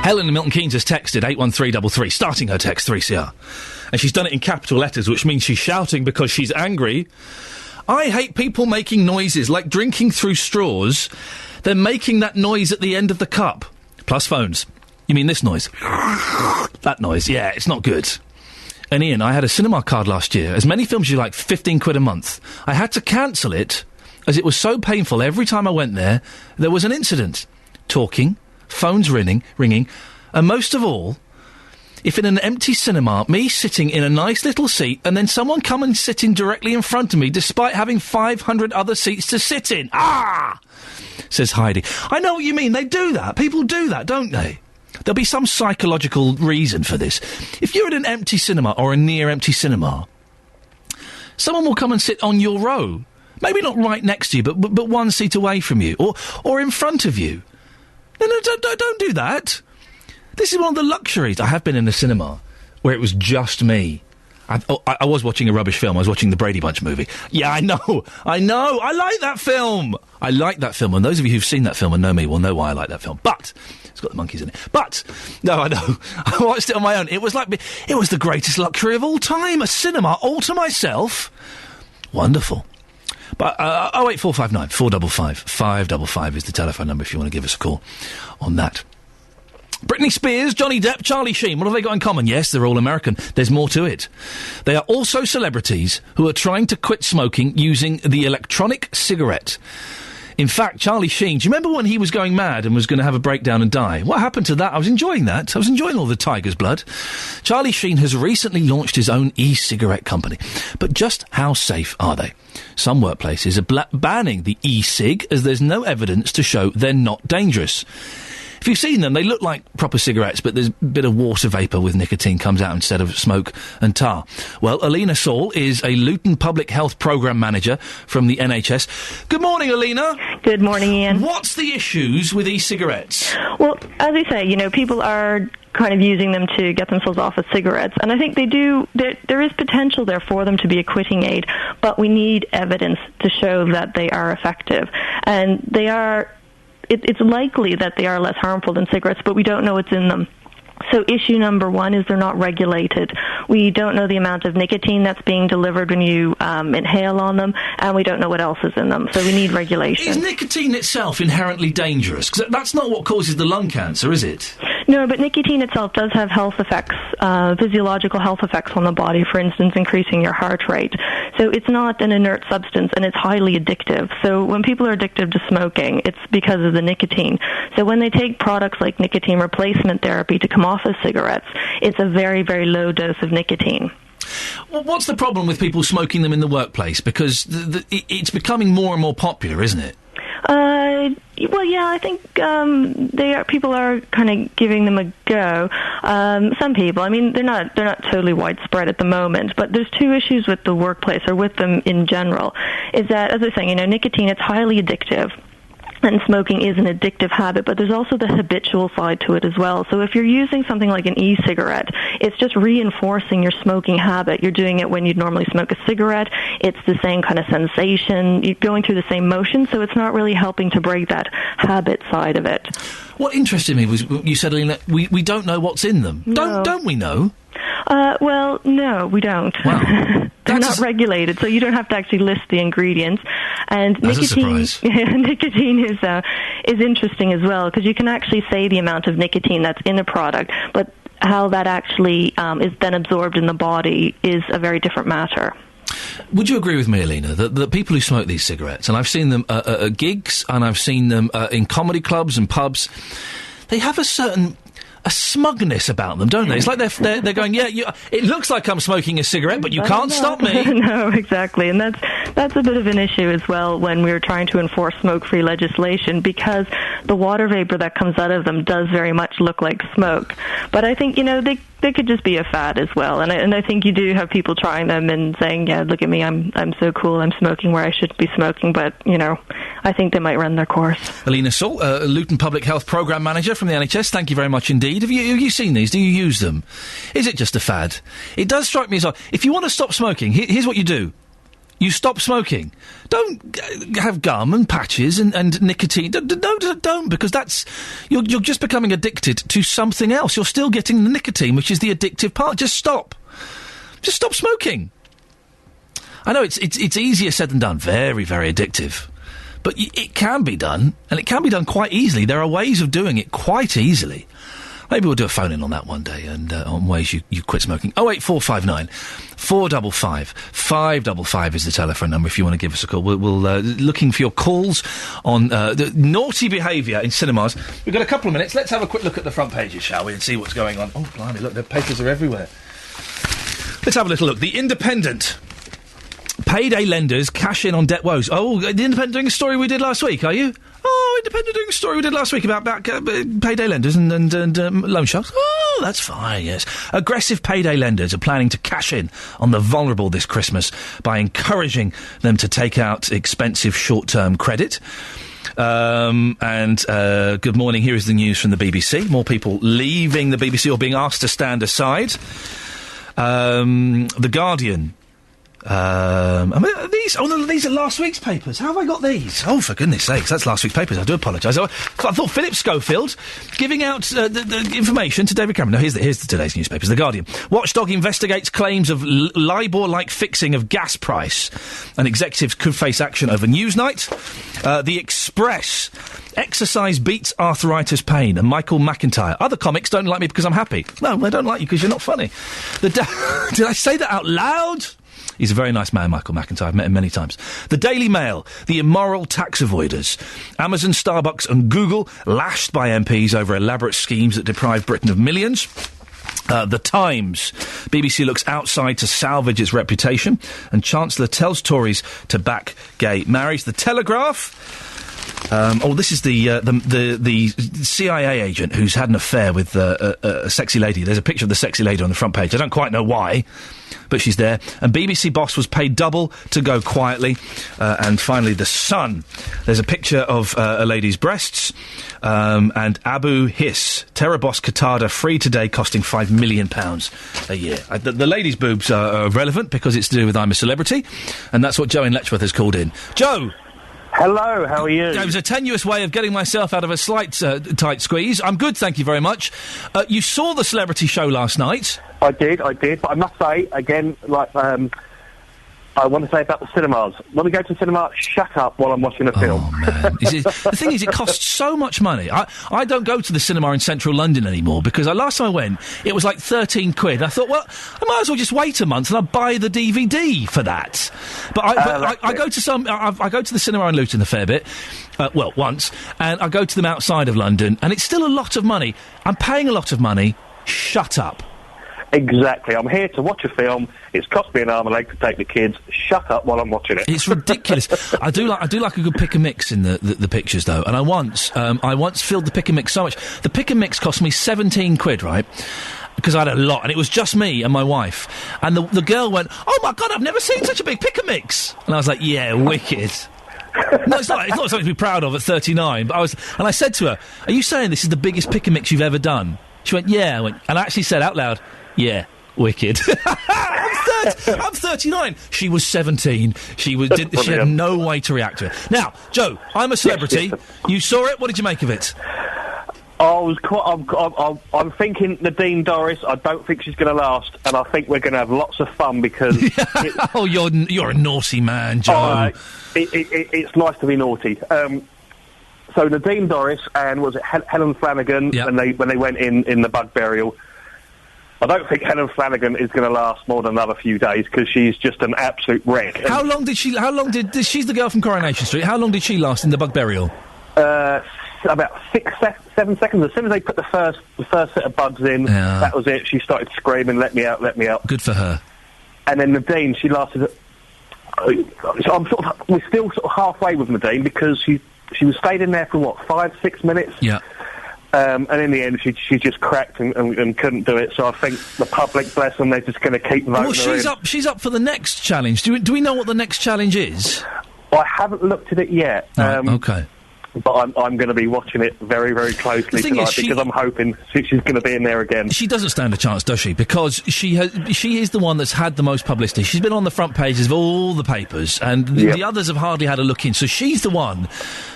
Helen in Milton Keynes has texted 81333, starting her text 3CR. And she's done it in capital letters, which means she's shouting because she's angry. I hate people making noises like drinking through straws, then making that noise at the end of the cup. Plus phones. You mean this noise? That noise, yeah, it's not good. And Ian, I had a cinema card last year. As many films as you like, 15 quid a month. I had to cancel it, as it was so painful. Every time I went there was an incident. Talking, phones ringing, and most of all, if in an empty cinema, me sitting in a nice little seat, and then someone come and sitting directly in front of me, despite having 500 other seats to sit in. Ah! Says Heidi. I know what you mean. They do that. People do that, don't they? There'll be some psychological reason for this. If you're in an empty cinema or a near-empty cinema, someone will come and sit on your row. Maybe not right next to you, but one seat away from you, or in front of you. No, don't do that. This is one of the luxuries. I have been in a cinema where it was just me. I was watching a rubbish film. I was watching the Brady Bunch movie. Yeah, I know. I like that film. And those of you who've seen that film and know me will know why I like that film. But it's got the monkeys in it. But no, I know. I watched it on my own. It was the greatest luxury of all time. A cinema all to myself. Wonderful. But 08459 455 555 is the telephone number if you want to give us a call on that. Britney Spears, Johnny Depp, Charlie Sheen, what have they got in common? Yes, they're all American. There's more to it. They are also celebrities who are trying to quit smoking using the electronic cigarette. In fact, Charlie Sheen, do you remember when he was going mad and was going to have a breakdown and die? What happened to that? I was enjoying that. I was enjoying all the tiger's blood. Charlie Sheen has recently launched his own e-cigarette company. But just how safe are they? Some workplaces are banning the e-cig as there's no evidence to show they're not dangerous. If you've seen them, they look like proper cigarettes, but there's a bit of water vapour with nicotine comes out instead of smoke and tar. Well, Alina Saul is a Luton Public Health Programme Manager from the NHS. Good morning, Alina. Good morning, Ian. What's the issues with e-cigarettes? Well, as I say, people are kind of using them to get themselves off of cigarettes, and I think they do. There is potential there for them to be a quitting aid, but we need evidence to show that they are effective, and they are. It's likely that they are less harmful than cigarettes, but we don't know what's in them. So issue number one is they're not regulated. We don't know the amount of nicotine that's being delivered when you inhale on them, and we don't know what else is in them. So we need regulation. Is nicotine itself inherently dangerous? Because that's not what causes the lung cancer, is it? No, but nicotine itself does have health effects, physiological health effects on the body, for instance, increasing your heart rate. So it's not an inert substance, and it's highly addictive. So when people are addicted to smoking, it's because of the nicotine. So when they take products like nicotine replacement therapy to come off of cigarettes, it's a very, very low dose of nicotine. Well, what's the problem with people smoking them in the workplace? Because it's becoming more and more popular, isn't it? Well, yeah, I think people are kind of giving them a go. Some people, I mean, they're not totally widespread at the moment, but there's two issues with the workplace, or with them in general, is that, as I was saying, nicotine, it's highly addictive. And smoking is an addictive habit, but there's also the habitual side to it as well. So if you're using something like an e-cigarette, it's just reinforcing your smoking habit. You're doing it when you'd normally smoke a cigarette. It's the same kind of sensation. You're going through the same motion, so it's not really helping to break that habit side of it. What interested me was you said, Alina, we don't know what's in them. No. Don't we know? Well, no, we don't. Wow. They're not regulated, so you don't have to actually list the ingredients. And That's nicotine, nicotine is interesting as well, because you can actually say the amount of nicotine that's in a product, but how that actually is then absorbed in the body is a very different matter. Would you agree with me, Alina, that the people who smoke these cigarettes, and I've seen them at gigs, and I've seen them in comedy clubs and pubs, they have a smugness about them, don't they? It's like they're going, yeah, it looks like I'm smoking a cigarette, but you can't stop me. No, exactly, and that's a bit of an issue as well when we're trying to enforce smoke-free legislation, because the water vapor that comes out of them does very much look like smoke. But I think, they could just be a fad as well, and I think you do have people trying them and saying, yeah, look at me, I'm so cool, I'm smoking where I shouldn't be smoking, but, I think they might run their course. Alina Saul, Luton Public Health Programme Manager from the NHS, thank you very much indeed. Have you seen these? Do you use them? Is it just a fad? It does strike me as odd. If you want to stop smoking, here's what you do. You stop smoking. Don't have gum and patches and nicotine. Don't, because you're just becoming addicted to something else. You're still getting the nicotine, which is the addictive part. Just stop. Just stop smoking. I know it's easier said than done. Very, very addictive. But it can be done, and it can be done quite easily. There are ways of doing it quite easily. Maybe we'll do a phone-in on that one day, and on ways you quit smoking. 08459 455 555 is the telephone number if you want to give us a call. We'll looking for your calls on the naughty behaviour in cinemas. We've got a couple of minutes. Let's have a quick look at the front pages, shall we, and see what's going on. Oh, blimey, look, the papers are everywhere. Let's have a little look. The Independent. Payday lenders cash in on debt woes. Oh, the Independent doing a story we did last week, are you? Oh, Independent doing a story we did last week about payday lenders and loan sharks. Oh, that's fine, yes. Aggressive payday lenders are planning to cash in on the vulnerable this Christmas by encouraging them to take out expensive short-term credit. Good morning, here is the news from the BBC. More people leaving the BBC or being asked to stand aside. The Guardian. These are last week's papers. How have I got these? Oh, for goodness sakes, that's last week's papers. I do apologise. I thought Philip Schofield giving out the information to David Cameron. No, here's today's newspapers. The Guardian. Watchdog investigates claims of LIBOR-like fixing of gas price. And executives could face action over Newsnight. The Express. Exercise beats arthritis pain. And Michael McIntyre. Other comics don't like me because I'm happy. No, they don't like you because you're not funny. Did I say that out loud? He's a very nice man, Michael McIntyre. I've met him many times. The Daily Mail, the immoral tax avoiders. Amazon, Starbucks and Google lashed by MPs over elaborate schemes that deprive Britain of millions. The Times. BBC looks outside to salvage its reputation. And Chancellor tells Tories to back gay marriage. The Telegraph. This is the CIA agent who's had an affair with a sexy lady. There's a picture of the sexy lady on the front page. I don't quite know why, but she's there. And BBC boss was paid double to go quietly. And finally, The Sun. There's a picture of a lady's breasts. And Abu Hiss, terror boss Qatada, free today, costing £5 million a year. The lady's boobs are relevant because it's to do with I'm a Celebrity. And that's what Joe in Letchworth has called in. Joe! Hello, how are you? It was a tenuous way of getting myself out of a slight tight squeeze. I'm good, thank you very much. You saw the Celebrity show last night. I did, but I must say, again, I want to say about the cinemas. When we go to the cinema, shut up while I'm watching a film. Oh, man. The thing is, it costs so much money. I don't go to the cinema in central London anymore because last time I went, it was like 13 quid. I thought, well, I might as well just wait a month and I'll buy the DVD for that. But I go to I go to the cinema in Luton a fair bit. Once. And I go to them outside of London and it's still a lot of money. I'm paying a lot of money. Shut up. Exactly. I'm here to watch a film. It's cost me an arm and a leg to take the kids. Shut up while I'm watching it. It's ridiculous. I do like a good pick and mix in the pictures though. And I once filled the pick and mix so much. The pick and mix cost me 17 quid, right? Because I had a lot, and it was just me and my wife. And the girl went, "Oh my God, I've never seen such a big pick and mix." And I was like, "Yeah, wicked." No, it's not something to be proud of at 39. But I said to her, "Are you saying this is the biggest pick and mix you've ever done?" She went, "Yeah." And I actually said out loud, "Yeah, wicked." I'm 39. She was 17. She had no way to react to it. Now, Joe, I'm a Celebrity. Yes. You saw it. What did you make of it? I'm thinking Nadine Dorries. I don't think she's going to last, and I think we're going to have lots of fun because. Oh, you're a naughty man, Joe. It's nice to be naughty. So Nadine Dorries and was it Helen Flanagan when they went in the bug burial. I don't think Helen Flanagan is going to last more than another few days because she's just an absolute wreck. How long did she's the girl from Coronation Street. How long did she last in the bug burial? About 7 seconds. As soon as they put the first set of bugs in, that was it. She started screaming, "Let me out, let me out." Good for her. And then Nadine, she lasted. So we're still sort of halfway with Nadine because she was stayed in there for 5-6 minutes. Yeah. And in the end, she just cracked and couldn't do it. So I think the public, bless them, they're just going to keep voting her in. She's up for the next challenge. Do we know what the next challenge is? I haven't looked at it yet. Okay. But I'm going to be watching it very, very closely tonight because I'm hoping she's going to be in there again. She doesn't stand a chance, does she? Because she is the one that's had the most publicity. She's been on the front pages of all the papers, and the others have hardly had a look in. So she's the one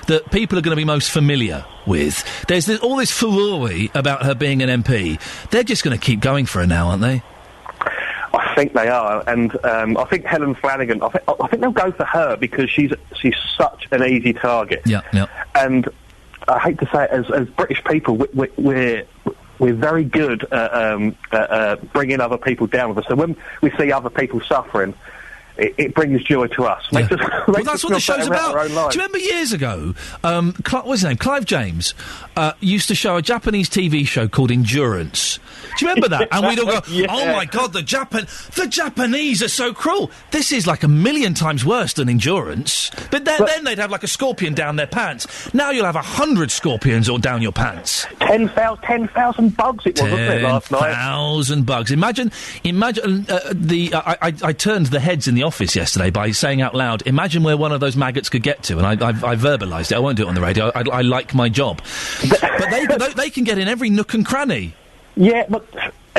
that people are going to be most familiar with. There's all this furore about her being an MP. They're just going to keep going for her now, aren't they? I think they are, and I think Helen Flanagan. I think they'll go for her because she's such an easy target. Yeah. And I hate to say it, as British people, we're we're very good at bringing other people down with us. So when we see other people suffering, it brings joy to us. Well, that's what the show's about. Do you remember years ago, what's his name? Clive James used to show a Japanese TV show called Endurance. Do you remember that? And we'd all go, oh my God, the Japanese are so cruel. This is like 1,000,000 times worse than Endurance. But then they'd have like a scorpion down their pants. Now you'll have 100 scorpions all down your pants. 10,000 bugs it was, wasn't it, last night? 10,000 bugs. Imagine I turned the heads in the office yesterday by saying out loud, imagine where one of those maggots could get to, and I verbalised it. I won't do it on the radio. I like my job. But they can get in every nook and cranny. Yeah, but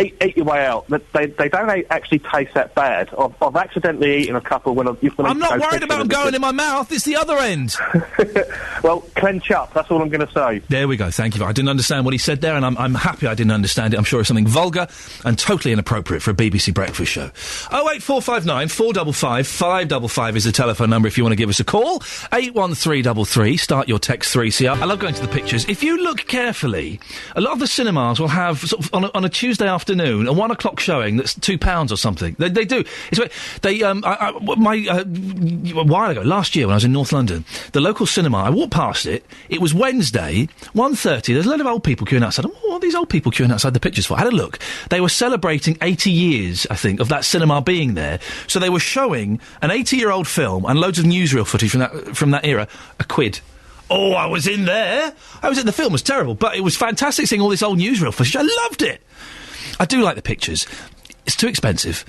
eat your way out. They don't actually taste that bad. I've accidentally eaten a couple when I'm not worried about them going in my mouth. It's the other end. Well, clench up. That's all I'm going to say. There we go. Thank you. I didn't understand what he said there, and I'm happy I didn't understand it. I'm sure it's something vulgar and totally inappropriate for a BBC breakfast show. 08459 455 555 is the telephone number if you want to give us a call. 81333. Start your text 3CR. I love going to the pictures. If you look carefully, a lot of the cinemas will have sort of on a Tuesday afternoon a 1 o'clock showing that's £2 or something. They do. It's a while ago, last year when I was in North London, the local cinema, I walked past it. It was Wednesday, 1:30. There's a lot of old people queuing outside. What are these old people queuing outside the pictures for? I had a look. They were celebrating 80 years, I think, of that cinema being there. So they were showing an 80-year-old film and loads of newsreel footage from that era. £1. Oh, I was in there. The film was terrible, but it was fantastic seeing all this old newsreel footage. I loved it. I do like the pictures. It's too expensive.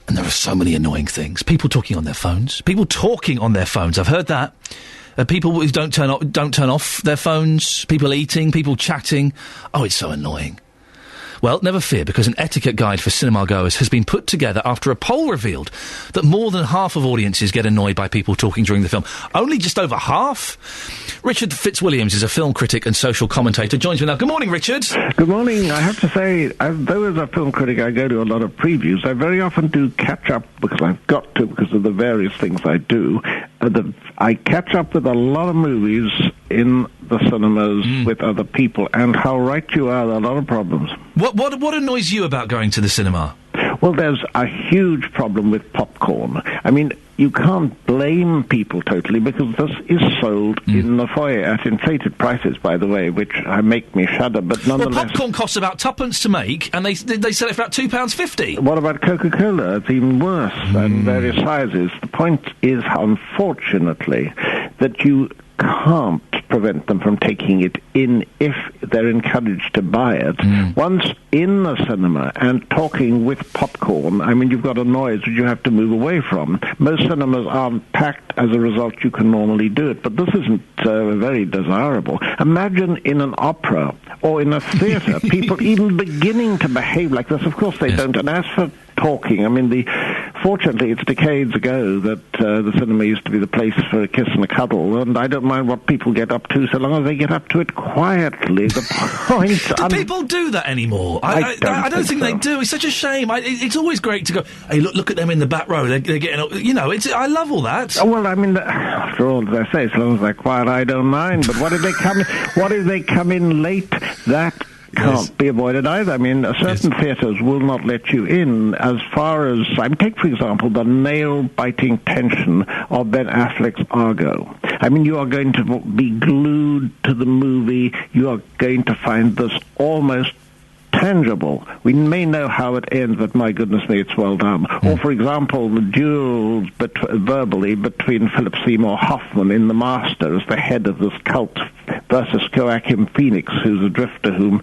And there are so many annoying things. People talking on their phones. I've heard that. People who don't turn off their phones. People eating. People chatting. Oh, it's so annoying. Well, never fear, because an etiquette guide for cinema goers has been put together after a poll revealed that more than half of audiences get annoyed by people talking during the film. Only just over half? Richard Fitzwilliams is a film critic and social commentator. Joins me now. Good morning, Richard. Good morning. I have to say, though as a film critic I go to a lot of previews, I very often do catch up, because I've got to, because of the various things I do. I catch up with a lot of movies in the cinemas with other people, and how right you are, there are a lot of problems. What annoys you about going to the cinema? Well, there's a huge problem with popcorn. I mean, you can't blame people totally, because this is sold in the foyer at inflated prices, by the way, which make me shudder, but nonetheless... Well, popcorn costs about £2 to make, and they sell it for about £2.50. What about Coca-Cola? It's even worse, and various sizes. The point is, unfortunately, that you can't prevent them from taking it in if they're encouraged to buy it. Once in the cinema and talking with popcorn, I mean, you've got a noise that you have to move away from. Most cinemas aren't packed. As a result, you can normally do it, but this isn't very desirable. Imagine in an opera or in a theatre, people even beginning to behave like this. Of course they don't. And as for talking, I mean, fortunately, it's decades ago that the cinema used to be the place for a kiss and a cuddle, and I don't mind what people get up to so long as they get up to it quietly. The point... Do people do that anymore? I don't think they do. It's such a shame. It's always great to go, hey, look at them in the back row. They're getting... You know, I love all that. Oh, well, I mean, after all, as I say, as long as they're quiet, I don't mind. But what if they come in late? That can't be avoided either. I mean, certain theatres will not let you in as far as... take, for example, the nail-biting tension of Ben Affleck's Argo. I mean, you are going to be glued to the movie. You are going to find this almost tangible. We may know how it ends, but my goodness me, it's well done. Or, for example, the duels verbally between Philip Seymour Hoffman in The Master as the head of this cult versus Joaquin Phoenix, who's a drifter whom,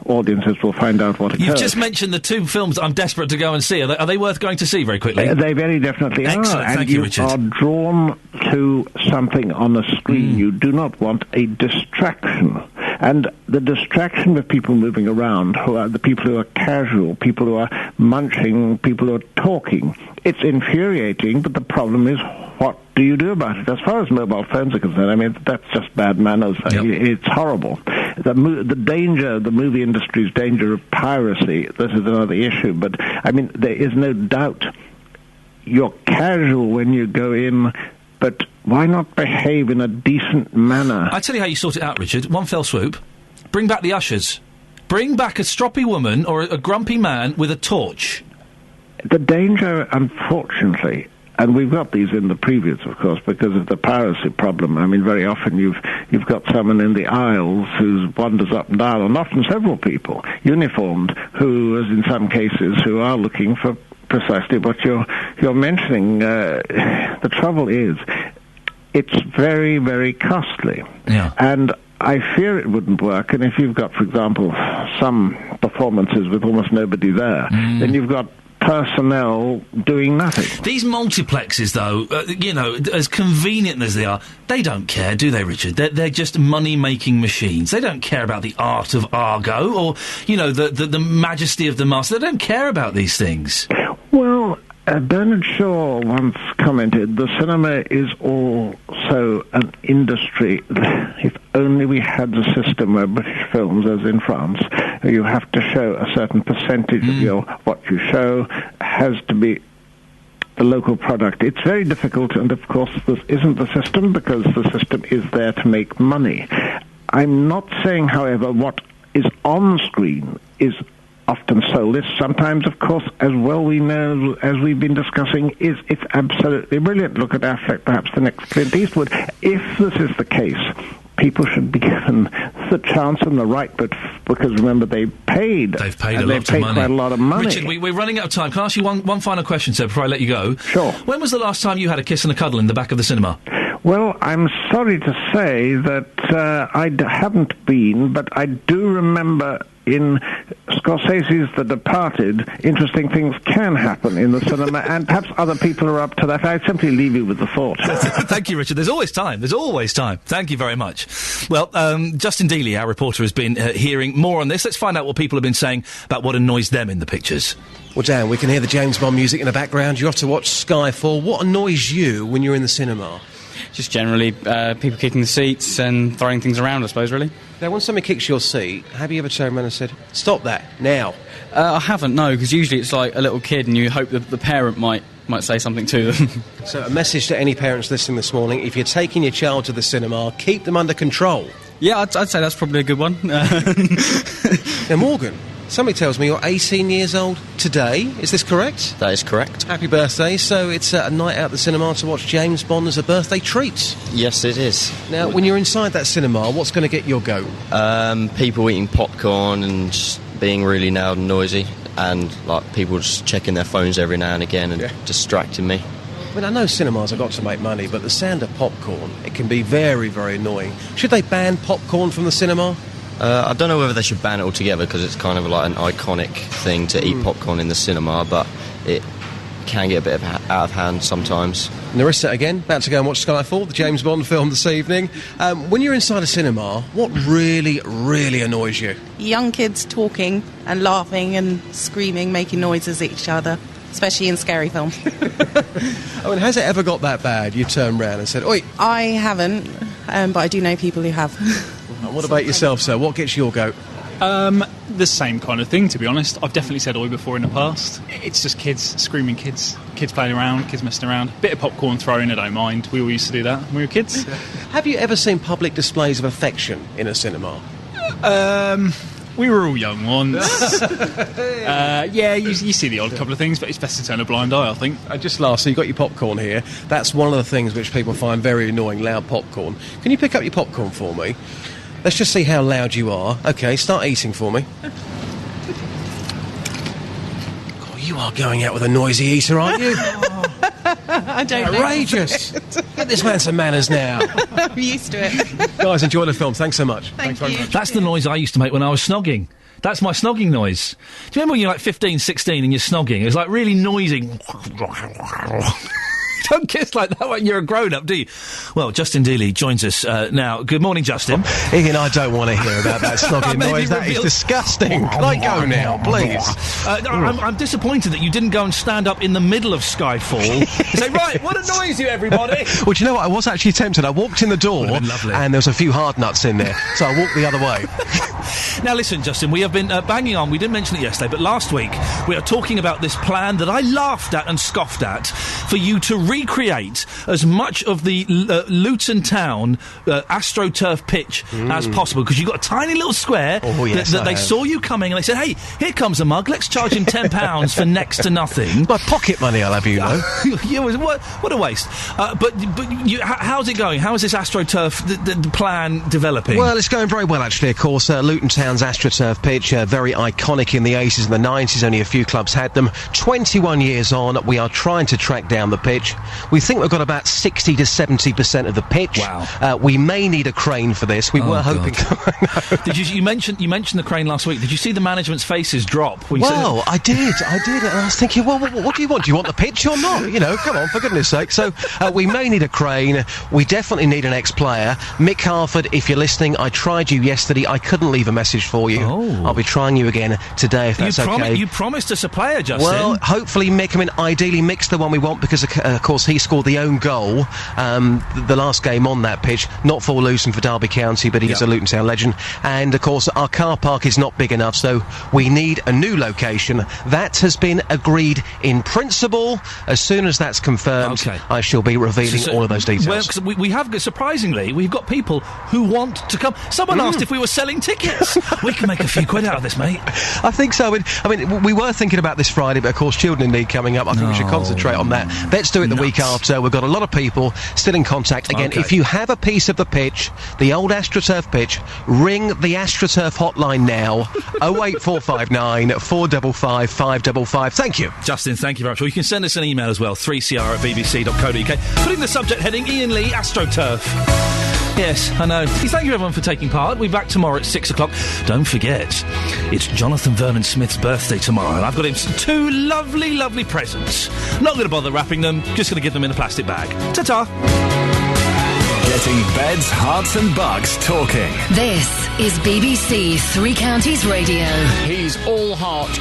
audiences will find out what occurs. You've just mentioned the two films I'm desperate to go and see. Are they worth going to see very quickly? They very definitely are. Excellent. Thank you, Richard. Are drawn to something on the screen. You do not want a distraction. And the distraction with people moving around, who are the people who are casual, people who are munching, people who are talking, it's infuriating, but the problem is, what do you do about it? As far as mobile phones are concerned, I mean, that's just bad manners. Yep. It's horrible. The danger, the movie industry's danger of piracy, this is another issue, but, I mean, there is no doubt you're casual when you go in, but why not behave in a decent manner? I tell you how you sort it out, Richard. One fell swoop. Bring back the ushers. Bring back a stroppy woman or a grumpy man with a torch. The danger, unfortunately, and we've got these in the previews, of course, because of the piracy problem. I mean, very often you've got someone in the aisles who wanders up and down, and often several people, uniformed, who, as in some cases, who are looking for precisely what you're mentioning. The trouble is, it's very, very costly. Yeah. And I fear it wouldn't work, and if you've got, for example, some performances with almost nobody there, then you've got personnel doing nothing. These multiplexes, though, as convenient as they are, they don't care, do they, Richard? They're just money-making machines. They don't care about the art of Argo or, the majesty of the master. They don't care about these things. Well, Bernard Shaw once commented, the cinema is also an industry. If only we had a system where British films, as in France, you have to show a certain percentage of what you show has to be the local product. It's very difficult, and of course this isn't the system, because the system is there to make money. I'm not saying, however, what is on screen is often soulless. Sometimes, of course, as well we know, as we've been discussing, it's absolutely brilliant. Look at Affleck, perhaps the next Clint Eastwood. If this is the case, people should be given the chance and the right, but because remember, they've paid quite a lot of money. Richard, we're running out of time. Can I ask you one final question, sir, before I let you go? Sure. When was the last time you had a kiss and a cuddle in the back of the cinema? Well, I'm sorry to say that I haven't been, but I do remember in Scorsese's The Departed, interesting things can happen in the cinema, and perhaps other people are up to that. I simply leave you with the thought. Thank you, Richard. There's always time. Thank you very much. Well, Justin Dealey, our reporter, has been hearing more on this. Let's find out what people have been saying about what annoys them in the pictures. Well, Dan, we can hear the James Bond music in the background. You're off to watch Skyfall. What annoys you when you're in the cinema? Just generally people kicking the seats and throwing things around, I suppose, really. Now, when somebody kicks your seat, have you ever turned around and said, stop that, now? I haven't, no, because usually it's like a little kid and you hope that the parent might say something to them. So a message to any parents listening this morning, if you're taking your child to the cinema, keep them under control. Yeah, I'd say that's probably a good one. Now, Morgan, somebody tells me you're 18 years old today. Is this correct? That is correct. Happy birthday. So it's a night out at the cinema to watch James Bond as a birthday treat. Yes, it is. Now, when you're inside that cinema, what's going to get your goat? People eating popcorn and just being really loud and noisy, and like people just checking their phones every now and again and distracting me. I mean, I know cinemas have got to make money, but the sound of popcorn, it can be very, very annoying. Should they ban popcorn from the cinema? I don't know whether they should ban it altogether, because it's kind of like an iconic thing to eat popcorn in the cinema, but it can get a bit out of hand sometimes. Narissa, again, about to go and watch Skyfall, the James Bond film this evening. When you're inside a cinema, what really, really annoys you? Young kids talking and laughing and screaming, making noises at each other, especially in scary films. I mean, has it ever got that bad? You turned round and said, oi! I haven't, but I do know people who have. And what about yourself, sir? What gets your goat? The same kind of thing, to be honest. I've definitely said oi before in the past. It's just kids, screaming kids playing around, kids messing around. Bit of popcorn throwing, I don't mind. We all used to do that when we were kids. Have you ever seen public displays of affection in a cinema? We were all young once. Yeah, you see the odd couple of things, but it's best to turn a blind eye, I think. Just lastly, you've got your popcorn here. That's one of the things which people find very annoying, loud popcorn. Can you pick up your popcorn for me? Let's just see how loud you are. OK, start eating for me. God, you are going out with a noisy eater, aren't you? I don't know. Outrageous! Get this man some manners now. I'm used to it. Guys, enjoy the film. Thanks so much. Thanks very much. That's the noise I used to make when I was snogging. That's my snogging noise. Do you remember when you're like 15, 16 and you're snogging? It was like really noisy. Don't kiss like that when you're a grown-up, do you? Well, Justin Dealey joins us now. Good morning, Justin. Ian, I don't want to hear about that snogging noise. That is disgusting. Can I go now, please? I'm disappointed that you didn't go and stand up in the middle of Skyfall and say, right, what annoys you, everybody? Well, do you know what? I was actually tempted. I walked in the door and there was a few hard nuts in there, so I walked the other way. Now, listen, Justin, we have been banging on. We didn't mention it yesterday, but last week we are talking about this plan that I laughed at and scoffed at for you to recreate as much of the Luton Town AstroTurf pitch as possible, because you've got a tiny little square that they saw you coming and they said, hey, here comes a mug, let's charge him £10 for next to nothing. My pocket money, I'll have you know. Yeah, what a waste. How's it going? How is this AstroTurf, the plan developing? Well, it's going very well, actually, of course. Luton Town's AstroTurf pitch, very iconic in the 80s and the 90s. Only a few clubs had them. 21 years on, we are trying to track down the pitch. We think we've got about 60 to 70% of the pitch. Wow. We may need a crane for this. We were hoping... Did you mentioned the crane last week. Did you see the management's faces drop? Well, I did. And I was thinking, well, what do you want? Do you want the pitch or not? You know, come on, for goodness sake. So, we may need a crane. We definitely need an ex-player. Mick Harford, if you're listening, I tried you yesterday. I couldn't leave a message for you. I'll be trying you again today, if that's okay. You promised us a player, Justin. Well, hopefully Mick, ideally Mick's the one we want, because, of course, he scored the own goal, the last game on that pitch, not for Luton, for Derby County, but he is a Luton Town legend. And, of course, our car park is not big enough, so we need a new location. That has been agreed in principle. As soon as that's confirmed, I shall be revealing all of those details. Well, 'cause we have, surprisingly, we've got people who want to come. Someone asked if we were selling tickets. We can make a few quid out of this, mate. I think so. I mean, we were thinking about this Friday, but of course, Children in Need coming up. I think we should concentrate on that. Let's do it the week after. We've got a lot of people still in contact. Again, if you have a piece of the pitch, the old AstroTurf pitch, ring the AstroTurf hotline now. 08459 455 555. Thank you. Justin, thank you very much. Well, you can send us an email as well, 3cr@bbc.co.uk. Put in the subject heading, Iain Lee, AstroTurf. Yes, I know. Thank you, everyone, for taking part. We'll be back tomorrow at 6 o'clock. Don't forget, it's Jonathan Vernon Smith's birthday tomorrow, and I've got him two lovely, lovely presents. Not going to bother wrapping them, just going to give them in a plastic bag. Ta-ta! Getting beds, hearts and bucks talking. This is BBC Three Counties Radio. He's all heart.